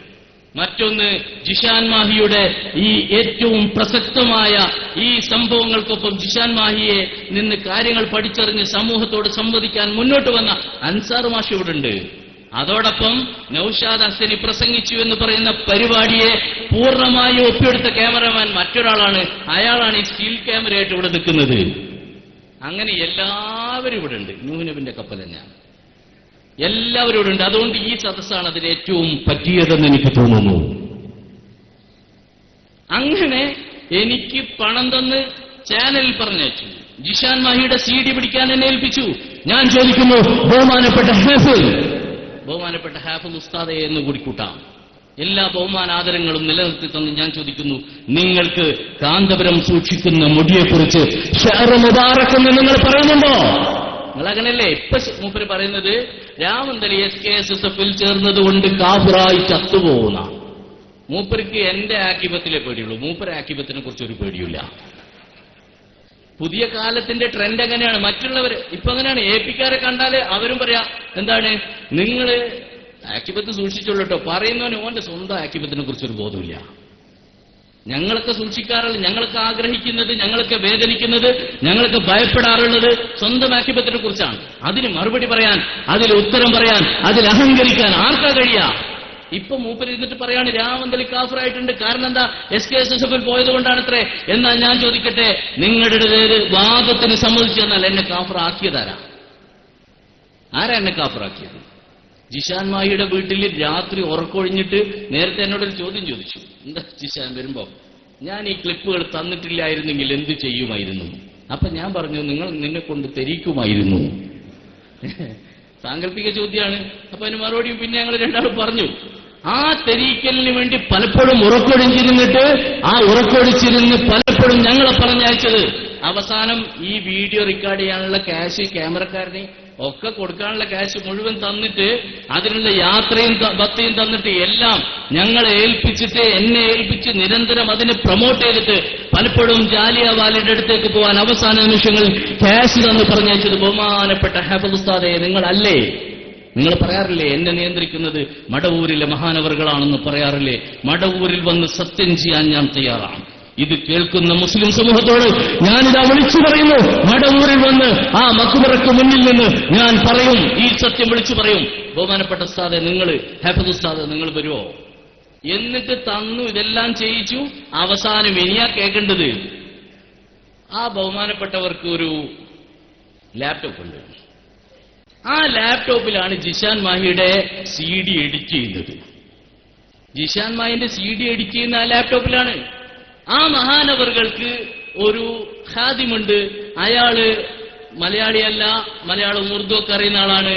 മറ്റൊന്ന് ജിഷാൻ മാഹിയുടെ ഈ ഏറ്റവും പ്രസക്തമായ ഈ സംഭവങ്ങൾക്കൊപ്പം ജിഷാൻ മാഹിയെ നിന്ന് കാര്യങ്ങൾ പഠിച്ചറിഞ്ഞ് സമൂഹത്തോട് സംവദിക്കാൻ മുന്നോട്ട് വന്ന അൻസാർ മാഷി ഇവിടെ ഉണ്ട്. അതോടൊപ്പം നൗഷാദ് അഹ്സനി പ്രസംഗിച്ചു എന്ന് പറയുന്ന പരിപാടിയെ പൂർണ്ണമായി ഒപ്പിയെടുത്ത ക്യാമറമാൻ മറ്റൊരാളാണ്. അയാളാണ് ഈ സ്റ്റീൽ ക്യാമറയായിട്ട് ഇവിടെ നിൽക്കുന്നത്. അങ്ങനെ എല്ലാവരും ഇവിടെ ഉണ്ട്. നൂഹ് നബിന്റെ കപ്പൽ തന്നെയാണ്. എല്ലാവരും ഇവിടെ ഉണ്ട്. അതുകൊണ്ട് ഈ സദസ്സാണ് അതിന് ഏറ്റവും പറ്റിയതെന്ന് എനിക്ക് തോന്നുന്നു. അങ്ങനെ എനിക്ക് പണം തന്ന് ചാനലിൽ പറഞ്ഞയച്ചു. ജിഷാൻ മാഹിയുടെ CD പിടിക്കാൻ എന്നെ ഏൽപ്പിച്ചു. ഞാൻ ചോദിക്കുന്നു, ബഹുമാനപ്പെട്ട ഹാഫിദ് ഉസ്താദെ എന്ന് കൂടി കൂട്ടാം, എല്ലാ ബഹുമാനാദരങ്ങളും നിലനിർത്തി തന്ന് ഞാൻ ചോദിക്കുന്നു, നിങ്ങൾക്ക് കാന്തപുരം സൂക്ഷിക്കുന്ന മുടിയെക്കുറിച്ച് ഷഅർ മുബാറക് എന്ന് നിങ്ങൾ പറയുന്നുണ്ടോ? നിങ്ങൾ അങ്ങനെയല്ലേ ഇപ്പൊ മൂപ്പര് പറയുന്നത്? രാമന്തലി SKSSF-ൽ ചേർന്നതുകൊണ്ട് കാഫിറായി ചത്തുപോകുന്ന മൂപ്പർക്ക് എന്റെ ആക്കിബത്തിലെ പേടിയുള്ളൂ. മൂപ്പര് ആക്കിബത്തിനെ കുറിച്ച് ഒരു പേടിയില്ല. പുതിയ കാലത്തിന്റെ ട്രെൻഡ് എങ്ങനെയാണ്? മറ്റുള്ളവർ ഇപ്പൊ അങ്ങനെയാണ്. AP-ക്കാരെ കണ്ടാല് അവരും പറയാ, എന്താണ് നിങ്ങൾ ആക്കിബത്ത് സൂക്ഷിച്ചോളൂ കേട്ടോ. പറയുന്നവന് ഓന്റെ സ്വന്തം ആക്കിബത്തിനെ കുറിച്ചൊരു ബോധമില്ല. ഞങ്ങളൊക്കെ സൂക്ഷിക്കാറുള്ളത്, ഞങ്ങളൊക്കെ ആഗ്രഹിക്കുന്നത്, ഞങ്ങളൊക്കെ വേദനിക്കുന്നത്, ഞങ്ങളൊക്കെ ഭയപ്പെടാറുള്ളത് സ്വന്തം ആക്കിബത്തിനെ കുറിച്ചാണ്. അതിന് മറുപടി പറയാൻ, അതിൽ ഉത്തരം പറയാൻ, അതിൽ അഹങ്കരിക്കാൻ ആർക്കാ കഴിയാ? ഇപ്പൊ മൂപ്പര് ഇരുന്നിട്ട് പറയാണ് രാമന്തലി കാഫറായിട്ടുണ്ട്. കാരണം എന്താ? SKSSF-ൽ പോയത് കൊണ്ടാണത്രേ. എന്നാൽ ഞാൻ ചോദിക്കട്ടെ, നിങ്ങളുടെ വാദത്തിന് സമ്മതിച്ചു തന്നാൽ എന്നെ കാഫറാക്കിയതാരാ? ആരാ എന്നെ കാഫറാക്കിയത്? ജിഷാൻ മാഹിയുടെ വീട്ടിൽ രാത്രി ഉറക്കൊഴിഞ്ഞിട്ട് നേരത്തെ എന്നോടൊരു ചോദ്യം ചോദിച്ചു. എന്താ ജിഷാൻ വരുമ്പോ, ഞാൻ ഈ ക്ലിപ്പുകൾ തന്നിട്ടില്ലായിരുന്നെങ്കിൽ എന്ത് ചെയ്യുമായിരുന്നു? അപ്പൊ ഞാൻ പറഞ്ഞു, നിന്നെ കൊണ്ട് തെരിക്കുമായിരുന്നു. സാങ്കല്പിക ചോദ്യമാണ്. അപ്പൊ അതിന് മറുപടിയും പിന്നെ ഞങ്ങൾ രണ്ടാളും പറഞ്ഞു. ആ തെരീക്കലിന് വേണ്ടി പലപ്പോഴും ഉറക്കൊഴിച്ചിരുന്നിട്ട് ആ ഉറക്കൊഴിച്ചിരുന്ന് പലപ്പോഴും ഞങ്ങളെ പറഞ്ഞയച്ചത് അവസാനം ഈ വീഡിയോ റെക്കോർഡ് ചെയ്യാനുള്ള ക്യാഷ് ക്യാമറക്കാരനെ ഒക്കെ കൊടുക്കാനുള്ള ക്യാഷ് മുഴുവൻ തന്നിട്ട് അതിനുള്ള യാത്രയും ബത്തയും തന്നിട്ട് എല്ലാം ഞങ്ങളെ ഏൽപ്പിച്ചിട്ട് എന്നെ ഏൽപ്പിച്ച് നിരന്തരം അതിനെ പ്രൊമോട്ട് ചെയ്തിട്ട് പലപ്പോഴും ജാലിയവാലയുടെ അടുത്തേക്ക് പോകാൻ അവസാന നിമിഷങ്ങളിൽ ക്യാഷ് തന്ന് പറഞ്ഞയച്ചത് ബഹുമാനപ്പെട്ട ഹാഫിദ് ഉസ്താദേ നിങ്ങളല്ലേ? നിങ്ങൾ പറയാറില്ലേ എന്നെ നിയന്ത്രിക്കുന്നത് മടവൂരിലെ മഹാനവറുകളാണെന്ന് പറയാറില്ലേ? മടവൂരിൽ വന്ന് സത്യം ചെയ്യാൻ ഞാൻ തയ്യാറാണ്. ഇത് കേൾക്കുന്ന മുസ്ലിം സമൂഹത്തോട് ഞാനിതാ വിളിച്ചു പറയുന്നു, മടവൂരിൽ വന്ന് ആ മക്ബറയ്ക്ക് മുന്നിൽ നിന്ന് ഞാൻ പറയും, ഈ സത്യം വിളിച്ചു പറയും. ബഹുമാനപ്പെട്ട ഉസ്താദെ നിങ്ങൾ, ഹാഫിദ് ഉസ്താദ് നിങ്ങൾ വരുമോ? എന്നിട്ട് തന്നു, ഇതെല്ലാം ചെയ്യിച്ചു. അവസാനം ഇനിയാ കേൾക്കേണ്ടത്, ആ ബഹുമാനപ്പെട്ടവർക്ക് ഒരു ലാപ്ടോപ്പ് ഉണ്ട്. ആ ലാപ്ടോപ്പിലാണ് ജിഷാൻ മാഹിയുടെ CD എഡിറ്റ് ചെയ്യുന്നത്. ജിഷാൻ മാഹിന്റെ CD എഡിറ്റ് ചെയ്യുന്ന ആ ലാപ്ടോപ്പിലാണ്. ആ മഹാനവറുകൾക്ക് ഒരു ഖാദിമുണ്ട്. അയാള് മലയാളിയല്ല, മലയാളം ഉറുദു ഒക്കെ അറിയുന്ന ആളാണ്.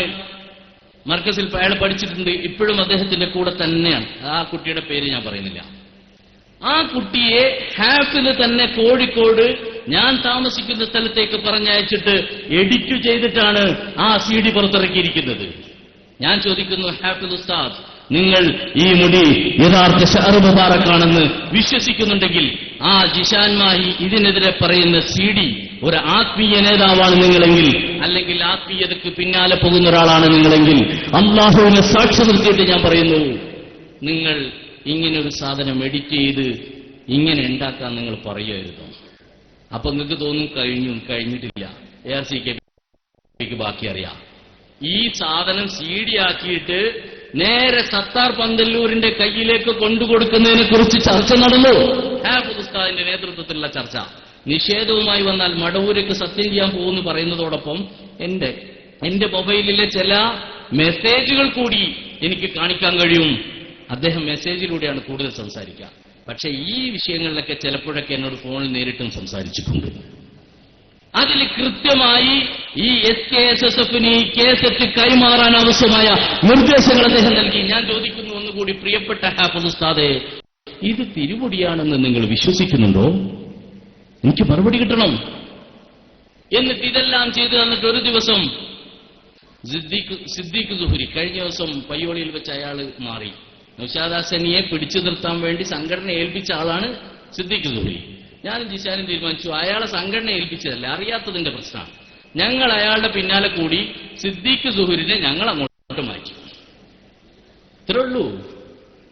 മർക്കസിൽ അയാൾ പഠിച്ചിട്ടുണ്ട്. ഇപ്പോഴും അദ്ദേഹത്തിന്റെ കൂടെ തന്നെയാണ്. ആ കുട്ടിയുടെ പേര് ഞാൻ പറയുന്നില്ല. ആ കുട്ടിയെ ഹാഫില് തന്നെ കോഴിക്കോട് ഞാൻ താമസിക്കുന്ന സ്ഥലത്തേക്ക് പറഞ്ഞയച്ചിട്ട് എഡിറ്റ് ചെയ്തിട്ടാണ് ആ CD പുറത്തിറക്കിയിരിക്കുന്നത്. ഞാൻ ചോദിക്കുന്നു, ഹാഫിദ് ഉസ്താദ് നിങ്ങൾ ഈ മുടി യഥാർത്ഥ ഷഅർ മുബാറക്കാണെന്ന് വിശ്വസിക്കുന്നുണ്ടെങ്കിൽ ആ ജിഷാൻ മാഹി ഇതിനെതിരെ പറയുന്ന CD ഒരു ആത്മീയ നേതാവാണ് നിങ്ങളെങ്കിൽ, അല്ലെങ്കിൽ ആത്മീയതയ്ക്ക് പിന്നാലെ പോകുന്ന ഒരാളാണ് നിങ്ങളെങ്കിൽ, അല്ലാഹുവിനെ സാക്ഷി നിർത്തിയിട്ട് ഞാൻ പറയുന്നു, നിങ്ങൾ ഇങ്ങനൊരു സാധനം എഡിറ്റ് ചെയ്ത് ഇങ്ങനെ ഉണ്ടാക്കാൻ നിങ്ങൾ പറയുമായിരുന്നു. അപ്പൊ നിങ്ങൾക്ക് തോന്നും കഴിഞ്ഞിട്ടില്ല, ARCK ബാക്കി അറിയാം. ഈ സാധനം CD ആക്കിയിട്ട് നേരെ സത്താർ പന്തല്ലൂരിന്റെ കയ്യിലേക്ക് കൊണ്ടുകൊടുക്കുന്നതിനെ കുറിച്ച് ചർച്ച നടന്നു. ഹാഫിദ് ഉസ്താദിന്റെ നേതൃത്വത്തിലുള്ള ചർച്ച. നിഷേധവുമായി വന്നാൽ മടവൂരേക്ക് സത്യം ചെയ്യാൻ പോകുമെന്ന് പറയുന്നതോടൊപ്പം എന്റെ മൊബൈലിലെ ചില മെസ്സേജുകൾ കൂടി എനിക്ക് കാണിക്കാൻ കഴിയും. അദ്ദേഹം മെസ്സേജിലൂടെയാണ് കൂടുതൽ സംസാരിക്കുക. പക്ഷെ ഈ വിഷയങ്ങളിലൊക്കെ ചിലപ്പോഴൊക്കെ എന്നോട് ഫോണിൽ നേരിട്ടും സംസാരിച്ചിട്ടുണ്ട്. അതിൽ കൃത്യമായി ഈ SKSSF-ന് ഈ കേസറ്റ് കൈമാറാൻ ആവശ്യമായ നിർദ്ദേശങ്ങൾ അദ്ദേഹം നൽകി. ഞാൻ ചോദിക്കുന്നു ഒന്നുകൂടി, പ്രിയപ്പെട്ട ഹാഫിദ് ഉസ്താദേ, ഇത് തിരുമുടിയാണെന്ന് നിങ്ങൾ വിശ്വസിക്കുന്നുണ്ടോ? എനിക്ക് മറുപടി കിട്ടണം. എന്നിട്ട് ഇതെല്ലാം ചെയ്തു തന്നിട്ട് ഒരു ദിവസം സിദ്ദീഖ് സുഹരി, കഴിഞ്ഞ ദിവസം പയ്യോളിയിൽ വെച്ച് അയാൾ മാറി. നൗഷാദ് ഹസനിയെ പിടിച്ചു നിർത്താൻ വേണ്ടി സംഘടന ഏൽപ്പിച്ച ആളാണ് സിദ്ദീഖ് സുഹരി. ഞാനും ജിഷാനും തീരുമാനിച്ചു, അയാളെ സംഘടന ഏൽപ്പിച്ചതല്ല, അറിയാത്തതിന്റെ പ്രശ്നമാണ്. ഞങ്ങൾ അയാളുടെ പിന്നാലെ കൂടി സിദ്ദീഖ് സുഹരിനെ ഞങ്ങൾ അങ്ങോട്ട് മാറ്റി. ഇത്രേ ഉള്ളൂ.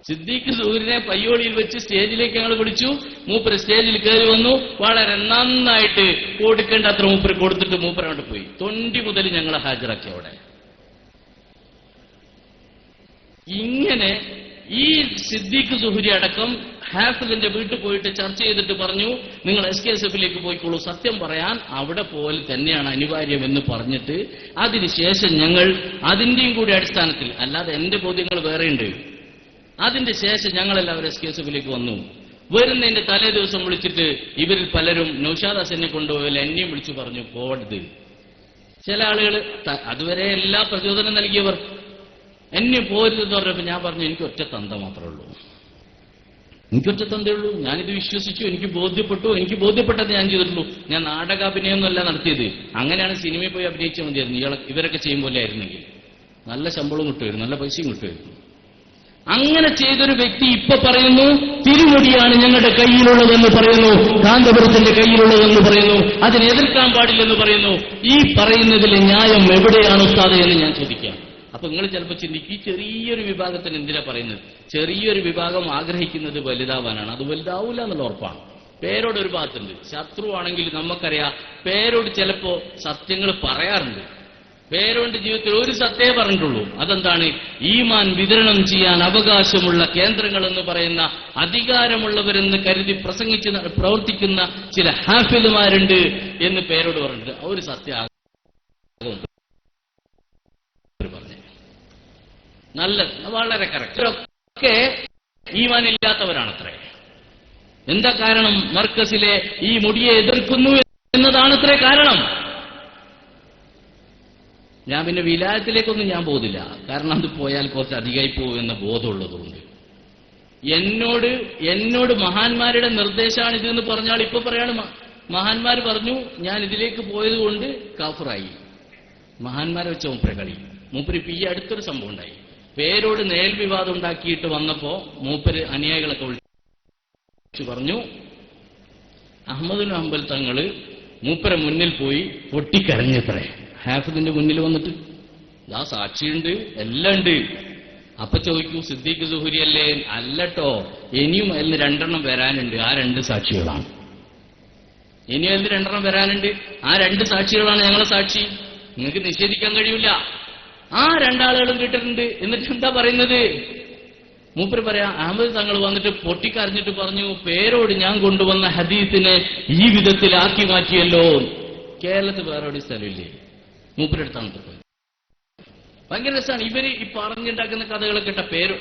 സിദ്ദീഖ് സുഹരിനെ പയ്യോളിയിൽ വെച്ച് സ്റ്റേജിലേക്ക് ഞങ്ങൾ വിളിച്ചു. മൂപ്പര് സ്റ്റേജിൽ കയറി വന്നു. വളരെ നന്നായിട്ട് കൊടുക്കേണ്ട അത്ര മൂപ്പര് കൊടുത്തിട്ട് മൂപ്പര് അങ്ങോട്ട് പോയി. 20 മുതൽ ഞങ്ങളെ ഹാജരാക്കി അവിടെ. ഇങ്ങനെ ഈ സിദ്ദീഖ് സുഹരി അടക്കം ഹാഫിദിന്റെ വീട്ടിൽ പോയിട്ട് ചർച്ച ചെയ്തിട്ട് പറഞ്ഞു, നിങ്ങൾ SKSF-ലേക്ക് പോയിക്കോളൂ, സത്യം പറയാൻ അവിടെ പോലെ തന്നെയാണ് അനിവാര്യമെന്ന് പറഞ്ഞിട്ട് അതിനുശേഷം ഞങ്ങൾ അതിന്റെയും കൂടി അടിസ്ഥാനത്തിൽ, അല്ലാതെ എന്റെ ബോധ്യങ്ങൾ വേറെയുണ്ട്, അതിന്റെ ശേഷം ഞങ്ങളെല്ലാവരും SKSF-ലേക്ക് വന്നു. വരുന്നതിന്റെ തലേ ദിവസം വിളിച്ചിട്ട് ഇവരിൽ പലരും നൗഷാദ് ഹസനെ കൊണ്ടുപോയാൽ എന്നെയും വിളിച്ചു പറഞ്ഞു പോവരുത്. ചില ആളുകൾ അതുവരെ എല്ലാ പ്രചോദനം നൽകിയവർ എന്നെ പോരുതെന്ന് പറഞ്ഞപ്പോൾ ഞാൻ പറഞ്ഞു, എനിക്ക് ഒറ്റ തന്ത മാത്രമേ ഉള്ളൂ, എനിക്കൊറ്റ തന്തേ ഉള്ളൂ. ഞാനിത് വിശ്വസിച്ചു, എനിക്ക് ബോധ്യപ്പെട്ടു. എനിക്ക് ബോധ്യപ്പെട്ടത് ഞാൻ ചെയ്തിട്ടുള്ളൂ. ഞാൻ നാടകാഭിനയമൊന്നുമല്ല നടത്തിയത്. അങ്ങനെയാണ് സിനിമയിൽ പോയി അഭിനയിച്ചാൽ മതിയായിരുന്നു. ഇവരൊക്കെ ചെയ്യുമ്പോലെ ആയിരുന്നെങ്കിൽ നല്ല ശമ്പളവും കിട്ടുമായിരുന്നു, നല്ല പൈസയും കിട്ടുമായിരുന്നു. അങ്ങനെ ചെയ്തൊരു വ്യക്തി ഇപ്പൊ പറയുന്നു തിരുമുടിയാണ് ഞങ്ങളുടെ കയ്യിലുള്ളതെന്ന് പറയുന്നു, കാന്തപുരത്തിന്റെ കയ്യിലുള്ളതെന്ന് പറയുന്നു, അതിനെ എതിർക്കാൻ പാടില്ലെന്ന് പറയുന്നു. ഈ പറയുന്നതിലെ ന്യായം എവിടെയാണ് ഉസ്താദ് എന്ന് ഞാൻ ചോദിക്കാം. അപ്പൊ നിങ്ങൾ ചിലപ്പോൾ ചിന്തിക്കും, ഈ ചെറിയൊരു വിഭാഗത്തിന് എന്തിനാ പറയുന്നത്? ചെറിയൊരു വിഭാഗം ആഗ്രഹിക്കുന്നത് വലുതാവാനാണ്. അത് വലുതാവൂല എന്നുള്ള ഉറപ്പാണ്. പേരോട് ഒരു ഭാഗത്തുണ്ട്. ശത്രുവാണെങ്കിൽ നമുക്കറിയാം, പേരോട് ചിലപ്പോ സത്യങ്ങൾ പറയാറുണ്ട്. പേരോട് ജീവിതത്തിൽ ഒരു സത്യമേ പറഞ്ഞിട്ടുള്ളൂ. അതെന്താണ്? ഈമാൻ വിതരണം ചെയ്യാൻ അവകാശമുള്ള കേന്ദ്രങ്ങൾ എന്ന് പറയുന്ന അധികാരമുള്ളവരെന്ന് കരുതി പ്രവർത്തിക്കുന്ന ചില ഹാഫിദുമാരുണ്ട് എന്ന് പേരോട് പറഞ്ഞിട്ട് ഒരു സത്യം പറഞ്ഞു. വളരെ കറക്റ്റ്. ഒക്കെ ഈമാനില്ലാത്തവരാണത്രേ. എന്താ കാരണം? മർക്കസിലെ ഈ മുടിയെ എതിർക്കുന്നു എന്നതാണത്രേ കാരണം. ഞാൻ പിന്നെ വിലായത്തിലേക്കൊന്നും ഞാൻ പോകുന്നില്ല, കാരണം അത് പോയാൽ കുറച്ച് അധികമായി പോകും എന്ന ബോധമുള്ളതുകൊണ്ട്. എന്നോട് മഹാന്മാരുടെ നിർദ്ദേശമാണ് ഇതെന്ന് പറഞ്ഞാൽ ഇപ്പൊ പറയാണ് മഹാന്മാർ പറഞ്ഞു ഞാൻ ഇതിലേക്ക് പോയതുകൊണ്ട് കാഫറായി. മഹാന്മാരെ വെച്ച മൂപ്പരെ കളി. മൂപ്പര് ഇപ്പൊ ഈ അടുത്തൊരു സംഭവം ഉണ്ടായി. പേരോട് നേൽവിവാദം ഉണ്ടാക്കിയിട്ട് വന്നപ്പോ മൂപ്പര് അനുയായികളൊക്കെ വിളിച്ചു പറഞ്ഞു, അഹ്മദുൽ ഹംബൽ തങ്ങള് മൂപ്പരെ മുന്നിൽ പോയി പൊട്ടിക്കരഞ്ഞത്രേ. ഹാഫിദിന്റെ മുന്നിൽ വന്നിട്ട് ആ സാക്ഷിയുണ്ട്, എല്ലാം ഉണ്ട്. അപ്പൊ ചോദിക്കൂ, സിദ്ദീഖ് സുഹരി അല്ലേ? അല്ലട്ടോ, ഇനിയും അതിൽ 2 വരാനുണ്ട്. ആ 2 സാക്ഷികളാണ്. ഇനിയും അതിൽ 2 വരാനുണ്ട്. ആ 2 സാക്ഷികളാണ് ഞങ്ങളെ സാക്ഷി. നിങ്ങൾക്ക് നിഷേധിക്കാൻ കഴിയില്ല. ആ 2 ആളുകളും കേട്ടിട്ടുണ്ട്. എന്നിട്ട് എന്താ പറയുന്നത്? മൂപ്പര് പറയാ, അഹമ്മദ് തങ്ങൾ വന്നിട്ട് പൊട്ടിക്കരഞ്ഞിട്ട് പറഞ്ഞു, പേരോട് ഞാൻ കൊണ്ടുവന്ന ഹദീസിനെ ഈ വിധത്തിലാക്കി മാറ്റിയല്ലോ. കേരളത്തിൽ വേറെ ഒരു സ്ഥലമില്ലേ? മൂപ്പരെടുത്താണ് പോയത്. ഭയങ്കര രസമാണ്. ഇവര് ഈ പറഞ്ഞുണ്ടാക്കുന്ന കഥകളൊക്കെ കേട്ട പേര്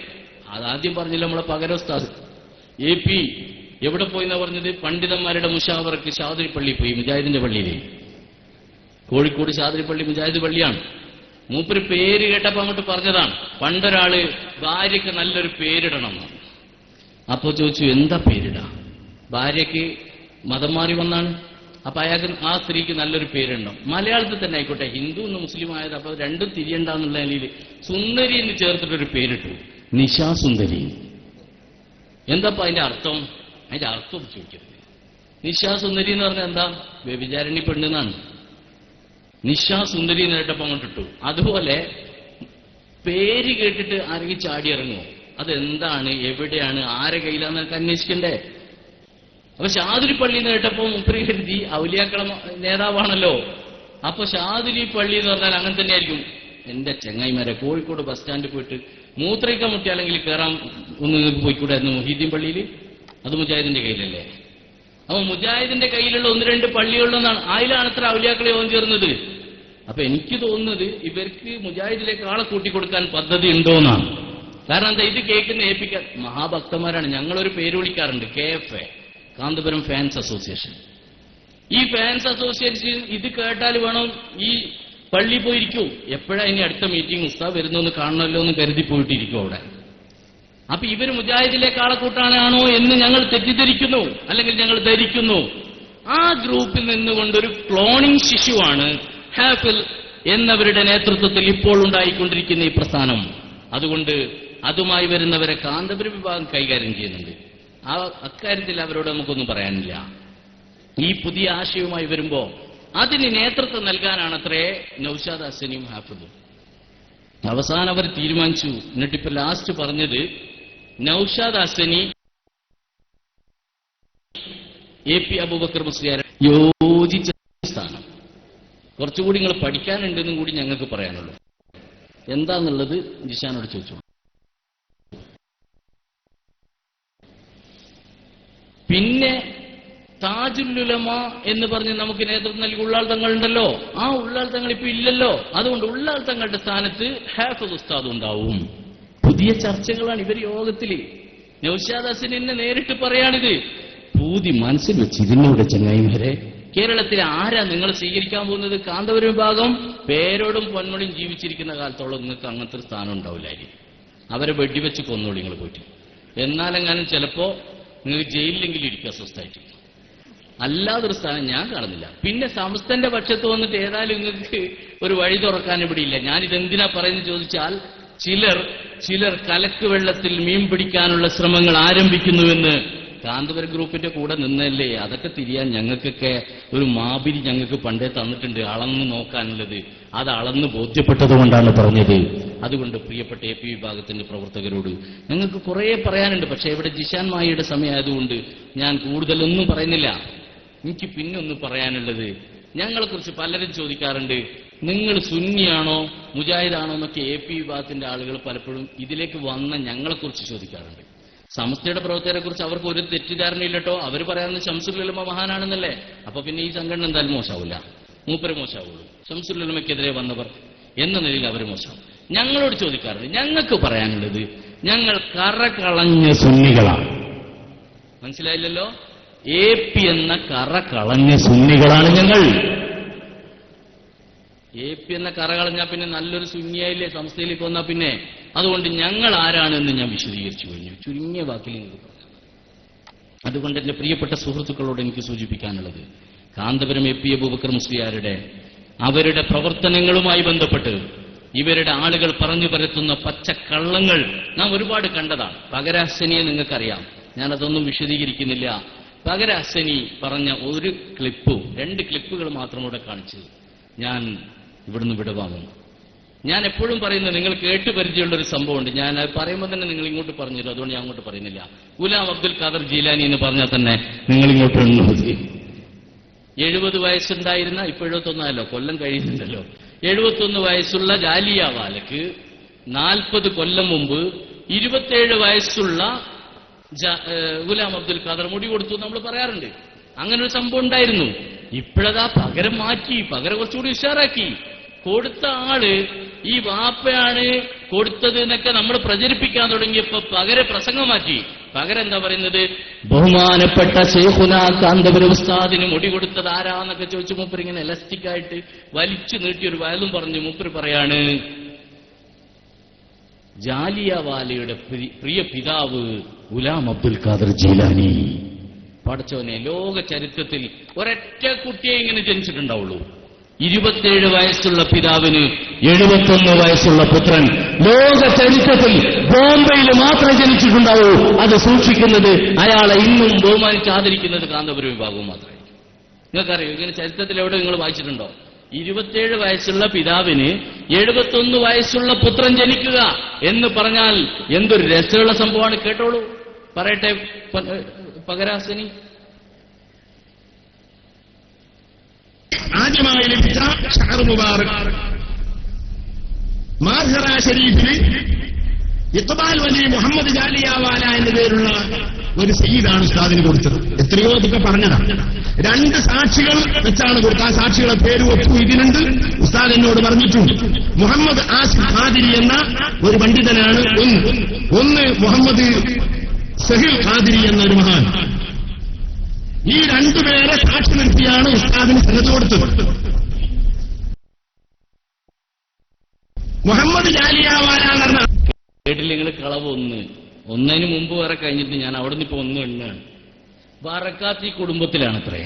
അതാദ്യം പറഞ്ഞില്ല. നമ്മളെ പകരോസ്താദ് AP എവിടെ പോയി എന്നാ പറഞ്ഞത്? പണ്ഡിതന്മാരുടെ മുഷാവറക്ക് ഷാദുരി പള്ളി പോയി, മുജാഹിദിന്റെ പള്ളിയിലെ. കോഴിക്കോട് ഷാദുരി പള്ളി മുജാഹിദ് പള്ളിയാണ്. മൂപ്പര് പേര് കേട്ടപ്പോ അങ്ങോട്ട് പറഞ്ഞതാണ്, പണ്ടൊരാള് ഭാര്യയ്ക്ക് നല്ലൊരു പേരിടണം. അപ്പോ ചോദിച്ചു, എന്താ പേരിടാ? ഭാര്യയ്ക്ക് മതം മാറി വന്നാണ്. അപ്പൊ അയാൾക്ക് ആ സ്ത്രീക്ക് നല്ലൊരു പേരുണ്ടാവും. മലയാളത്തിൽ തന്നെ ആയിക്കോട്ടെ, ഹിന്ദു എന്ന് മുസ്ലിം ആയത്. അപ്പൊ രണ്ടും തിരിയണ്ടെന്നുള്ള നിലയിൽ സുന്ദരി എന്ന് ചേർത്തിട്ടൊരു പേരിട്ടു, നിശാസുന്ദരി. എന്താപ്പ അതിന്റെ അർത്ഥം? അതിന്റെ അർത്ഥം ചോദിക്കരുത്. നിശാസുന്ദരി എന്ന് പറഞ്ഞാൽ എന്താ? വ്യഭിചാരിണി പെണ്ണെന്നാണ്. നിശാസുന്ദരി എന്ന് കേട്ടപ്പോ അങ്ങോട്ടിട്ടു. അതുപോലെ പേര് കേട്ടിട്ട് ആരെങ്കിലും ചാടി ഇറങ്ങുമോ? അതെന്താണ്, എവിടെയാണ്, ആരെ കയ്യിലാന്ന് അന്വേഷിക്കണ്ടേ? അപ്പൊ ഷാദുലി പള്ളി എന്ന് കേട്ടപ്പോ മുപ്പരി കരുതി ഔലിയാക്കള നേതാവാണല്ലോ. അപ്പൊ ഷാദുലി പള്ളി എന്ന് പറഞ്ഞാൽ അങ്ങനെ തന്നെയായിരിക്കും. എന്റെ ചെങ്ങായിമാരെ, കോഴിക്കോട് ബസ് സ്റ്റാൻഡിൽ പോയിട്ട് മൂത്രയിക്കാൻ മുട്ടിയാണെങ്കിൽ കയറാൻ ഒന്ന് പോയിക്കൂടായിരുന്നു മൊഹീദ്ദീൻ പള്ളിയിൽ? അത് മുജാഹിദിന്റെ കയ്യിലല്ലേ? അപ്പൊ മുജാഹിദിന്റെ കയ്യിലുള്ള 1-2 പള്ളികളിലൊന്നാണ്. അതിലാണ് അത്ര ഔലിയാക്കളെ യോൻ ചേർന്നത്. അപ്പൊ എനിക്ക് തോന്നുന്നത് ഇവർക്ക് മുജാഹിദിലേക്ക് ആളെ കൂട്ടിക്കൊടുക്കാൻ പദ്ധതി ഉണ്ടോന്നാണ്. കാരണം എന്താ, ഇത് കേൾക്കുന്ന ഏൽപ്പിക്കാൻ മഹാഭക്തന്മാരാണ്. ഞങ്ങളൊരു പേര് വിളിക്കാറുണ്ട്, KFA, കാന്തപുരം ഫാൻസ് അസോസിയേഷൻ. ഈ ഫാൻസ് അസോസിയേഷൻ ഇത് കേട്ടാൽ വേണം ഈ പള്ളി പോയിരിക്കൂ. എപ്പോഴാ ഇനി അടുത്ത മീറ്റിംഗ് ഉസ്താദ് വരുന്നൊന്ന് കാണണമല്ലോ എന്ന് കരുതി പോയിട്ടിരിക്കും അവിടെ. അപ്പൊ ഇവർ മുജാഹിദിലേക്ക് ആളെ കൂട്ടാനാണോ എന്ന് ഞങ്ങൾ തെറ്റിദ്ധരിക്കുന്നു, അല്ലെങ്കിൽ ഞങ്ങൾ ധരിക്കുന്നു. ആ ഗ്രൂപ്പിൽ നിന്നുകൊണ്ടൊരു ക്ലോണിംഗ് ശിശുവാണ് ഹാഫിൽ എന്നവരുടെ നേതൃത്വത്തിൽ ഇപ്പോൾ ഉണ്ടായിക്കൊണ്ടിരിക്കുന്ന ഈ പ്രസ്ഥാനം. അതുകൊണ്ട് അതുമായി വരുന്നവരെ കാന്തപുരം വിഭാഗം കൈകാര്യം ചെയ്യുന്നുണ്ട്. അക്കാര്യത്തിൽ അവരോട് നമുക്കൊന്നും പറയാനില്ല. ഈ പുതിയ ആശയവുമായി വരുമ്പോ അതിന് നേതൃത്വം നൽകാനാണത്രേ നൗഷാദ് ഹസനിയും ഹാഫിദും. അവസാനം അവർ തീരുമാനിച്ചു. എന്നിട്ടിപ്പോ ലാസ്റ്റ് പറഞ്ഞത് നൗഷാദ് ഹസനി AP അബൂബക്കർ മുസ്ലിയാർ യോജിച്ച സ്ഥാനം. കുറച്ചുകൂടി നിങ്ങൾ പഠിക്കാനുണ്ടെന്നും കൂടി ഞങ്ങൾക്ക് പറയാനുള്ളൂ. എന്താന്നുള്ളത് ജിഷാനോട് ചോദിച്ചു. പിന്നെ താജുല്ലുലമ എന്ന് പറഞ്ഞ് നമുക്ക് നേതൃത്വം നൽകി ഉള്ളാൾ തങ്ങളുണ്ടല്ലോ. ആ ഉള്ളാൾ തങ്ങൾ ഇപ്പൊ ഇല്ലല്ലോ. അതുകൊണ്ട് ഉള്ളാൾ തങ്ങളുടെ സ്ഥാനത്ത് ഹാഫിദ് ഉസ്താദ് ഉണ്ടാവും. പുതിയ ചർച്ചകളാണ് ഇവർ യോഗത്തിൽ. നൗഷാദ് ഹസനിനെ നേരിട്ട് പറയാണിത്. പൂതി മനസ്സിൽ വെച്ച് ഇതിനോട് ചങ്ങായിമാരെ, കേരളത്തിലെ ആരാ നിങ്ങൾ സ്വീകരിക്കാൻ പോകുന്നത്? കാന്തപുരം വിഭാഗം പേരോടും പൊന്മണിയും ജീവിച്ചിരിക്കുന്ന കാലത്തോളം നിങ്ങൾക്ക് അങ്ങനത്തെ ഒരു സ്ഥാനം ഉണ്ടാവില്ലായിരിക്കും. അവരെ വെടിവെച്ച് കൊന്നോളി നിങ്ങൾ പോയിട്ട്. എന്നാലെങ്ങാനും ചിലപ്പോ നിങ്ങൾക്ക് ജയിലിലെങ്കിലും ഇരിക്കുക സ്വസ്ഥായിട്ട്. അല്ലാതൊരു സ്ഥാനം ഞാൻ കാണുന്നില്ല. പിന്നെ സംസ്ഥന്റെ പക്ഷത്ത് വന്നിട്ട് ഏതായാലും നിങ്ങൾക്ക് ഒരു വഴി തുറക്കാൻ ഇവിടെ ഇല്ല. ഞാനിതെന്തിനാ പറയുന്നത് ചോദിച്ചാൽ, ചിലർ കലക്ക് വെള്ളത്തിൽ മീൻ പിടിക്കാനുള്ള ശ്രമങ്ങൾ ആരംഭിക്കുന്നുവെന്ന് കാന്തപുരം ഗ്രൂപ്പിന്റെ കൂടെ നിന്നല്ലേ. അതൊക്കെ തിരിയാൻ ഞങ്ങൾക്കൊക്കെ ഒരു മാപിരി ഞങ്ങൾക്ക് പണ്ടേ തന്നിട്ടുണ്ട്, അളന്ന് നോക്കാനുള്ളത്. അത് അളന്ന് ബോധ്യപ്പെട്ടതുകൊണ്ടാണ് പറഞ്ഞത്. അതുകൊണ്ട് പ്രിയപ്പെട്ട AP വിഭാഗത്തിന്റെ പ്രവർത്തകരോട് ഞങ്ങൾക്ക് കുറേ പറയാനുണ്ട്. പക്ഷേ ഇവിടെ ജിഷാൻ മായിയുടെ സമയമായതുകൊണ്ട് ഞാൻ കൂടുതലൊന്നും പറയുന്നില്ല. എനിക്ക് പിന്നൊന്ന് പറയാനുള്ളത്, ഞങ്ങളെക്കുറിച്ച് പലരും ചോദിക്കാറുണ്ട്, നിങ്ങൾ സുന്നിയാണോ മുജാഹിദാണോ എന്നൊക്കെ AP വിഭാഗത്തിന്റെ ആളുകൾ പലപ്പോഴും ഇതിലേക്ക് വന്ന ഞങ്ങളെക്കുറിച്ച് ചോദിക്കാറുണ്ട്. സമസ്തയുടെ പ്രവർത്തകരെ കുറിച്ച് അവർക്ക് ഒരു തെറ്റിദ്ധാരണയില്ലട്ടോ. അവർ പറയാവുന്നത് ശംസുൽ ഉലമ മഹാനാണെന്നല്ലേ. അപ്പൊ പിന്നെ ഈ സംഘടന എന്തായാലും മോശമാവില്ല, മൂപ്പര് മോശമാവുള്ളൂ. ശംസുൽ ഉലമയ്ക്കെതിരെ വന്നവർ എന്ന നിലയിൽ അവർ മോശമാവും. ഞങ്ങളോട് ചോദിക്കാറുണ്ട്. ഞങ്ങൾക്ക് പറയാനുള്ളത് ഞങ്ങൾ കറകളഞ്ഞ സുന്നികളാണ്. മനസ്സിലായില്ലല്ലോ? AP എന്ന കറകളഞ്ഞ സുന്നികളാണ് ഞങ്ങൾ. AP എന്ന കറ കളഞ്ഞാൽ പിന്നെ നല്ലൊരു സുന്നിയായില്ലേ സംസ്ഥയിലേക്ക് വന്നാൽ പിന്നെ. അതുകൊണ്ട് ഞങ്ങൾ ആരാണെന്ന് ഞാൻ വിശദീകരിച്ചു കഴിഞ്ഞു, ചുരുങ്ങിയ വാക്കിൽ നിങ്ങൾക്ക് പറഞ്ഞു. അതുകൊണ്ട് എന്റെ പ്രിയപ്പെട്ട സുഹൃത്തുക്കളോട് എനിക്ക് സൂചിപ്പിക്കാനുള്ളത്, കാന്തപുരം AP അബൂബക്കർ മുസ്ലിയാരുടെ അവരുടെ പ്രവർത്തനങ്ങളുമായി ബന്ധപ്പെട്ട് ഇവരുടെ ആളുകൾ പറഞ്ഞു പരത്തുന്ന പച്ചക്കള്ളങ്ങൾ നാം ഒരുപാട് കണ്ടതാണ്. പകരഹസനിയെ നിങ്ങൾക്കറിയാം, ഞാനതൊന്നും വിശദീകരിക്കുന്നില്ല. പകരഹസനി പറഞ്ഞ ഒരു ക്ലിപ്പും 2 ക്ലിപ്പുകൾ മാത്രം ഇവിടെ കാണിച്ച് ഞാൻ ഇവിടുന്ന് വിടവാങ്ങും. ഞാൻ എപ്പോഴും പറയുന്നത്, നിങ്ങൾ കേട്ട് പരിചയമുള്ളൊരു സംഭവമുണ്ട്. ഞാൻ അത് പറയുമ്പോൾ തന്നെ നിങ്ങൾ ഇങ്ങോട്ട് പറഞ്ഞില്ല, അതുകൊണ്ട് ഞാൻ അങ്ങോട്ട് പറയുന്നില്ല. ഗുലാം അബ്ദുൽ ഖാദർ ജീലാനി എന്ന് പറഞ്ഞാൽ തന്നെ നിങ്ങൾ ഇങ്ങോട്ട് എണ്ണുമതി. 70 വയസ്സുണ്ടായിരുന്ന, ഇപ്പൊ 71 ആയല്ലോ, കൊല്ലം കഴിയുന്നുണ്ടല്ലോ, 71 വയസ്സുള്ള ജാലിയവാലക്ക് 40 കൊല്ലം മുമ്പ് 27 വയസ്സുള്ള ഗുലാം അബ്ദുൽ ഖാദർ മുടി കൊടുത്തു നമ്മൾ പറയാറുണ്ട്. അങ്ങനെ ഒരു സംഭവം ഉണ്ടായിരുന്നു. ഇപ്പോഴതാ പകരം മാറ്റി, പകരം കുറച്ചുകൂടി ഉഷാറാക്കി. കൊടുത്ത ആള് ഈ വാപ്പയാണ് കൊടുത്തത് എന്നൊക്കെ നമ്മൾ പ്രചരിപ്പിക്കാൻ തുടങ്ങിയപ്പോ പകരം പ്രസംഗം മാറ്റി. പകരം എന്താ പറയുന്നത്, ബഹുമാനപ്പെട്ട ശൈഖുന കാന്തപുരം ഉസ്താദിന് മുടി കൊടുത്തത് ആരാന്നൊക്കെ ചോദിച്ചു മൂപ്പർ ഇങ്ങനെ എലാസ്റ്റിക് ആയിട്ട് വലിച്ചു നീട്ടിയൊരു വയലും പറഞ്ഞു. മൂപ്പർ പറയാണ്, ജാലിയവാലയുടെ പ്രിയ പിതാവ് ഗുലാം അബ്ദുൽ ഖാദർ ജീലാനി. പടച്ചവനെ, ലോക ചരിത്രത്തിൽ ഒരൊറ്റ കുട്ടിയെ ഇങ്ങനെ ജനിച്ചിട്ടുണ്ടാവുള്ളൂ. 27 വയസ്സുള്ള പിതാവിന് 71 വയസ്സുള്ള പുത്രൻ. ലോക ചരിത്രത്തിൽ ബോംബെയിൽ മാത്രമേ ജനിച്ചിട്ടുണ്ടാവൂ. അത് സൂക്ഷിക്കുന്നത്, അയാളെ ഇന്നും ബഹുമാനിച്ച് ആദരിക്കുന്നത് കാന്തപുരം വിഭാഗവും മാത്രമേ. നിങ്ങൾക്കറിയോ, ഇങ്ങനെ ചരിത്രത്തിൽ എവിടെ നിങ്ങൾ വായിച്ചിട്ടുണ്ടോ? 27 വയസ്സുള്ള പിതാവിന് 71 വയസ്സുള്ള പുത്രൻ ജനിക്കുക എന്ന് പറഞ്ഞാൽ എന്തൊരു രസമുള്ള സംഭവമാണ്. കേട്ടോളൂ, പറയട്ടെ പകരാസനി. ആദ്യമായി ലഭിച്ച ഷഹർ മുബാറക് മാർഹറ ഷരീഫിൽ ഇഖ്ബാൽ വലി മുഹമ്മദ് ജാലിയവാല എന്ന പേരുള്ള ഒരു സയ്യിദാണ് ഉസ്താദിന് കൊടുത്തത്. എത്രയോ ഇതൊക്കെ പറഞ്ഞതാണ്. 2 സാക്ഷികൾ വെച്ചാണ് കൊടുത്തത്. ആ സാക്ഷികളെ പേര് ഒത്തു ഇതിനുണ്ട്. ഉസ്താദ് എന്നോട് പറഞ്ഞിട്ടുണ്ട്. മുഹമ്മദ് ആസിഫ് ഖാദിരി എന്ന ഒരു പണ്ഡിതനാണ് ഒന്ന് മുഹമ്മദ് സഹിൽ ഖാദിരി എന്നൊരു മഹാൻ. ഈ 2 പേരെ സാക്ഷി നിർത്തിയാണ് ഉസ്താദിന് സനത് കൊടുത്തത്. മുഹമ്മദ് ജാലിയവാല എന്ന് പറഞ്ഞ കേട്ടില്ല നിങ്ങൾ കളവ് ഒന്നിന് മുമ്പ് വേറെ കഴിഞ്ഞിട്ട് ഞാൻ അവിടെ നിന്ന് ഇപ്പൊ 1 എണ്ണാണ്. ബറക്കാത്തി കുടുംബത്തിലാണത്രേ.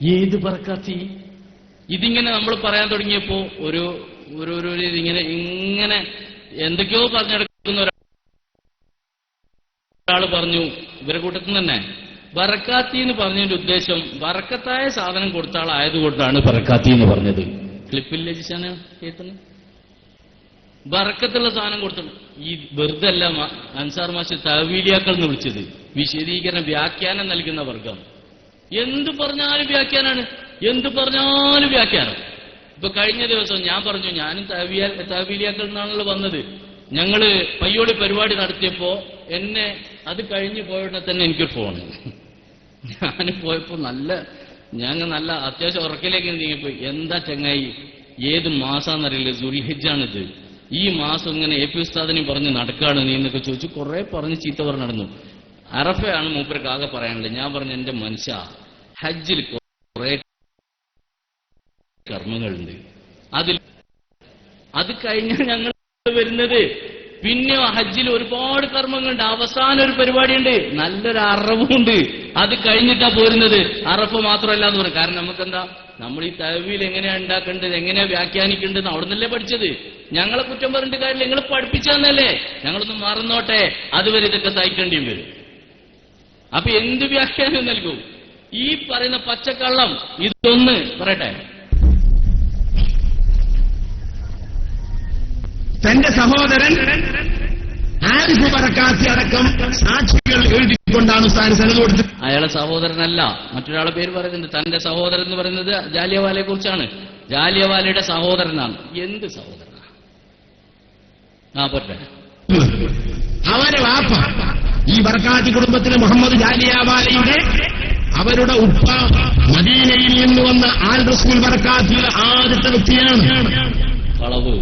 ഏത് ബറക്കാത്തി? ഇതിങ്ങനെ നമ്മൾ പറയാൻ തുടങ്ങിയപ്പോ ഒരു ഇങ്ങനെ എന്തൊക്കെയോ പറഞ്ഞെടുക്കുന്ന ഒരാൾ പറഞ്ഞു, ഇവരെ കൂട്ടത്തിൽ തന്നെ ബറക്കാത്തി എന്ന് പറഞ്ഞതിന്റെ ഉദ്ദേശം ബറക്കത്തായ സാധനം കൊടുത്ത ആളായതുകൊണ്ടാണ് ബറക്കാത്തി എന്ന് പറഞ്ഞത്. ക്ലിപ്പിൽ ലജിച്ചാണ് കേൾക്കുന്നത്. ബറക്കത്തുള്ള സാധനം കൊടുത്തു. ഈ വെറുതെ അല്ല അൻസാർ മാഷ് തവീലിയാക്കൾ എന്ന് വിളിച്ചത്. വിശദീകരണം, വ്യാഖ്യാനം നൽകുന്ന വർഗം. എന്ത് പറഞ്ഞാലും വ്യാഖ്യാനാണ്, എന്ത് പറഞ്ഞാലും വ്യാഖ്യാനം. ഇപ്പൊ കഴിഞ്ഞ ദിവസം ഞാൻ പറഞ്ഞു, ഞാനും തവീലിയാക്കൾ നിന്നാണല്ലോ വന്നത്. ഞങ്ങള് പയ്യോളി പരിപാടി നടത്തിയപ്പോ എന്നെ അത് കഴിഞ്ഞു പോയവിടെ തന്നെ എനിക്കൊരു ഫോണ്. ഞാൻ പോയപ്പോ ഞങ്ങൾ നല്ല അത്യാവശ്യം ഉറക്കിലേക്ക് നീങ്ങിപ്പോയി. എന്താ ചങ്ങായി, ഏത് മാസാന്നറിയില്ല, ദുൽഹിജ്ജാണിത്, ഈ മാസം ഇങ്ങനെ AP ഉസ്താദിനെ പറഞ്ഞ് നടക്കാണ് നീ എന്നൊക്കെ ചോദിച്ചു. കുറെ പറഞ്ഞ് ചീത്ത പറഞ്ഞ് നടന്നു. അറഫയാണ് മൂപ്പർക്ക് ആകെ പറയാനുള്ളത്. ഞാൻ പറഞ്ഞു, എന്റെ മനുഷ്യ, ഹജ്ജിൽ കുറെ കർമ്മങ്ങളുണ്ട്, അത് കഴിഞ്ഞാൽ ഞങ്ങൾ വരുന്നത്. പിന്നെ ഹജ്ജിൽ ഒരുപാട് കർമ്മങ്ങളുണ്ട്. അവസാനം ഒരു പരിപാടിയുണ്ട്, നല്ലൊരു അറവുണ്ട്, അത് കഴിഞ്ഞിട്ടാ പോരുന്നത്. അറഫ് മാത്രമല്ല എന്ന് പറയും. കാരണം നമുക്കെന്താ, നമ്മൾ ഈ തവീൽ എങ്ങനെയാ ഉണ്ടാക്കേണ്ടത്, എങ്ങനെയാ വ്യാഖ്യാനിക്കേണ്ടത് അവിടെ നിന്നല്ലേ പഠിച്ചത്. ഞങ്ങളെ കുറ്റം പറഞ്ഞിട്ട് കാര്യമില്ല, നിങ്ങൾ പഠിപ്പിച്ചു തന്നല്ലേ. ഞങ്ങളൊന്ന് മറന്നോട്ടെ, അതുവരെ ഇതൊക്കെ സഹിക്കേണ്ടിയും വരും. അപ്പൊ എന്ത് വ്യാഖ്യാനം നൽകും? ഈ പറയുന്ന പച്ചക്കള്ളം ഇതൊന്ന് പറയട്ടെ. തന്റെ സഹോദരൻ ആരിഫ് ബറക്കാത്തി അടക്കം സാക്ഷികൾ എഴുതിക്കൊണ്ടാണ് ഉസ്താദിന് സനത് കൊടുത്തത്. അയാളെ സഹോദരനല്ല, മറ്റൊരാളെ പേര് പറയുന്നുണ്ട്. തന്റെ സഹോദരൻ എന്ന് പറയുന്നത് ജാലിയവാലയെ കുറിച്ചാണ്. ജാലിയവാലയുടെ സഹോദരനാണ്. എന്ത് സഹോദരനാ? പോട്ടെ. അവരെ വാപ്പ ഈ ബറക്കാത്തി കുടുംബത്തിലെ മുഹമ്മദ് ജാലിയവാലയുടെ അവരുടെ ഉപ്പ മദീനയിൽ നിന്ന് വന്ന ആൽ റസൂൽ ബറക്കാത്തിയുടെ ആദ്യത്തെ വ്യക്തിയാണ്. കളവ്.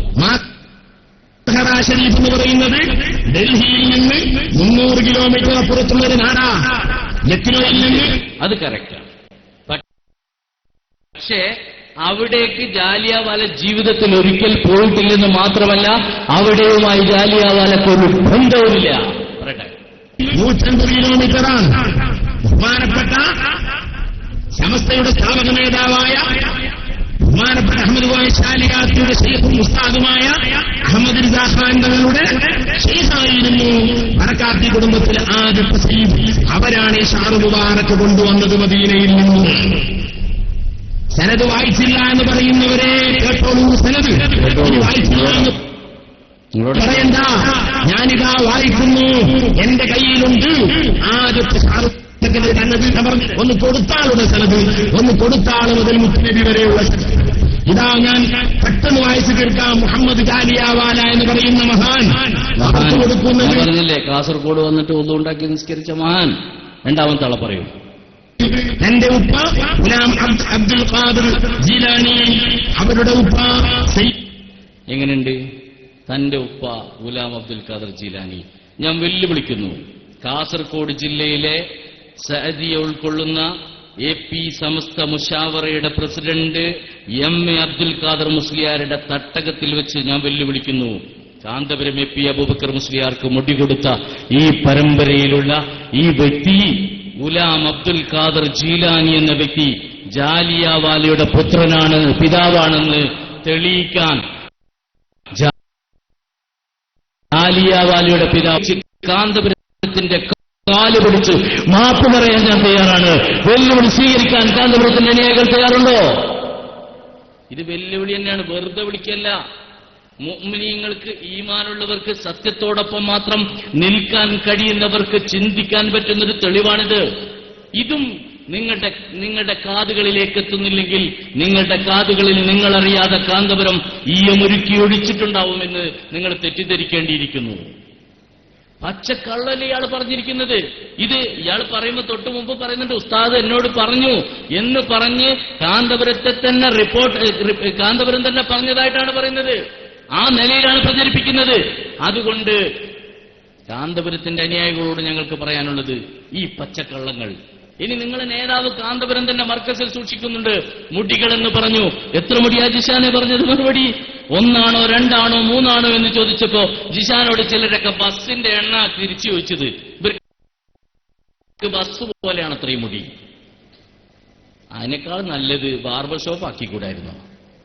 സെഹറ ഷരീഫ് എന്ന് പറയുന്നത് ഡൽഹിയിൽ നിന്ന് 300 കിലോമീറ്റർ അപ്പുറത്തുള്ള ഒരു നാടാ. ലക്നോയിൽ നിന്ന്. അത് കറക്റ്റാണ്. പക്ഷേ അവിടേക്ക് ജാലിയൻവാല ജീവിതത്തിൽ ഒരിക്കൽ പോയിട്ടില്ലെന്ന് മാത്രമല്ല, അവിടെയുമായി ജാലിയൻവാലക്ക് ഒരു ബന്ധവുമില്ല. 150 കിലോമീറ്ററാണ്. ബഹുമാനപ്പെട്ട സമസ്തയുടെ സ്ഥാപക നേതാവായ ബഹുമാനപ്പെട്ട അഹമ്മദ് കോയ ശാലിയാത്തിയുടെ ശൈഖും ഉസ്താദുമായ അഹമ്മദ് റിസാ ഖാൻ തങ്ങളുടെ ശൈഖായിരുന്നു ബറക്കാത്തി കുടുംബത്തിലെ ആദ്യത്തെ സയ്യിദ്. അവരാണ് ഈ ഷാറു മുബാറക്ക് കൊണ്ടുവന്നത് മദീനയിൽ നിന്നും. സനത് വായിച്ചില്ല എന്ന് പറയുന്നവരെ കേട്ടോളൂ. സനത് വായിച്ചില്ല എന്ന് പറയണ്ട. ഞാനിതാ വായിക്കുന്നു, എന്റെ കയ്യിലുണ്ട്. ആദ്യത്തെ ഷാറു ഒന്ന് കൊടുത്താളുടെ സനത്, ഒന്ന് കൊടുത്താൾ മുതൽ മുത്തുനബി വരെയുള്ള സനത്. ഇതാ ഞാൻ പെട്ടെന്ന് വായിച്ചു കേൾക്കാം. മുഹമ്മദ് ജാലിയൻവാല എന്ന് പറയുന്ന മഹാൻ പറഞ്ഞില്ലേ, കാസർഗോഡ് വന്നിട്ട് ഒന്നുണ്ടാക്കി നിസ്കരിച്ച മഹാൻ. രണ്ടാമത്തെ ആളെ പറയൂ. എന്റെ ഉപ്പ ഗുലാം അബ്ദുൽ ഖാദിർ ജീലാനി, അവരുടെ ഉപ്പ. എങ്ങനെയുണ്ട് തന്റെ ഉപ്പ ഗുലാം അബ്ദുൽ ഖാദിർ ജീലാനി? ഞാൻ വെല്ലുവിളിക്കുന്നു, കാസർഗോഡ് ജില്ലയിലെ സഅദിയ ഉൾക്കൊള്ളുന്ന AP സമസ്ത മുഷാവറയുടെ പ്രസിഡന്റ് MA അബ്ദുൽ ഖാദർ മുസ്ലിയാരുടെ തട്ടകത്തിൽ വെച്ച് ഞാൻ വെല്ലുവിളിക്കുന്നു. കാന്തപുരം AP അബൂബക്കർ മുസ്ലിയാർക്ക് മുടികൊടുത്ത ഈ പരമ്പരയിലുള്ള ഈ വ്യക്തി ഗുലാം അബ്ദുൽ ഖാദർ ജീലാനി എന്ന വ്യക്തി ജാലിയൻവാലയുടെ പുത്രനാണ്, പിതാവാണെന്ന് തെളിയിക്കാൻ ജാലിയൻവാലയുടെ പിതാവ് കാന്തപുരത്തിന്റെ കാല് പിടിച്ച് മാപ്പ് പറയാൻ ഞാൻ തയ്യാറാണ്. വെല്ലുവിളി സ്വീകരിക്കാൻ കാന്തപുരത്തിന്റെ അനുയായികൾ തയ്യാറുണ്ടോ? ഇത് വെല്ലുവിളി തന്നെയാണ്, വെറുതെ വിളിക്കല്ല. മുഅ്മിനീങ്ങൾക്ക്, ഈമാനുള്ളവർക്ക്, സത്യത്തോടൊപ്പം മാത്രം നിൽക്കാൻ കഴിയുന്നവർക്ക് ചിന്തിക്കാൻ പറ്റുന്നൊരു തെളിവാണിത്. ഇതും നിങ്ങളുടെ കാതുകളിലേക്ക് എത്തുന്നില്ലെങ്കിൽ നിങ്ങളുടെ കാതുകളിൽ നിങ്ങളറിയാതെ കാന്തപുരം ഈയമൊരുക്കി ഒഴിച്ചിട്ടുണ്ടാവുമെന്ന് നിങ്ങൾ തെറ്റിദ്ധരിക്കേണ്ടിയിരിക്കുന്നു. പച്ചക്കള്ളല് ഇയാൾ പറഞ്ഞിരിക്കുന്നത്. ഇത് ഇയാൾ പറയുമ്പോൾ തൊട്ടു മുമ്പ് പറയുന്നുണ്ട്, ഉസ്താദ് എന്നോട് പറഞ്ഞു എന്ന് പറഞ്ഞ് കാന്തപുരത്തെ തന്നെ കാന്തപുരം തന്നെ പറഞ്ഞതായിട്ടാണ് പറയുന്നത്. ആ നിലയിലാണ് പ്രചരിപ്പിക്കുന്നത്. അതുകൊണ്ട് കാന്തപുരത്തിന്റെ അനുയായികളോട് ഞങ്ങൾക്ക് പറയാനുള്ളത്, ഈ പച്ചക്കള്ളങ്ങൾ ഇനി നിങ്ങളെ നേതാവ് കാന്തപുരം തന്നെ മർക്കസിൽ സൂക്ഷിക്കുന്നുണ്ട്. മുടികളെന്ന് പറഞ്ഞു. എത്ര മുടിയാ ജിഷാനെ പറഞ്ഞത്? മറുപടി 1 ആണോ 2 ആണോ 3 ആണോ എന്ന് ചോദിച്ചപ്പോ ജിഷാനോട് ചിലരൊക്കെ ബസ്സിന്റെ എണ്ണ തിരിച്ചു ചോദിച്ചത്. ഇവർക്ക് ബസ് പോലെയാണ് അത്രയും മുടി. അതിനേക്കാൾ നല്ലത് ബാർബർ ഷോപ്പ് ആക്കിക്കൂടായിരുന്നു.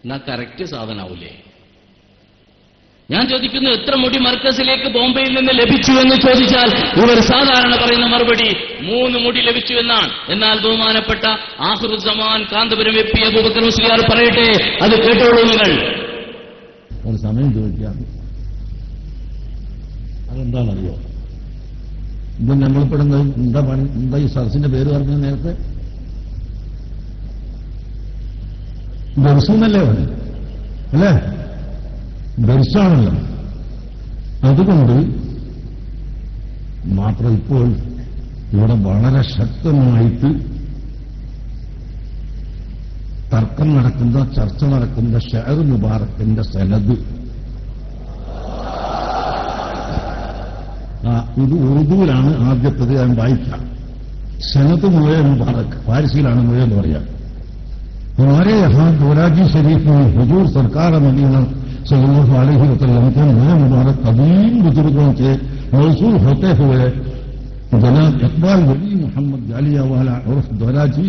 എന്നാ കറക്റ്റ് സാധനാവൂലേ? ഞാൻ ചോദിക്കുന്നു, എത്ര മുടി മർക്കസിലേക്ക് ബോംബെയിൽ നിന്ന് ലഭിച്ചു എന്ന് ചോദിച്ചാൽ ഇവർ സാധാരണ പറയുന്ന മറുപടി 3 മുടി ലഭിച്ചു എന്നാണ്. എന്നാൽ ബഹുമാനപ്പെട്ട ആഖിറുസ്സമാൻ കാന്തപുരം AP അബൂബക്കർ മുസ്ലിയാർ പറയട്ടെ, അത് കേട്ടോളൂ നിങ്ങൾ. ഒരു സമയം ചോദിക്കാം, അതെന്താണെന്നറിയോ? ഇത് നമ്മളിപ്പെടുന്നത് എന്താ ഈ സദസ്സിന്റെ പേര് പറഞ്ഞത് നേരത്തെ? ദർശനല്ലേ പറഞ്ഞു അല്ലേ? ദർശാണല്ലോ. അതുകൊണ്ട് മാത്രം ഇപ്പോൾ ഇവിടെ വളരെ ശക്തമായിട്ട് തർക്കം നടക്കുന്ന, ചർച്ച നടക്കുന്ന ഷഅർ മുബാറക്കിന്റെ സനദ്, ഇത് ഉറുദുവിലാണ് ആദ്യത്തത്. ഞാൻ വായിക്കാം. സനദ് മുഴ മുബാറക് ഫാരിസിയിലാണ് മുഴ എന്ന് പറയാം. हमारे यहाँ दोराजी शरीफ में हुजूर सरकार मदीना सल्लल्लाहु अलैहि वसल्लम के नए मुबारक कदीम बुजुर्गों के मौसूल होते हुए जनाब इकबाल वली मोहम्मद जालियांवाला उर्फ दोराजी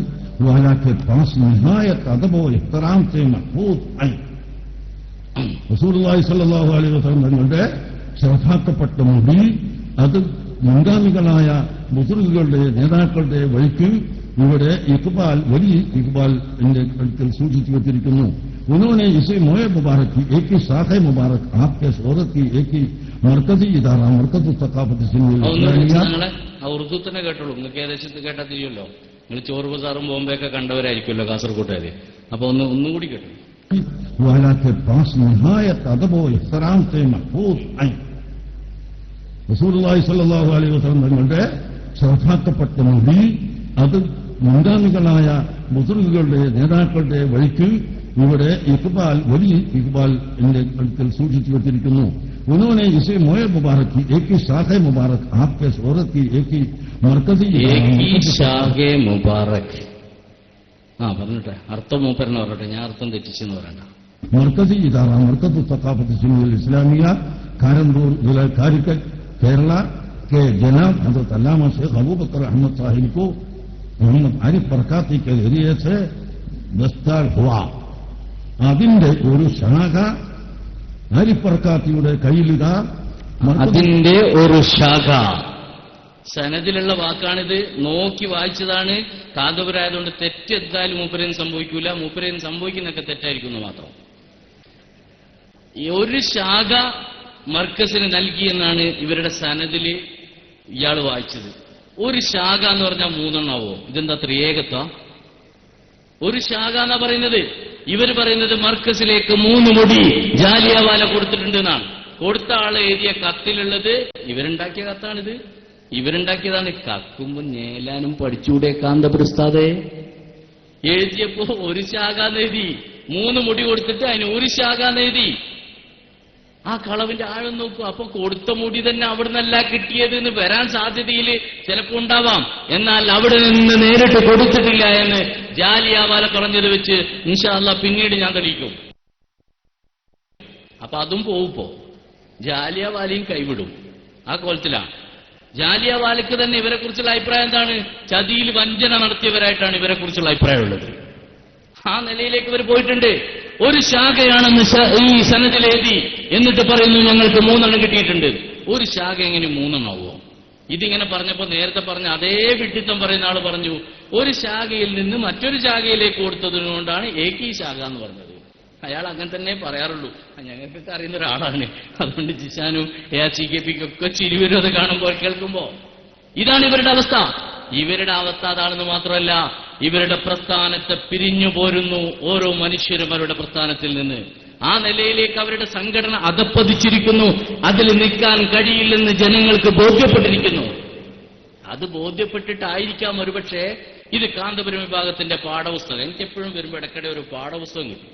वाला के पास निहायत अदब और इहतराम से महफूज आए. റസൂലുള്ളാഹി സ്വല്ലല്ലാഹു അലൈഹി വസല്ലം തങ്ങളുടെ ശ്രദ്ധാക്കപ്പെട്ട മുടി അത് മുൻഗാമികളായ മുസ്ലിങ്ങളുടെ നേതാക്കളുടെ വഴിക്ക് ഇവിടെ ഇഖ്ബാൽ വലിയ ഇഖ്ബാൽ എന്റെ അടുക്കൽ സൂക്ഷിച്ചു വെച്ചിരിക്കുന്നു. उन्होंने इसे मोए मुबारक की एक ही शाखे मुबारक आपके शोहरत की एक ही मरकजी इदारा मरकज सकाफत ഉറുദു തന്നെ കേട്ടോളൂ. നിങ്ങൾക്ക് ഏകദേശത്ത് കേട്ടാ തിരിയല്ലോ. നിങ്ങൾ ചോറ് ബസാറും ബോംബെയൊക്കെ കണ്ടവരായിരിക്കുമല്ലോ കാസർകോട്ടുകാര്. അപ്പൊ ഒന്നുകൂടി കേട്ടു. वाला के पास निहायत अदब और इहतराम से महफूज आए. റസൂലുള്ളാഹി സ്വല്ലല്ലാഹു അലൈഹി വസല്ലം തങ്ങളുടെ ശ്രദ്ധാക്കപ്പെട്ട മുടി അത് മുൻഗാമികളായ മുസ്ലിങ്ങളുടെ നേതാക്കളുടെ വഴിക്ക് ഇവിടെ ഇഖ്ബാൽ വലിയ ഇഖ്ബാൽ എന്റെ അടുക്കൽ സൂക്ഷിച്ചു വെച്ചിരിക്കുന്നു. उन्होंने इसे मोए मुबारक की एक ही शाखे मुबारक आपके शोहरत की एक ही मरकजी ഷാഖെ മുബാറക്. പറഞ്ഞിട്ടെ അർത്ഥം മൂപ്പരനെ പറയട്ടെ, ഞാൻ അർത്ഥം തെറ്റിച്ചെന്ന് പറയണ്ട. मरकजी इदारा मरकज सकाफत सुन्नत इस्लामिया कारंदूर जिला कारिकल केरला के जनाब हजरत अल्लामा शेख अबू बकर अहमद साहिब को मोहम्मद आरिफ बरकाती के जरिए से दस्तार हुआ. അതിന്റെ ഒരു ശാഖ ആരിഫ് ബർക്കാത്തിയുടെ കയ്യിലിതാ. അതിന്റെ ഒരു ശാഖ സനദിലുള്ള വാക്കാണിത്. നോക്കി വായിച്ചതാണ്. കാന്തപുരായതുകൊണ്ട് തെറ്റെന്തായാലും മൂപ്പരേന് സംഭവിക്കൂല. മൂപ്പരേന് സംഭവിക്കുന്നൊക്കെ തെറ്റായിരിക്കുന്നു മാത്രം. ഒരു ശാഖ മർക്കസിന് നൽകിയെന്നാണ് ഇവരുടെ സനദില് ഇയാൾ വായിച്ചത്. ഒരു ശാഖ എന്ന് പറഞ്ഞാൽ 3 എണ്ണാവോ? ഇതെന്താ ത്രിയേകത്വ? ഒരു ശാഖ എന്നാ പറയുന്നത്. ഇവര് പറയുന്നത് മർക്കസിലേക്ക് 3 മുടി ജാലിയവാല കൊടുത്തിട്ടുണ്ട് എന്നാണ്. കൊടുത്ത ആള് എഴുതിയ കത്തിലുള്ളത് ഇവരുണ്ടാക്കിയ കത്താണിത്. ഇവരുണ്ടാക്കിയതാണ്. കക്കുമ്പോ നേലാനും പഠിച്ചൂടെ കാന്തപുരസ്താദെ? എഴുതിയപ്പോ ഒരു ശാഖ എഴുതി, 3 മുടി കൊടുത്തിട്ട് അതിന് ഒരു ശാഖ എഴുതി. ആ കളവിന്റെ ആഴം നോക്കൂ. അപ്പൊ കൊടുത്ത മുടി തന്നെ അവിടെ നിന്നല്ല കിട്ടിയത് എന്ന് വരാൻ സാധ്യതയിൽ ചിലപ്പോ ഉണ്ടാവാം. എന്നാൽ അവിടെ നിന്ന് നേരിട്ട് കൊടുത്തിട്ടില്ല എന്ന് ജാലിയവാല പറഞ്ഞത് വെച്ച് ഇൻഷാ അല്ലാഹ് പിന്നീട് ഞാൻ തെളിയിക്കും. അപ്പൊ അതും പോവുമ്പോ ജാലിയവാലയും കൈവിടും. ആ കോലത്തിലാണ്. ജാലിയവാലയ്ക്ക് തന്നെ ഇവരെ കുറിച്ചുള്ള അഭിപ്രായം എന്താണ്? ചതിയിൽ വഞ്ചന നടത്തിയവരായിട്ടാണ് ഇവരെ കുറിച്ചുള്ള അഭിപ്രായമുള്ളത്. ആ നിലയിലേക്ക് ഇവർ പോയിട്ടുണ്ട്. ഒരു ശാഖയാണെന്ന് ഈ സനദിൽ എഴുതി, എന്നിട്ട് പറയുന്നു ഞങ്ങൾക്ക് 3 എണ്ണം കിട്ടിയിട്ടുണ്ട്. ഒരു ശാഖ എങ്ങനെ 3 എണ്ണാവോ? ഇതിങ്ങനെ പറഞ്ഞപ്പോ നേരത്തെ പറഞ്ഞ അതേ വിഡ്ഢിത്തം പറയുന്ന ആള് പറഞ്ഞു ഒരു ശാഖയിൽ നിന്ന് മറ്റൊരു ശാഖയിലേക്ക് കൊടുത്തതിനുകൊണ്ടാണ് ഏകീ ശാഖ എന്ന് പറഞ്ഞത്. അയാൾ അങ്ങനെ തന്നെ പറയാറുള്ളൂ. ഞങ്ങൾക്കൊക്കെ അറിയുന്ന ഒരാളാണ്. അതുകൊണ്ട് ജിഷാനും ARCKPക്കൊക്കെ ചിരി വരും അത് കാണുമ്പോൾ കേൾക്കുമ്പോ. ഇതാണ് ഇവരുടെ അവസ്ഥ. ഇവരുടെ അവസ്ഥ അതാണെന്ന് മാത്രമല്ല, ഇവരുടെ പ്രസ്ഥാനത്തെ പിരിഞ്ഞു പോരുന്നു ഓരോ മനുഷ്യരും അവരുടെ പ്രസ്ഥാനത്തിൽ നിന്ന്. ആ നിലയിലേക്ക് അവരുടെ സംഘടന അധപ്പതിച്ചിരിക്കുന്നു. അതിൽ നിൽക്കാൻ കഴിയില്ലെന്ന് ജനങ്ങൾക്ക് ബോധ്യപ്പെട്ടിരിക്കുന്നു. അത് ബോധ്യപ്പെട്ടിട്ടായിരിക്കാം ഒരുപക്ഷെ ഇത് കാന്തപുരം വിഭാഗത്തിന്റെ പാഠപുസ്തകം. എനിക്കെപ്പോഴും വരുമ്പോൾ ഇടയ്ക്കിടെ ഒരു പാഠപുസ്തകം കിട്ടും.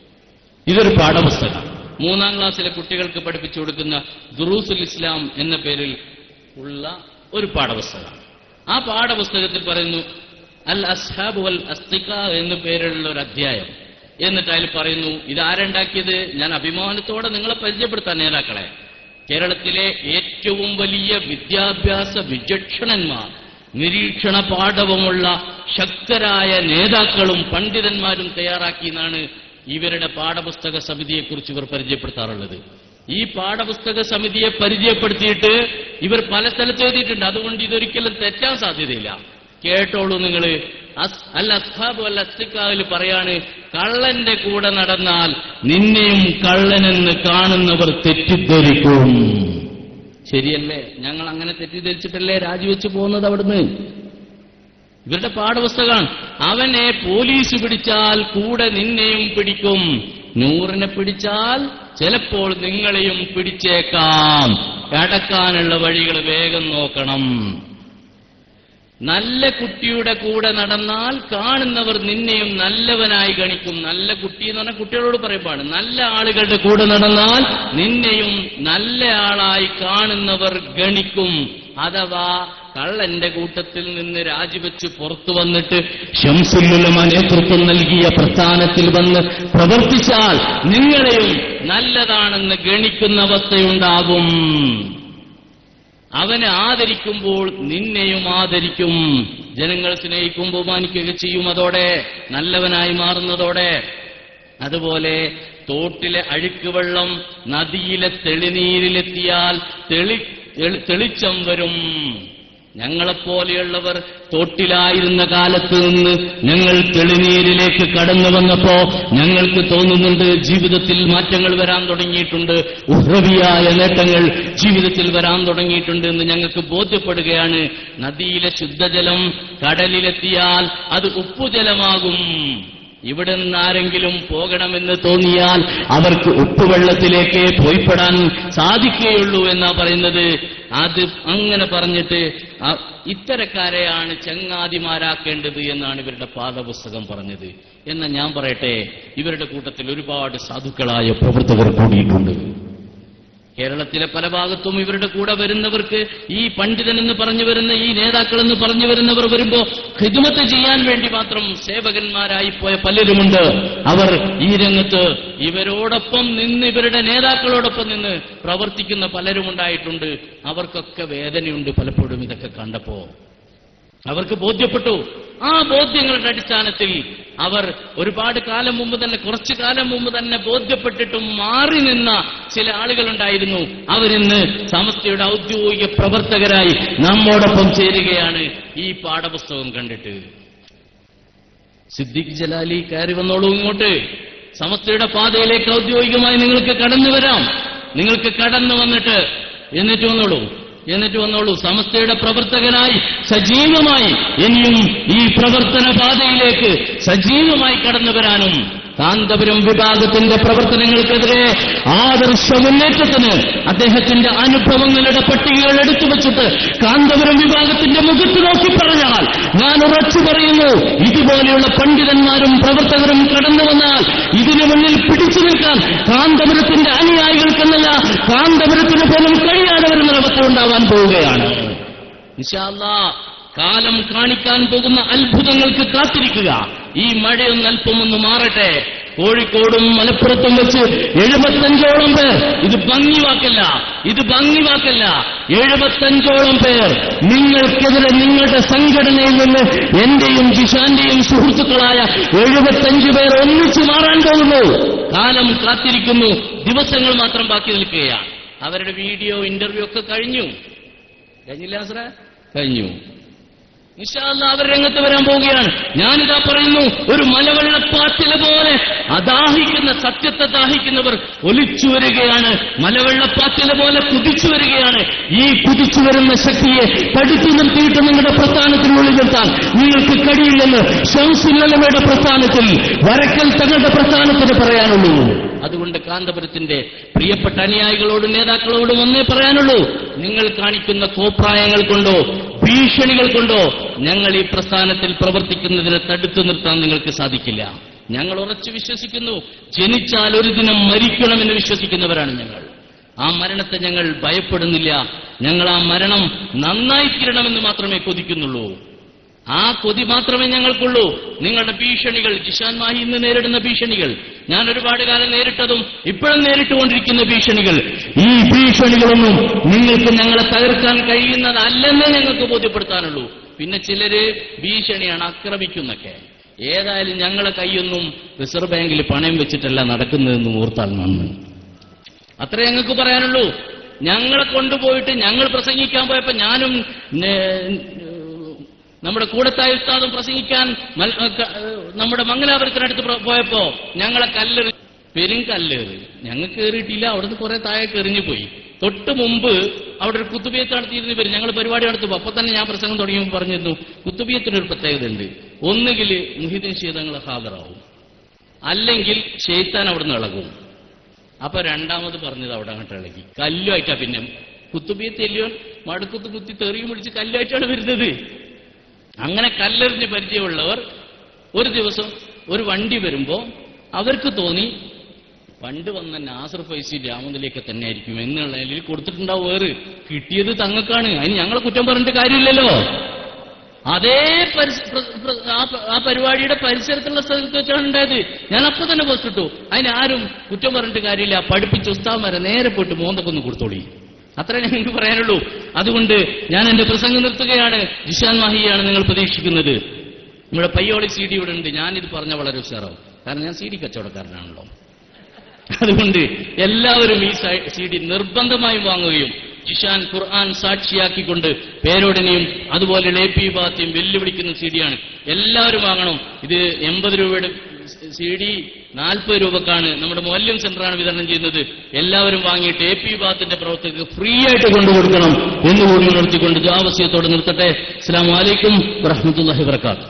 ഇതൊരു പാഠപുസ്തകം. 3ാം ക്ലാസ്സിലെ കുട്ടികൾക്ക് പഠിപ്പിച്ചു കൊടുക്കുന്ന ദുറൂസുൽ ഇസ്ലാം എന്ന പേരിൽ ഉള്ള ഒരു പാഠപുസ്തകമാണ്. ആ പാഠപുസ്തകത്തിൽ പറയുന്നു അൽ അസ്ഹാബ് വൽ അസ്തിഖാ എന്ന പേരിലുള്ള ഒരു അധ്യായം. എന്നിട്ട് അതിൽ പറയുന്നു ഇതാരുണ്ടാക്കിയത്? ഞാൻ അഭിമാനത്തോടെ നിങ്ങളെ പരിചയപ്പെടുത്താൻ നേതാക്കളെ. കേരളത്തിലെ ഏറ്റവും വലിയ വിദ്യാഭ്യാസ വിചക്ഷണന്മാർ, നിരീക്ഷണ പാഠവുമുള്ള ശക്തരായ നേതാക്കളും പണ്ഡിതന്മാരും തയ്യാറാക്കിയെന്നാണ് ഇവരുടെ പാഠപുസ്തക സമിതിയെക്കുറിച്ച് ഇവർ പരിചയപ്പെടുത്താറുള്ളത്. ഈ പാഠപുസ്തക സമിതിയെ പരിചയപ്പെടുത്തിയിട്ട് ഇവർ പല സ്ഥലത്ത് എഴുതിയിട്ടുണ്ട്. അതുകൊണ്ട് ഇതൊരിക്കലും തെറ്റാൻ സാധ്യതയില്ല. കേട്ടോളൂ നിങ്ങൾ. അൽ അസ്ഹാബ് അൽ അസ്തിഖാവിൽ പറയാണ് കള്ളന്റെ കൂടെ നടന്നാൽ നിന്നെയും കള്ളനെന്ന് കാണുന്നവർ തെറ്റിദ്ധരിക്കും. ശരിയല്ലേ? ഞങ്ങൾ അങ്ങനെ തെറ്റിദ്ധരിച്ചിട്ടല്ലേ രാജിവെച്ച് പോകുന്നത് അവിടുന്ന്? ഇവരുടെ പാഠപുസ്തകമാണ്. അവനെ പോലീസ് പിടിച്ചാൽ കൂടെ നിന്നെയും പിടിക്കും, 100നെ പിടിച്ചാൽ ചിലപ്പോൾ നിങ്ങളെയും പിടിച്ചേക്കാം. അടക്കാനുള്ള വഴികൾ വേഗം നോക്കണം. നല്ല കുട്ടിയുടെ കൂടെ നടന്നാൽ കാണുന്നവർ നിന്നെയും നല്ലവനായി ഗണിക്കും. നല്ല കുട്ടി എന്ന് പറഞ്ഞാൽ കുട്ടികളോട് പറയുമ്പോഴാണ്. നല്ല ആളുകളുടെ കൂടെ നടന്നാൽ നിന്നെയും നല്ല ആളായി കാണുന്നവർ ഗണിക്കും. അഥവാ കള്ളന്റെ കൂട്ടത്തിൽ നിന്ന് രാജിവെച്ച് പുറത്തു വന്നിട്ട് ശംസുൽ ഉലമ നേതൃത്വം നൽകിയ പ്രസ്ഥാനത്തിൽ വന്ന് പ്രവർത്തിച്ചാൽ നിങ്ങളെയും നല്ലതാണെന്ന് ഗണിക്കുന്ന അവസ്ഥയുണ്ടാകും. അവനെ ആദരിക്കുമ്പോൾ നിന്നെയും ആദരിക്കും. ജനങ്ങൾ സ്നേഹിക്കും, ബഹുമാനിക്കുകയൊക്കെ ചെയ്യും. അതോടെ നല്ലവനായി മാറുന്നതോടെ. അതുപോലെ തോട്ടിലെ അഴുക്ക് വെള്ളം നദിയിലെ തെളിനീരിലെത്തിയാൽ തെളിച്ചം വരും. ഞങ്ങളെപ്പോലെയുള്ളവർ തോട്ടിലായിരുന്ന കാലത്ത് നിന്ന് ഞങ്ങൾ തെളിനീരിലേക്ക് കടന്നു വന്നപ്പോ ഞങ്ങൾക്ക് തോന്നുന്നുണ്ട് ജീവിതത്തിൽ മാറ്റങ്ങൾ വരാൻ തുടങ്ങിയിട്ടുണ്ട്, ഉഹ്റവിയായ നേട്ടങ്ങൾ ജീവിതത്തിൽ വരാൻ തുടങ്ങിയിട്ടുണ്ട് എന്ന് ഞങ്ങൾക്ക് ബോധ്യപ്പെടുകയാണ്. നദിയിലെ ശുദ്ധജലം കടലിലെത്തിയാൽ അത് ഉപ്പുജലമാകും. ഇവിടെ നിന്നാരെങ്കിലും പോകണമെന്ന് തോന്നിയാൽ അവർക്ക് ഉപ്പുവെള്ളത്തിലേക്ക് പോയിപ്പെടാൻ സാധിക്കുകയുള്ളൂ എന്നാ പറയുന്നത്. അത് അങ്ങനെ പറഞ്ഞിട്ട് ഇത്തരക്കാരെയാണ് ചങ്ങാതിമാരാക്കേണ്ടത് എന്നാണ് ഇവരുടെ പാഠപുസ്തകം പറഞ്ഞത്. എന്നാൽ ഞാൻ പറയട്ടെ, ഇവരുടെ കൂട്ടത്തിൽ ഒരുപാട് സാധുക്കളായ പ്രവർത്തകർ കൂടിയിട്ടുണ്ട്. കേരളത്തിലെ പല ഭാഗത്തും ഇവരുടെ കൂടെ വരുന്നവർക്ക് ഈ പണ്ഡിതനെന്ന് പറഞ്ഞു വരുന്ന ഈ നേതാക്കളെന്ന് പറഞ്ഞു വരുന്നവർ വരുമ്പോ ഖിദ്മത്ത് ചെയ്യാൻ വേണ്ടി മാത്രം സേവകന്മാരായി പോയ പലരുമുണ്ട്. അവർ ഈ രംഗത്ത് ഇവരോടൊപ്പം നിന്ന് ഇവരുടെ നേതാക്കളോടൊപ്പം നിന്ന് പ്രവർത്തിക്കുന്ന പലരുമുണ്ടായിട്ടുണ്ട്. അവർക്കൊക്കെ വേദനയുണ്ട് പലപ്പോഴും ഇതൊക്കെ കണ്ടപ്പോ. അവർക്ക് ബോധ്യപ്പെട്ടു. ആ ബോധ്യങ്ങളുടെ അടിസ്ഥാനത്തിൽ അവർ ഒരുപാട് കാലം മുമ്പ് തന്നെ, കുറച്ചു കാലം മുമ്പ് തന്നെ ബോധ്യപ്പെട്ടിട്ടും മാറി നിന്ന ചില ആളുകളുണ്ടായിരുന്നു. അവരിന്ന് സമസ്തയുടെ ഔദ്യോഗിക പ്രവർത്തകരായി നമ്മോടൊപ്പം ചേരുകയാണ്. ഈ പാഠപുസ്തകം കണ്ടിട്ട് സിദ്ദീഖ് ജലാലി കയറി വന്നോളൂ ഇങ്ങോട്ട്. സമസ്തയുടെ പാതയിലേക്ക് ഔദ്യോഗികമായി നിങ്ങൾക്ക് കടന്നു വരാം. നിങ്ങൾക്ക് കടന്നു വന്നിട്ട് എന്നിട്ട് വന്നോളൂ. സമസ്തയുടെ പ്രവർത്തകനായി സജീവമായി ഇനിയും ഈ പ്രവർത്തന പാതയിലേക്ക് സജീവമായി കടന്നു വരാനും കാന്തപുരം വിഭാഗത്തിന്റെ പ്രവർത്തനങ്ങൾക്കെതിരെ ആദർശ മുന്നേറ്റത്തിന് അദ്ദേഹത്തിന്റെ അനുഭവങ്ങളുടെ പട്ടികകൾ എടുത്തു വച്ചിട്ട് കാന്തപുരം വിഭാഗത്തിന്റെ മുഖത്ത് നോക്കി പറഞ്ഞാൽ ഞാൻ ഉറച്ചു പറയുന്നു, ഇതുപോലെയുള്ള പണ്ഡിതന്മാരും പ്രവർത്തകരും കടന്നു വന്നാൽ ഇതിനു മുന്നിൽ പിടിച്ചു നിൽക്കാൻ കാന്തപുരത്തിന്റെ അനുയായികൾക്കെന്നല്ല കാന്തപുരത്തിന് പോലും കഴിയാതെ വരുന്ന അവസ്ഥ ഉണ്ടാവാൻ പോവുകയാണ്. ഇൻഷാ അല്ലാഹ് കാലം കാണിക്കാൻ പോകുന്ന അത്ഭുതങ്ങൾക്ക് കാത്തിരിക്കുക. ഈ മഴയൊന്ന് അല്പമൊന്ന് മാറട്ടെ. കോഴിക്കോടും മലപ്പുറത്തും വെച്ച് 75ഓളം പേർ, ഇത് ഭംഗിവാക്കല്ല, 75ഓളം പേർ നിങ്ങൾക്കെതിരെ നിങ്ങളുടെ സംഘടനയിൽ നിന്ന് എന്റെയും ജിഷാന്റെയും സുഹൃത്തുക്കളായ 75 പേർ ഒന്നിച്ചു മാറാൻ പോകുന്നു. കാലം കാത്തിരിക്കുന്നു. ദിവസങ്ങൾ മാത്രം ബാക്കി നിൽക്കുകയാണ്. അവരുടെ വീഡിയോ ഇന്റർവ്യൂ ഒക്കെ കഴിഞ്ഞില്ല സാറേ? കഴിഞ്ഞു. ഇൻഷാ അല്ലാഹ് അവർ രംഗത്ത് വരാൻ പോവുകയാണ്. ഞാനിതാ പറയുന്നു, ഒരു മലവെള്ളപ്പാച്ചില പോലെ അദാഹിക്കുന്ന, സത്യത്തെ ദാഹിക്കുന്നവർ ഒലിച്ചു വരികയാണ്. മലവെള്ളപ്പാച്ചില പോലെ കുതിച്ചു വരികയാണ്. ഈ കുതിച്ചു വരുന്ന ശക്തിയെ തടുത്തു നിർത്തിയിട്ട് നിങ്ങളുടെ പ്രസ്ഥാനത്തിനുള്ളിൽ നിർത്താൻ നിങ്ങൾക്ക് കഴിയില്ലെന്ന് ശംസുൽ ഉലമയുടെ പ്രസ്ഥാനത്തിൽ, വരക്കൽ തങ്ങളുടെ പ്രസ്ഥാനത്തിന് പറയാനുള്ളൂ. അതുകൊണ്ട് കാന്തപുരത്തിന്റെ പ്രിയപ്പെട്ട അനുയായികളോടും നേതാക്കളോടും ഒന്നേ പറയാനുള്ളൂ, നിങ്ങൾ കാണിക്കുന്ന കോപ്രായങ്ങൾ കൊണ്ടോ ഭീഷണികൾ കൊണ്ടോ ഞങ്ങൾ ഈ പ്രസ്ഥാനത്തിൽ പ്രവർത്തിക്കുന്നതിനെ തടുത്തു നിർത്താൻ നിങ്ങൾക്ക് സാധിക്കില്ല. ഞങ്ങൾ ഉറച്ചു വിശ്വസിക്കുന്നു, ജനിച്ചാൽ ഒരു ദിനം മരിക്കണമെന്ന് വിശ്വസിക്കുന്നവരാണ് ഞങ്ങൾ. ആ മരണത്തെ ഞങ്ങൾ ഭയപ്പെടുന്നില്ല. ഞങ്ങൾ ആ മരണം നന്നായി തീരണമെന്ന് മാത്രമേ കൊതിക്കുന്നുള്ളൂ. ആ കൊതി മാത്രമേ ഞങ്ങൾക്കുള്ളൂ. നിങ്ങളുടെ ഭീഷണികൾ, ജിഷാൻ മാഹി ഇന്ന് നേരിടുന്ന ഭീഷണികൾ, ഞാൻ ഒരുപാട് കാലം നേരിട്ടതും ഇപ്പോഴും നേരിട്ടുകൊണ്ടിരിക്കുന്ന ഭീഷണികൾ, ഈ ഭീഷണികളൊന്നും നിങ്ങൾക്ക് ഞങ്ങളെ തകർക്കാൻ കഴിയുന്നതല്ലെന്നേ ഞങ്ങൾക്ക് ബോധ്യപ്പെടുത്താനുള്ളൂ. പിന്നെ ചിലര് ഭീഷണിയാണ്, ആക്രമിക്കുന്നൊക്കെ. ഏതായാലും ഞങ്ങളെ കൈയൊന്നും റിസർവ് ബാങ്കിൽ പണയം വെച്ചിട്ടല്ല നടക്കുന്നതെന്ന് ഓർത്താൽ നന്ന്. അത്രേ ഞങ്ങൾക്ക് പറയാനുള്ളൂ. ഞങ്ങളെ കൊണ്ടുപോയിട്ട് ഞങ്ങൾ പ്രസംഗിക്കാൻ പോയപ്പോ ഞാനും നമ്മുടെ കൂടത്തായ ഉസ്താദും പ്രസംഗിക്കാൻ നമ്മുടെ മംഗലാപുരത്തിനടുത്ത് പോയപ്പോ ഞങ്ങളെ കല്ലെറി, പെരുങ്കല്ലേറ്. ഞങ്ങൾക്ക് കയറിയിട്ടില്ല, അവിടുന്ന് കുറെ താഴെ എറിഞ്ഞു പോയി. തൊട്ട് മുമ്പ് അവിടെ ഒരു കുത്തുബിയത്ത് നടത്തിയിരുന്ന പേര് ഞങ്ങൾ പരിപാടി നടത്തുമ്പോൾ അപ്പൊ തന്നെ ഞാൻ പ്രസംഗം തുടങ്ങിയപ്പോൾ പറഞ്ഞിരുന്നു, കുത്തുബിയത്തിനൊരു പ്രത്യേകത ഉണ്ട്. ഒന്നുകിൽ മുഹിദ്ദീൻ ശീതങ്ങൾ ഹാജറാവും, അല്ലെങ്കിൽ ഷെയ്ത്താൻ അവിടുന്ന് ഇളകും. അപ്പൊ രണ്ടാമത് പറഞ്ഞത് അവിടെ അങ്ങോട്ട് ഇളകി, കല്ലുമായിട്ടാ. പിന്നെ കുത്തുബിയത്ത് എല്ലിയോൻ മടുക്കുത്ത് കുത്തി തെറിയും പിടിച്ച് കല്ലുമായിട്ടാണ് വരുന്നത്. അങ്ങനെ കല്ലെറിഞ്ഞ് പരിചയമുള്ളവർ ഒരു ദിവസം ഒരു വണ്ടി വരുമ്പോ അവർക്ക് തോന്നി പണ്ട് വന്ന നാസർ ഫൈസി രാമനിലേക്ക് തന്നെ ആയിരിക്കും എന്നുള്ള നിലയിൽ കൊടുത്തിട്ടുണ്ടാവും. വേറെ കിട്ടിയത് തങ്ങൾക്കാണ്, അതിന് ഞങ്ങളെ കുറ്റം പറഞ്ഞിട്ട് കാര്യമില്ലല്ലോ. അതേ ആ പരിപാടിയുടെ പരിസരത്തുള്ള സ്ഥലത്ത് വെച്ചാണ് ഉണ്ടായത്. ഞാൻ അപ്പൊ തന്നെ പോസ്റ്റ് ഇട്ടു. അതിനാരും കുറ്റം പറഞ്ഞിട്ട് കാര്യമില്ല. പഠിപ്പിച്ച ഉസ്താദ്മാരെ നേരെ പോയിട്ട് മോന്തൊക്കൊന്ന് കൊടുത്തോളി. അത്രേ ഞങ്ങൾക്ക് പറയാനുള്ളൂ. അതുകൊണ്ട് ഞാൻ എന്റെ പ്രസംഗം നിർത്തുകയാണ്. ജിഷാൻ മാഹിയാണ് നിങ്ങൾ പ്രതീക്ഷിക്കുന്നത്. നമ്മുടെ പയ്യോളി CD ഇവിടെ ഉണ്ട്. ഞാനിത് പറഞ്ഞ വളരെ ഉഷാറാവും, കാരണം ഞാൻ CD കച്ചവടക്കാരനാണല്ലോ. അതുകൊണ്ട് എല്ലാവരും ഈ CD നിർബന്ധമായും വാങ്ങുകയും ജിഷാൻ ഖുർആൻ സാക്ഷിയാക്കിക്കൊണ്ട് പേരോടിനെയും അതുപോലെയുള്ള AP വിഭാഗത്തെയും വെല്ലുവിളിക്കുന്ന CD-യാണ്. എല്ലാവരും വാങ്ങണം. ഇത് 80 രൂപയുടെ CD 40 രൂപക്കാണ് നമ്മുടെ മുഅല്ലിം സെന്ററാണ് വിതരണം ചെയ്യുന്നത്. എല്ലാവരും വാങ്ങിയിട്ട് AP വിഭാഗത്തിന്റെ പ്രവർത്തകർക്ക് ഫ്രീ ആയിട്ട് കൊണ്ടുകൊടുക്കണം എന്നുകൂടി നിർത്തിക്കൊണ്ട് ദുആ വസിയത്തോടെ നിർത്തട്ടെ. അസ്സലാമു അലൈക്കും വറഹ്മത്തുള്ളാഹി വബറകാതുഹു.